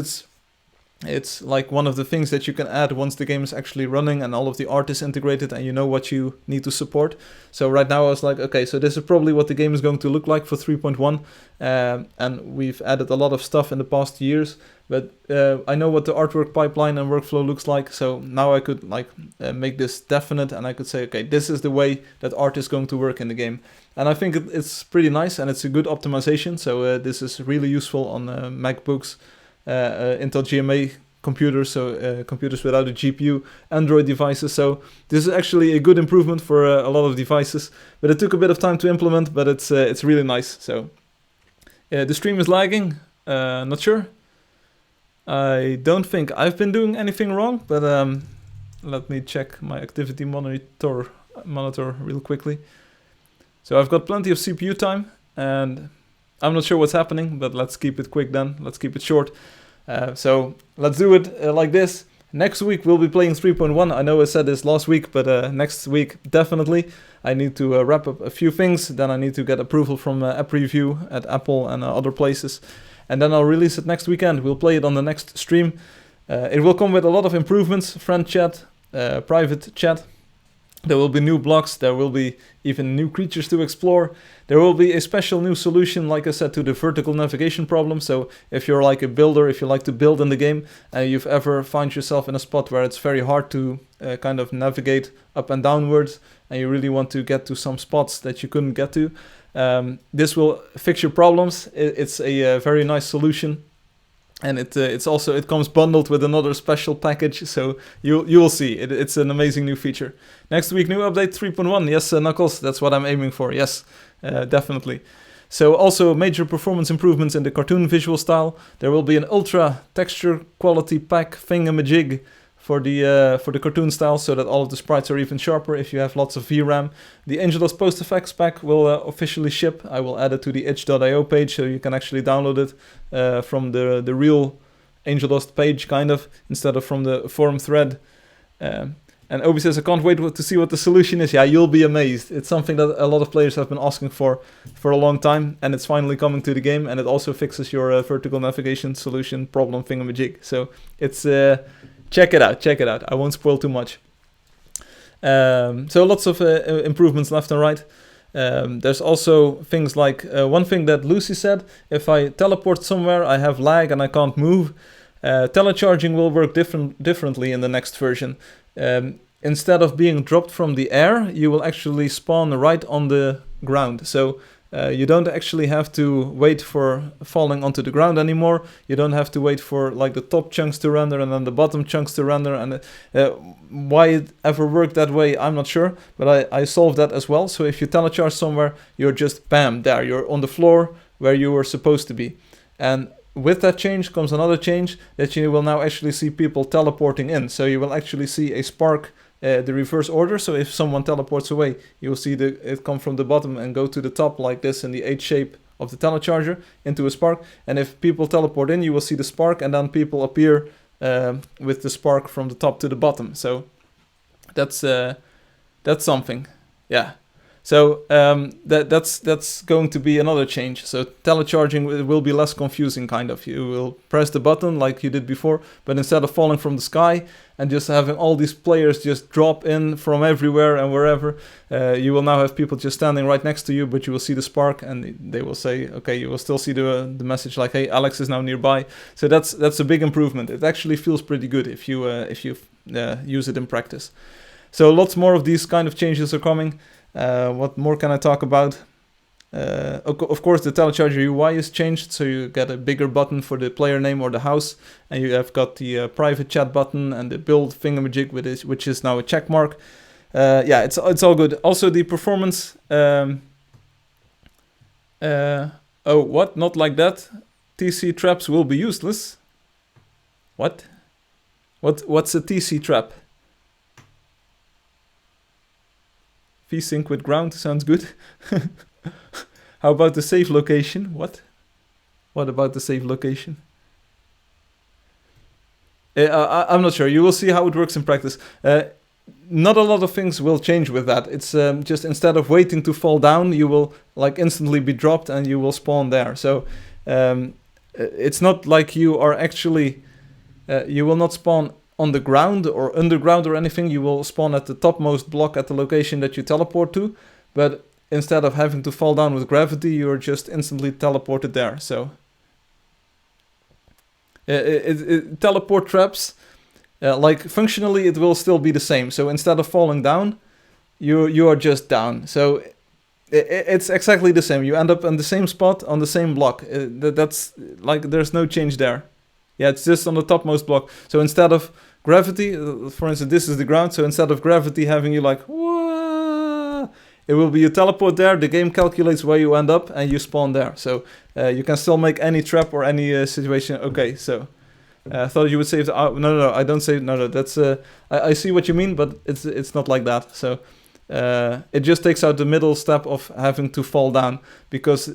it's like one of the things that you can add once the game is actually running and all of the art is integrated and you know what you need to support. So right now I was like, okay, so this is probably what the game is going to look like for 3.1, and we've added a lot of stuff in the past years, but I know what the artwork pipeline and workflow looks like, so now I could like make this definite, and I could say, okay, this is the way that art is going to work in the game. And I think it's pretty nice, and it's a good optimization, so this is really useful on MacBooks, Intel GMA computers, so computers without a GPU, Android devices. So this is actually a good improvement for a lot of devices, but it took a bit of time to implement, but it's really nice. So the stream is lagging, not sure. I don't think I've been doing anything wrong, but let me check my activity monitor real quickly. So I've got plenty of CPU time, and I'm not sure what's happening, but let's keep it quick then. Let's keep it short. So let's do it like this. Next week we'll be playing 3.1. I know I said this last week, but next week definitely. I need to wrap up a few things. Then I need to get approval from app review at Apple and other places. And then I'll release it next weekend. We'll play it on the next stream. It will come with a lot of improvements. Friend chat, private chat. There will be new blocks. There will be even new creatures to explore. There will be a special new solution, like I said, to the vertical navigation problem. So if you're like a builder, if you like to build in the game, and you've ever found yourself in a spot where it's very hard to kind of navigate up and downwards, and you really want to get to some spots that you couldn't get to, this will fix your problems. It's a very nice solution. And it comes bundled with another special package, so you will see. It's an amazing new feature. Next week, new update 3.1. Yes, Knuckles, that's what I'm aiming for. Yes, definitely. So also major performance improvements in the cartoon visual style. There will be an ultra texture quality pack thingamajig for the cartoon style, so that all of the sprites are even sharper if you have lots of VRAM. The Angeldust post effects pack will officially ship. I will add it to the itch.io page, so you can actually download it from the real Angeldust page, kind of, instead of from the forum thread. And Obi says, I can't wait to see what the solution is. Yeah, you'll be amazed. It's something that a lot of players have been asking for a long time, and it's finally coming to the game, and it also fixes your vertical navigation solution problem thingamajig. So it's... check it out. I won't spoil too much. So lots of improvements left and right. There's also things like one thing that Lucy said: if I teleport somewhere, I have lag and I can't move. Telecharging will work differently in the next version. Instead of being dropped from the air, you will actually spawn right on the ground. So you don't actually have to wait for falling onto the ground anymore. You don't have to wait for like the top chunks to render and then the bottom chunks to render. And why it ever worked that way, I'm not sure. But I solved that as well. So if you telecharge somewhere, you're just bam, there. You're on the floor where you were supposed to be. And with that change comes another change, that you will now actually see people teleporting in. So you will actually see a spark, the reverse order. So if someone teleports away, you will see it come from the bottom and go to the top like this in the H shape of the telecharger into a spark. And if people teleport in, you will see the spark, and then people appear with the spark from the top to the bottom. So that's something. Yeah. So that's going to be another change. So telecharging will be less confusing, kind of. You will press the button like you did before, but instead of falling from the sky and just having all these players just drop in from everywhere and wherever, you will now have people just standing right next to you, but you will see the spark, and they will say, okay, you will still see the message like, hey, Alex is now nearby. So that's a big improvement. It actually feels pretty good if you use it in practice. So lots more of these kind of changes are coming. What more can I talk about? Of course, the telecharger UI is changed, so you get a bigger button for the player name or the house, and you have got the private chat button and the build thingamajig, which is now a check mark. Yeah, it's all good. Also, the performance. Oh, what? Not like that. TC traps will be useless. What? What's a TC trap? VSync with ground sounds good. How about the save location? What about the save location? I'm not sure. You will see how it works in practice. Not a lot of things will change with that. It's just instead of waiting to fall down, you will like instantly be dropped and you will spawn there. So it's not like you are actually... you will not spawn on the ground or underground or anything. You will spawn at the topmost block at the location that you teleport to, but instead of having to fall down with gravity, you're just instantly teleported there. So teleport traps, like functionally it will still be the same. So instead of falling down, you are just down. So it's exactly the same. You end up in the same spot on the same block. That's like, there's no change there. Yeah, it's just on the topmost block. So instead of gravity, for instance, this is the ground. So instead of gravity having you like, wah, it will be you teleport there. The game calculates where you end up and you spawn there. So you can still make any trap or any situation. Okay, so I thought you would save the... no, I don't save... No, that's... I see what you mean, but it's not like that. So it just takes out the middle step of having to fall down. Because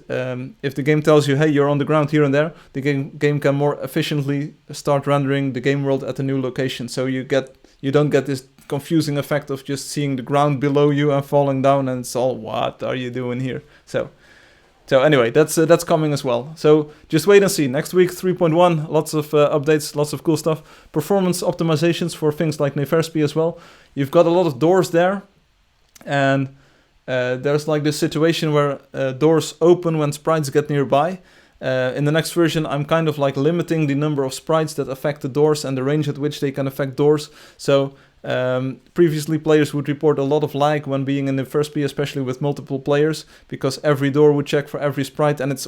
if the game tells you, hey, you're on the ground here and there, the game can more efficiently start rendering the game world at a new location. So you don't get this confusing effect of just seeing the ground below you and falling down, and it's all, what are you doing here? So anyway, that's coming as well. So just wait and see. Next week, 3.1, lots of updates, lots of cool stuff. Performance optimizations for things like Neversby as well. You've got a lot of doors there, and there's like this situation where doors open when sprites get nearby. In the next version, I'm kind of like limiting the number of sprites that affect the doors and the range at which they can affect doors. So previously, players would report a lot of lag when being in the first B, especially with multiple players, because every door would check for every sprite, and it's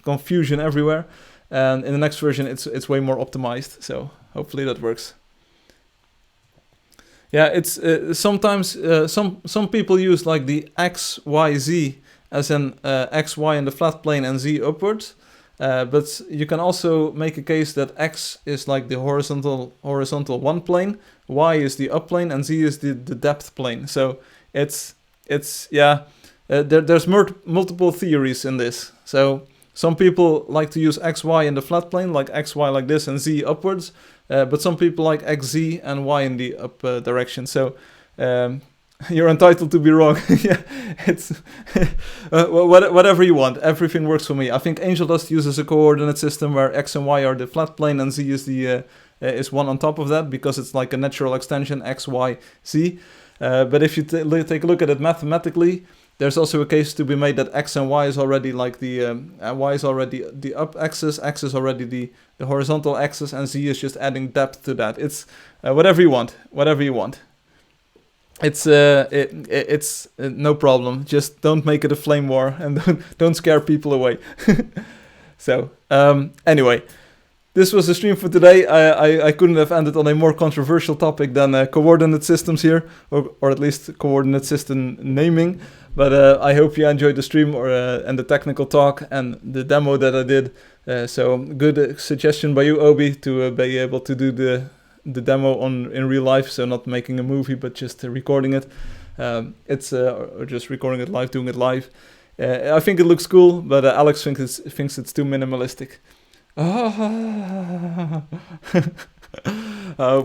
confusion everywhere. And in the next version, it's way more optimized. So hopefully that works. Yeah, it's sometimes some people use like the X, Y, Z, as in X, Y in the flat plane and Z upwards. But you can also make a case that X is like the horizontal one plane, Y is the up plane, and Z is the depth plane. So there's multiple theories in this. So some people like to use X, Y in the flat plane, like X, Y like this, and Z upwards. But some people like X, Z, and Y in the up direction. So you're entitled to be wrong. Yeah, it's whatever you want. Everything works for me. I think Angeldust uses a coordinate system where X and Y are the flat plane and Z is the is one on top of that, because it's like a natural extension, X, Y, Z. But if you take a look at it mathematically, there's also a case to be made that X and Y is already like Y is already the up axis, X is already the horizontal axis, and Z is just adding depth to that. It's whatever you want. It's no problem. Just don't make it a flame war, and don't scare people away. So anyway, this was the stream for today. I couldn't have ended on a more controversial topic than coordinate systems here, or at least coordinate system naming. But I hope you enjoyed the stream and the technical talk and the demo that I did. So good suggestion by you, Obi, to be able to do the demo in real life, so not making a movie but just recording it. Or just recording it live, doing it live. I think it looks cool, but Alex thinks it's too minimalistic.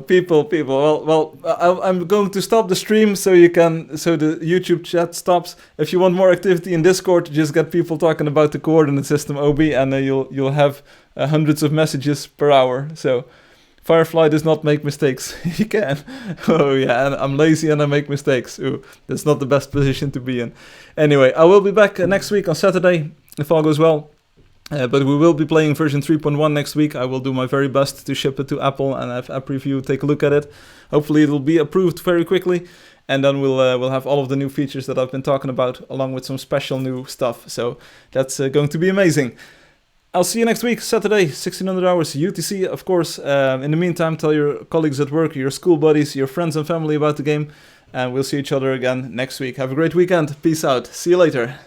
People. Well, I'm going to stop the stream so the YouTube chat stops. If you want more activity in Discord, just get people talking about the coordinate system, OB, and you'll have hundreds of messages per hour. So Firefly does not make mistakes. He can. Oh yeah, and I'm lazy and I make mistakes. Ooh, that's not the best position to be in. Anyway, I will be back next week on Saturday, if all goes well. But we will be playing version 3.1 next week. I will do my very best to ship it to Apple and have App Review take a look at it. Hopefully it will be approved very quickly. And then we'll have all of the new features that I've been talking about, along with some special new stuff. So that's going to be amazing. I'll see you next week, Saturday, 1600 hours UTC, of course. In the meantime, tell your colleagues at work, your school buddies, your friends and family about the game. And we'll see each other again next week. Have a great weekend. Peace out. See you later.